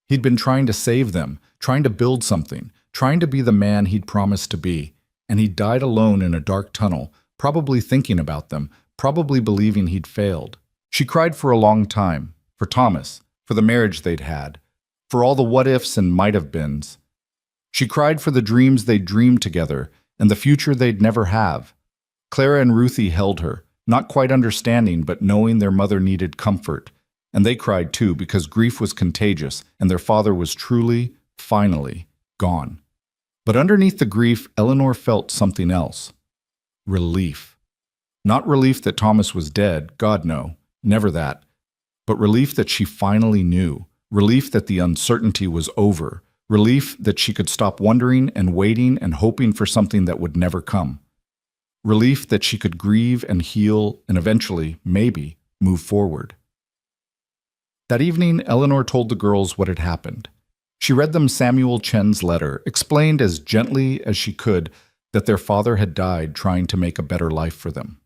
He'd been trying to save them, trying to build something, trying to be the man he'd promised to be, and he died alone in a dark tunnel, probably thinking about them, probably believing he'd failed. She cried for a long time, for Thomas, for the marriage they'd had, for all the what-ifs and might-have-beens. She cried for the dreams they'd dreamed together and the future they'd never have. Clara and Ruthie held her, not quite understanding but knowing their mother needed comfort, and they cried too because grief was contagious and their father was truly, finally, gone. But underneath the grief, Eleanor felt something else. Relief. Not relief that Thomas was dead, God no, never that, but relief that she finally knew, relief that the uncertainty was over, relief that she could stop wondering and waiting and hoping for something that would never come, relief that she could grieve and heal and eventually, maybe, move forward. That evening, Eleanor told the girls what had happened. She read them Samuel Chen's letter, explained as gently as she could that their father had died trying to make a better life for them.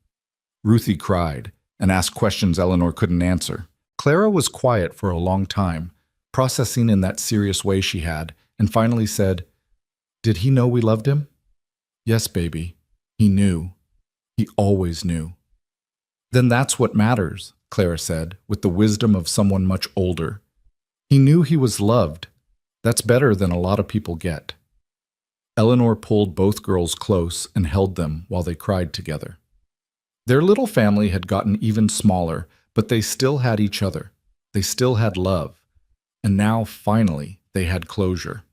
Ruthie cried and asked questions Eleanor couldn't answer. Clara was quiet for a long time, processing in that serious way she had, and finally said, "Did he know we loved him?" "Yes, baby. He knew. He always knew." "Then that's what matters," Clara said, with the wisdom of someone much older. "He knew he was loved. That's better than a lot of people get." Eleanor pulled both girls close and held them while they cried together. Their little family had gotten even smaller, but they still had each other. They still had love. And now, finally, they had closure.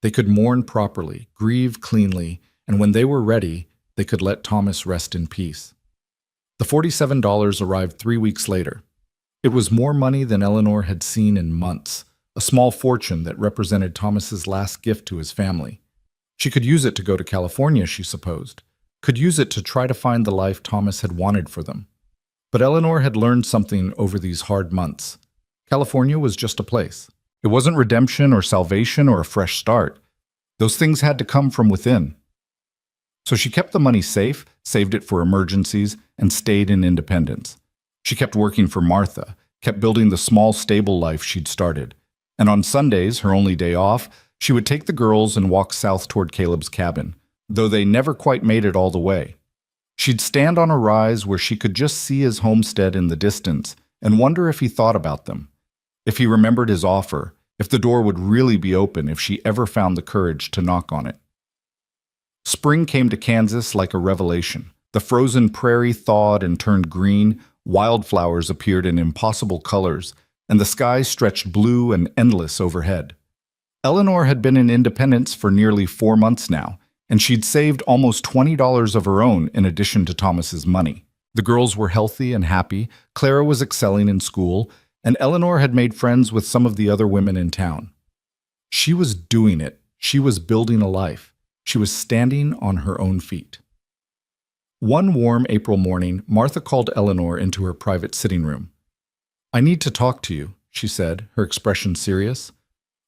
They could mourn properly, grieve cleanly, and when they were ready, they could let Thomas rest in peace. The $47 arrived 3 weeks later. It was more money than Eleanor had seen in months, a small fortune that represented Thomas's last gift to his family. She could use it to go to California, she supposed, could use it to try to find the life Thomas had wanted for them. But Eleanor had learned something over these hard months. California was just a place. It wasn't redemption or salvation or a fresh start. Those things had to come from within. So she kept the money safe, saved it for emergencies, and stayed in independence. She kept working for Martha, kept building the small, stable life she'd started. And on Sundays, her only day off, she would take the girls and walk south toward Caleb's cabin, though they never quite made it all the way. She'd stand on a rise where she could just see his homestead in the distance and wonder if he thought about them, if he remembered his offer, if the door would really be open if she ever found the courage to knock on it. Spring came to Kansas like a revelation. The frozen prairie thawed and turned green, wildflowers appeared in impossible colors, and the sky stretched blue and endless overhead. Eleanor had been in Independence for nearly 4 months now, and she'd saved almost $20 of her own in addition to Thomas's money. The girls were healthy and happy, Clara was excelling in school, and Eleanor had made friends with some of the other women in town. She was doing it. She was building a life. She was standing on her own feet. One warm April morning, Martha called Eleanor into her private sitting room. "I need to talk to you," she said, her expression serious.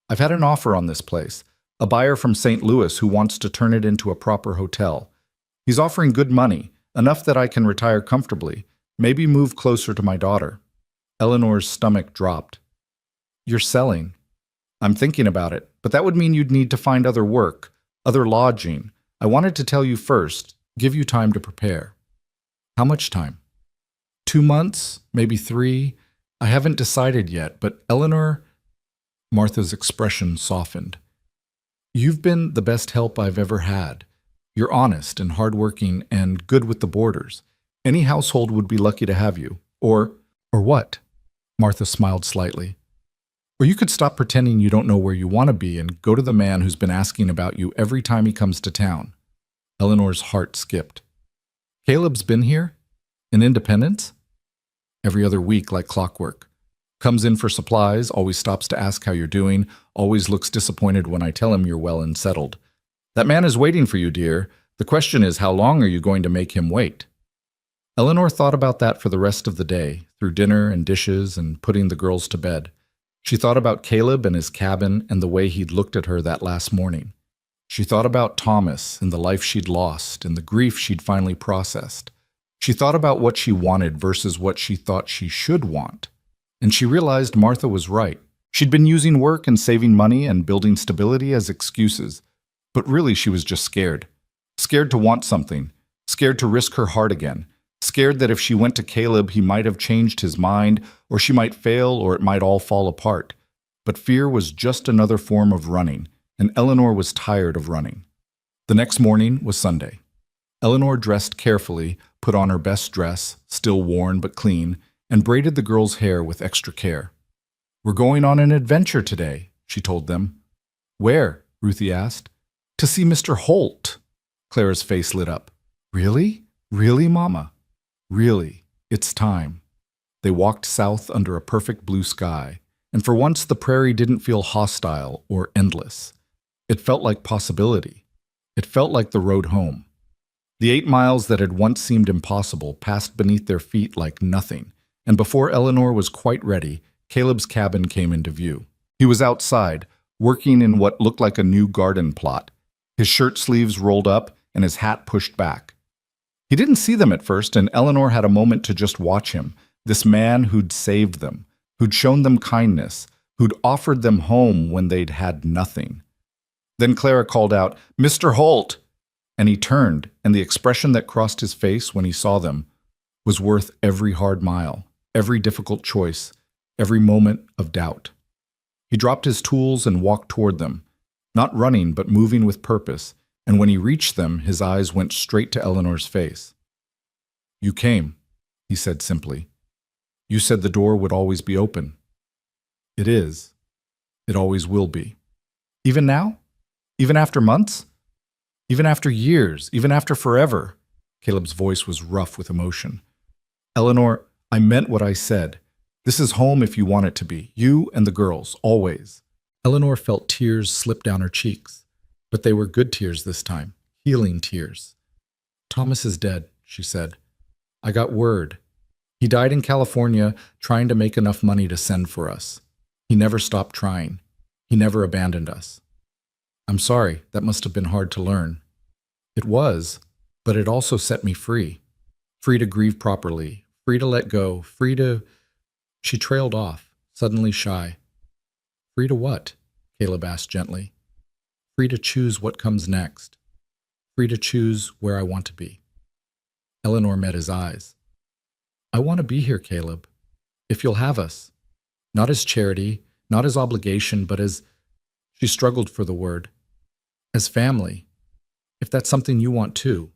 "I've had an offer on this place, a buyer from St. Louis who wants to turn it into a proper hotel. He's offering good money, enough that I can retire comfortably, maybe move closer to my daughter." Eleanor's stomach dropped. "You're selling." "I'm thinking about it, but that would mean you'd need to find other work, other lodging. I wanted to tell you first, give you time to prepare." "How much time?" 2 months, maybe 3. I haven't decided yet, but Eleanor—" Martha's expression softened. "You've been the best help I've ever had. You're honest and hardworking and good with the boarders. Any household would be lucky to have you. Or what?" Martha smiled slightly. "Or you could stop pretending you don't know where you want to be and go to the man who's been asking about you every time he comes to town." Eleanor's heart skipped. "Caleb's been here? In Independence?" "Every other week, like clockwork. Comes in for supplies, always stops to ask how you're doing, always looks disappointed when I tell him you're well and settled. That man is waiting for you, dear. The question is, how long are you going to make him wait?" Eleanor thought about that for the rest of the day, through dinner and dishes and putting the girls to bed. She thought about Caleb and his cabin and the way he'd looked at her that last morning. She thought about Thomas and the life she'd lost and the grief she'd finally processed. She thought about what she wanted versus what she thought she should want. And she realized Martha was right. She'd been using work and saving money and building stability as excuses. But really she was just scared. Scared to want something. Scared to risk her heart again. Scared that if she went to Caleb, he might have changed his mind, or she might fail, or it might all fall apart. But fear was just another form of running, and Eleanor was tired of running. The next morning was Sunday. Eleanor dressed carefully, put on her best dress, still worn but clean, and braided the girls' hair with extra care. "We're going on an adventure today," she told them. "Where?" Ruthie asked. "To see Mr. Holt." Clara's face lit up. "Really? Really, Mama?" "Really. It's time." They walked south under a perfect blue sky, and for once the prairie didn't feel hostile or endless. It felt like possibility. It felt like the road home. The 8 miles that had once seemed impossible passed beneath their feet like nothing, and before Eleanor was quite ready, Caleb's cabin came into view. He was outside, working in what looked like a new garden plot, his shirt sleeves rolled up and his hat pushed back. He didn't see them at first, and Eleanor had a moment to just watch him, this man who'd saved them, who'd shown them kindness, who'd offered them home when they'd had nothing. Then Clara called out, "Mr. Holt!" And he turned, and the expression that crossed his face when he saw them was worth every hard mile, every difficult choice, every moment of doubt. He dropped his tools and walked toward them, not running but moving with purpose, and when he reached them, his eyes went straight to Eleanor's face. "You came," he said simply. "You said the door would always be open. It is. It always will be. Even now? Even after months? Even after years? Even after forever?" Caleb's voice was rough with emotion. "Eleanor, I meant what I said. This is home if you want it to be. You and the girls, always." Eleanor felt tears slip down her cheeks, but they were good tears this time, healing tears. "Thomas is dead," she said. "I got word. He died in California trying to make enough money to send for us. He never stopped trying. He never abandoned us. I'm sorry, that must have been hard to learn." "It was, but it also set me free. Free to grieve properly, free to let go, free to—" She trailed off, suddenly shy. "Free to what?" Caleb asked gently. "Free to choose what comes next. Free to choose where I want to be." Eleanor met his eyes. "I want to be here, Caleb, if you'll have us. Not as charity, not as obligation, but as—" She struggled for the word. "As family, if that's something you want too."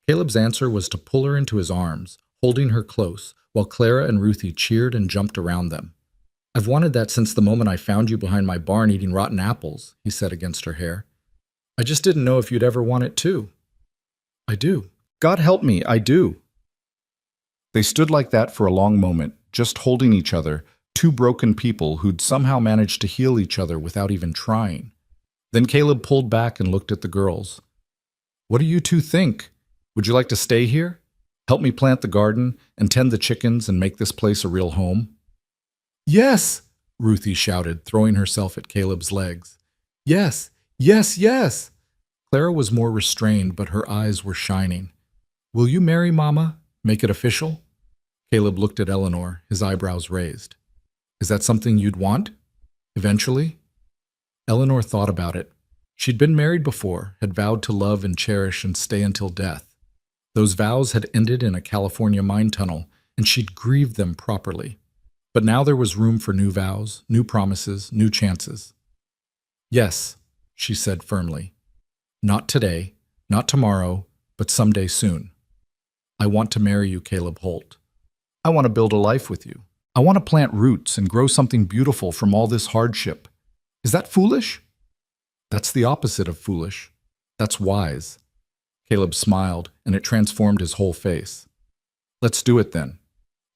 Caleb's answer was to pull her into his arms, holding her close, while Clara and Ruthie cheered and jumped around them. "I've wanted that since the moment I found you behind my barn eating rotten apples," he said against her hair. "I just didn't know if you'd ever want it too." "I do. God help me, I do." They stood like that for a long moment, just holding each other, two broken people who'd somehow managed to heal each other without even trying. Then Caleb pulled back and looked at the girls. "What do you two think? Would you like to stay here? Help me plant the garden and tend the chickens and make this place a real home?" "Yes!" Ruthie shouted, throwing herself at Caleb's legs. "Yes, yes, yes!" Clara was more restrained, but her eyes were shining. "Will you marry Mama? Make it official?" Caleb looked at Eleanor, his eyebrows raised. "Is that something you'd want? Eventually?" Eleanor thought about it. She'd been married before, had vowed to love and cherish and stay until death. Those vows had ended in a California mine tunnel, and she'd grieved them properly. But now there was room for new vows, new promises, new chances. "Yes," she said firmly. "Not today, not tomorrow, but someday soon. I want to marry you, Caleb Holt. I want to build a life with you. I want to plant roots and grow something beautiful from all this hardship. Is that foolish?" "That's the opposite of foolish. That's wise." Caleb smiled, and it transformed his whole face. "Let's do it then.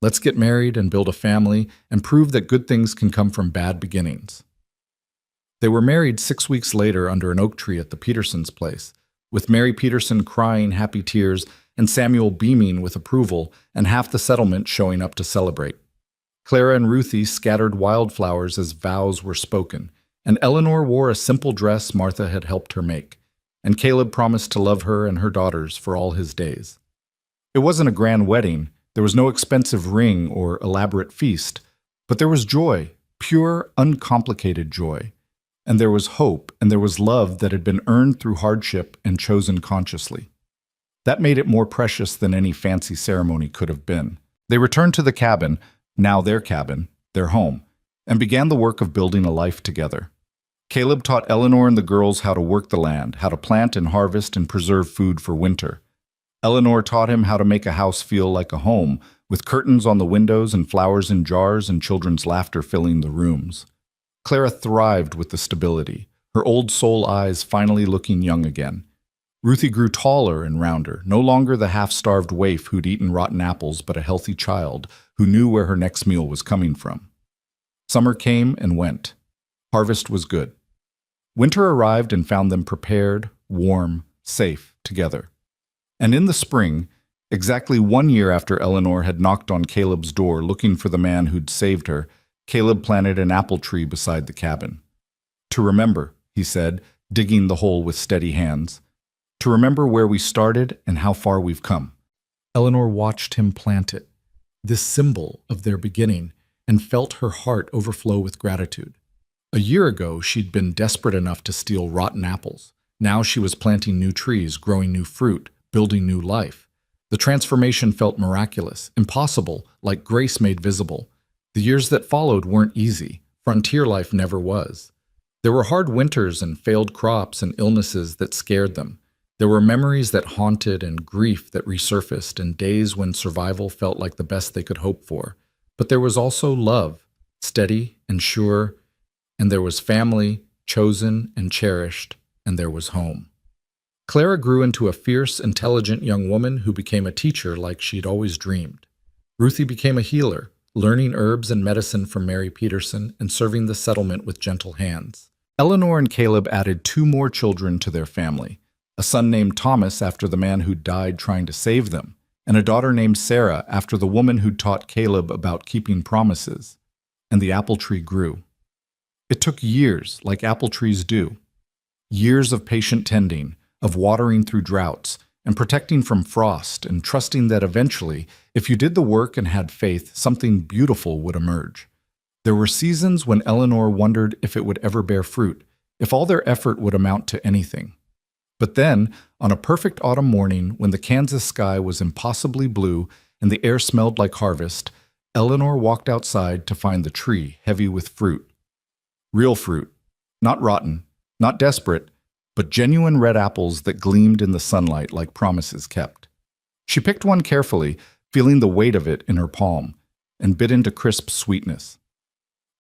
Let's get married and build a family and prove that good things can come from bad beginnings." They were married 6 weeks later under an oak tree at the Petersons' place, with Mary Peterson crying happy tears and Samuel beaming with approval and half the settlement showing up to celebrate. Clara and Ruthie scattered wildflowers as vows were spoken, and Eleanor wore a simple dress Martha had helped her make, and Caleb promised to love her and her daughters for all his days. It wasn't a grand wedding, there was no expensive ring or elaborate feast, but there was joy, pure, uncomplicated joy. And there was hope, and there was love that had been earned through hardship and chosen consciously. That made it more precious than any fancy ceremony could have been. They returned to the cabin, now their cabin, their home, and began the work of building a life together. Caleb taught Eleanor and the girls how to work the land, how to plant and harvest and preserve food for winter. Eleanor taught him how to make a house feel like a home, with curtains on the windows and flowers in jars and children's laughter filling the rooms. Clara thrived with the stability, her old soul eyes finally looking young again. Ruthie grew taller and rounder, no longer the half-starved waif who'd eaten rotten apples, but a healthy child who knew where her next meal was coming from. Summer came and went. Harvest was good. Winter arrived and found them prepared, warm, safe, together. And in the spring, exactly 1 year after Eleanor had knocked on Caleb's door looking for the man who'd saved her, Caleb planted an apple tree beside the cabin. To remember, he said, digging the hole with steady hands. To remember where we started and how far we've come. Eleanor watched him plant it, this symbol of their beginning, and felt her heart overflow with gratitude. A year ago, she'd been desperate enough to steal rotten apples. Now she was planting new trees, growing new fruit, building new life. The transformation felt miraculous, impossible, like grace made visible. The years that followed weren't easy. Frontier life never was. There were hard winters and failed crops and illnesses that scared them. There were memories that haunted and grief that resurfaced and days when survival felt like the best they could hope for. But there was also love, steady and sure, and there was family, chosen and cherished, and there was home. Clara grew into a fierce, intelligent young woman who became a teacher like she'd always dreamed. Ruthie became a healer, learning herbs and medicine from Mary Peterson and serving the settlement with gentle hands. Eleanor and Caleb added 2 more children to their family, a son named Thomas after the man who'd died trying to save them, and a daughter named Sarah after the woman who'd taught Caleb about keeping promises. And the apple tree grew. It took years, like apple trees do. Years of patient tending, of watering through droughts, and protecting from frost, and trusting that eventually, if you did the work and had faith, something beautiful would emerge. There were seasons when Eleanor wondered if it would ever bear fruit, if all their effort would amount to anything. But then, on a perfect autumn morning when the Kansas sky was impossibly blue and the air smelled like harvest, Eleanor walked outside to find the tree heavy with fruit. Real fruit, not rotten, not desperate, but genuine red apples that gleamed in the sunlight like promises kept. She picked one carefully, feeling the weight of it in her palm, and bit into crisp sweetness.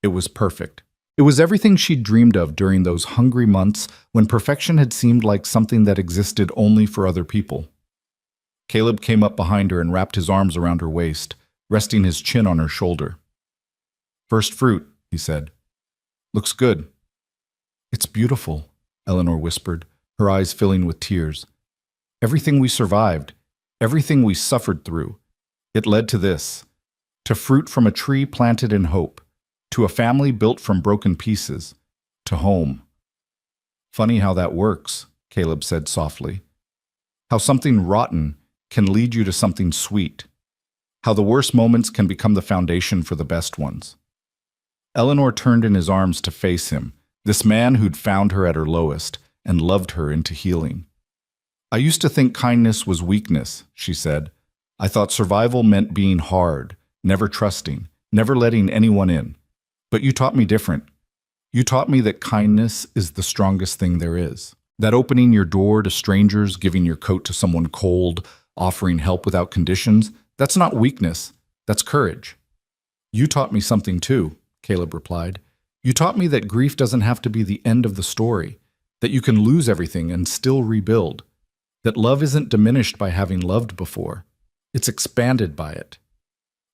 It was perfect. It was everything she'd dreamed of during those hungry months when perfection had seemed like something that existed only for other people. Caleb came up behind her and wrapped his arms around her waist, resting his chin on her shoulder. "First fruit," he said. "Looks good." "It's beautiful," Eleanor whispered, her eyes filling with tears. "Everything we survived, everything we suffered through, it led to this, to fruit from a tree planted in hope, to a family built from broken pieces, to home." "Funny how that works," Caleb said softly. "How something rotten can lead you to something sweet. How the worst moments can become the foundation for the best ones." Eleanor turned in his arms to face him, this man who'd found her at her lowest and loved her into healing. "I used to think kindness was weakness," she said. "I thought survival meant being hard, never trusting, never letting anyone in. But you taught me different. You taught me that kindness is the strongest thing there is. That opening your door to strangers, giving your coat to someone cold, offering help without conditions, that's not weakness, that's courage." "You taught me something too," Caleb replied. "You taught me that grief doesn't have to be the end of the story, that you can lose everything and still rebuild, that love isn't diminished by having loved before, it's expanded by it."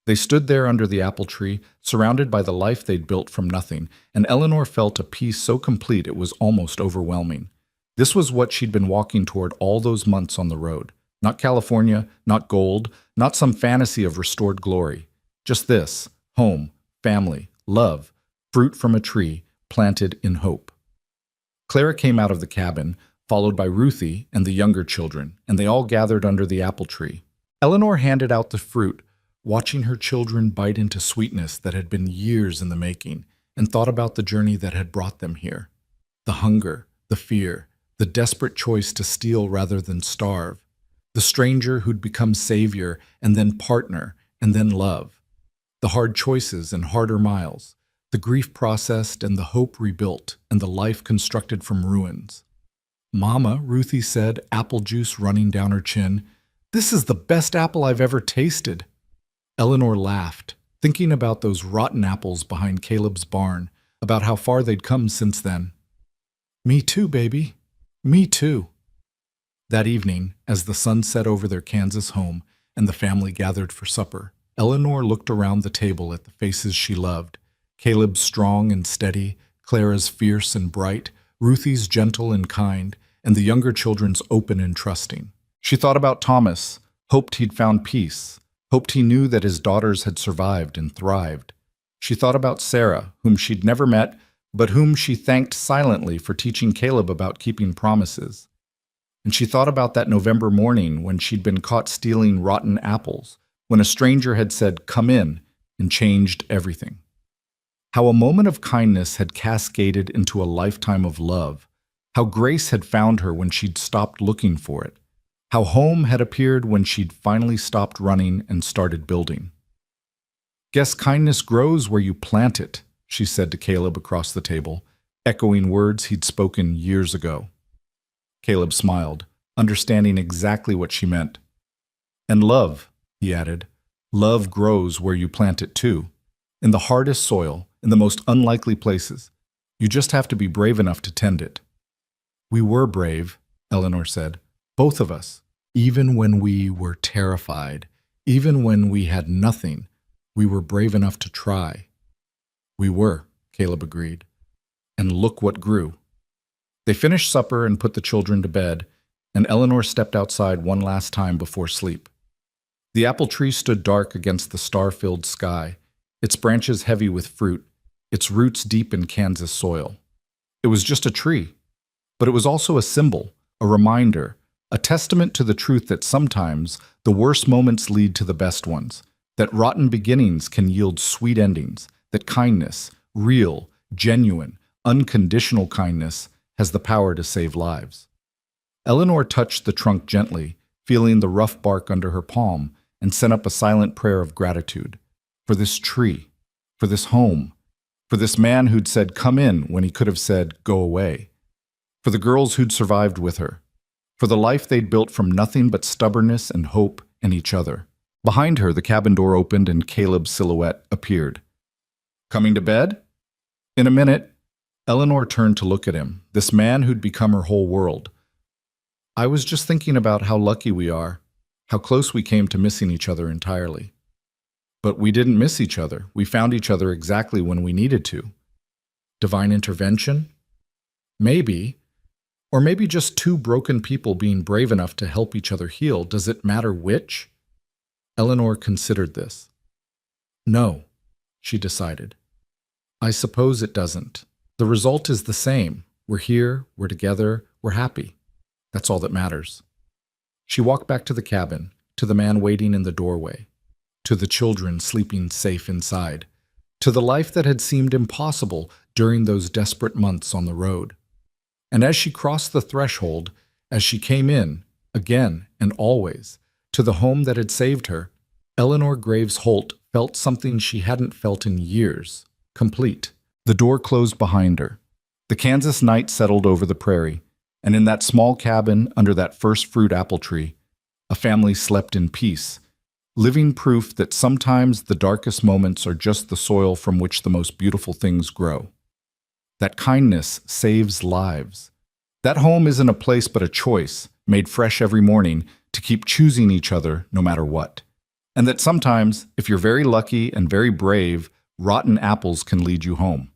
They stood there under the apple tree, surrounded by the life they'd built from nothing, and Eleanor felt a peace so complete it was almost overwhelming. This was what she'd been walking toward all those months on the road. Not California, not gold, not some fantasy of restored glory. Just this: home, family, love, fruit from a tree, planted in hope. Clara came out of the cabin, followed by Ruthie and the younger children, and they all gathered under the apple tree. Eleanor handed out the fruit, watching her children bite into sweetness that had been years in the making, and thought about the journey that had brought them here. The hunger, the fear, the desperate choice to steal rather than starve. The stranger who'd become savior, and then partner, and then love. The hard choices and harder miles. The grief processed and the hope rebuilt, and the life constructed from ruins. "Mama," Ruthie said, apple juice running down her chin, "this is the best apple I've ever tasted." Eleanor laughed, thinking about those rotten apples behind Caleb's barn, about how far they'd come since then. "Me too, baby. Me too." That evening, as the sun set over their Kansas home and the family gathered for supper, Eleanor looked around the table at the faces she loved, Caleb's strong and steady, Clara's fierce and bright, Ruthie's gentle and kind, and the younger children's open and trusting. She thought about Thomas, hoped he'd found peace, hoped he knew that his daughters had survived and thrived. She thought about Sarah, whom she'd never met, but whom she thanked silently for teaching Caleb about keeping promises. And she thought about that November morning when she'd been caught stealing rotten apples, when a stranger had said, "Come in," and changed everything. How a moment of kindness had cascaded into a lifetime of love. How grace had found her when she'd stopped looking for it. How home had appeared when she'd finally stopped running and started building. "Guess kindness grows where you plant it," she said to Caleb across the table, echoing words he'd spoken years ago. Caleb smiled, understanding exactly what she meant. "And love," he added, "love grows where you plant it too, in the hardest soil, in the most unlikely places. You just have to be brave enough to tend it." "We were brave," Eleanor said, "both of us. Even when we were terrified, even when we had nothing, we were brave enough to try." "We were," Caleb agreed. "And look what grew." They finished supper and put the children to bed, and Eleanor stepped outside one last time before sleep. The apple tree stood dark against the star-filled sky, its branches heavy with fruit, its roots deep in Kansas soil. It was just a tree, but it was also a symbol, a reminder, a testament to the truth that sometimes the worst moments lead to the best ones, that rotten beginnings can yield sweet endings, that kindness, real, genuine, unconditional kindness, has the power to save lives. Eleanor touched the trunk gently, feeling the rough bark under her palm, and sent up a silent prayer of gratitude. For this tree, for this home, for this man who'd said, "Come in," when he could have said, "Go away." For the girls who'd survived with her. For the life they'd built from nothing but stubbornness and hope and each other. Behind her, the cabin door opened and Caleb's silhouette appeared. "Coming to bed?" In a minute, Eleanor turned to look at him, this man who'd become her whole world. "I was just thinking about how lucky we are, how close we came to missing each other entirely. But we didn't miss each other. We found each other exactly when we needed to. Divine intervention? Maybe. Or maybe just two broken people being brave enough to help each other heal. Does it matter which?" Eleanor considered this. "No," she decided. "I suppose it doesn't. The result is the same. We're here, we're together, we're happy. That's all that matters." She walked back to the cabin, to the man waiting in the doorway, to the children sleeping safe inside, to the life that had seemed impossible during those desperate months on the road. And as she crossed the threshold, as she came in, again and always, to the home that had saved her, Eleanor Graves Holt felt something she hadn't felt in years, complete. The door closed behind her. The Kansas night settled over the prairie, and in that small cabin under that first fruit apple tree, a family slept in peace, living proof that sometimes the darkest moments are just the soil from which the most beautiful things grow. That kindness saves lives. That home isn't a place but a choice, made fresh every morning, to keep choosing each other no matter what. And that sometimes, if you're very lucky and very brave, rotten apples can lead you home.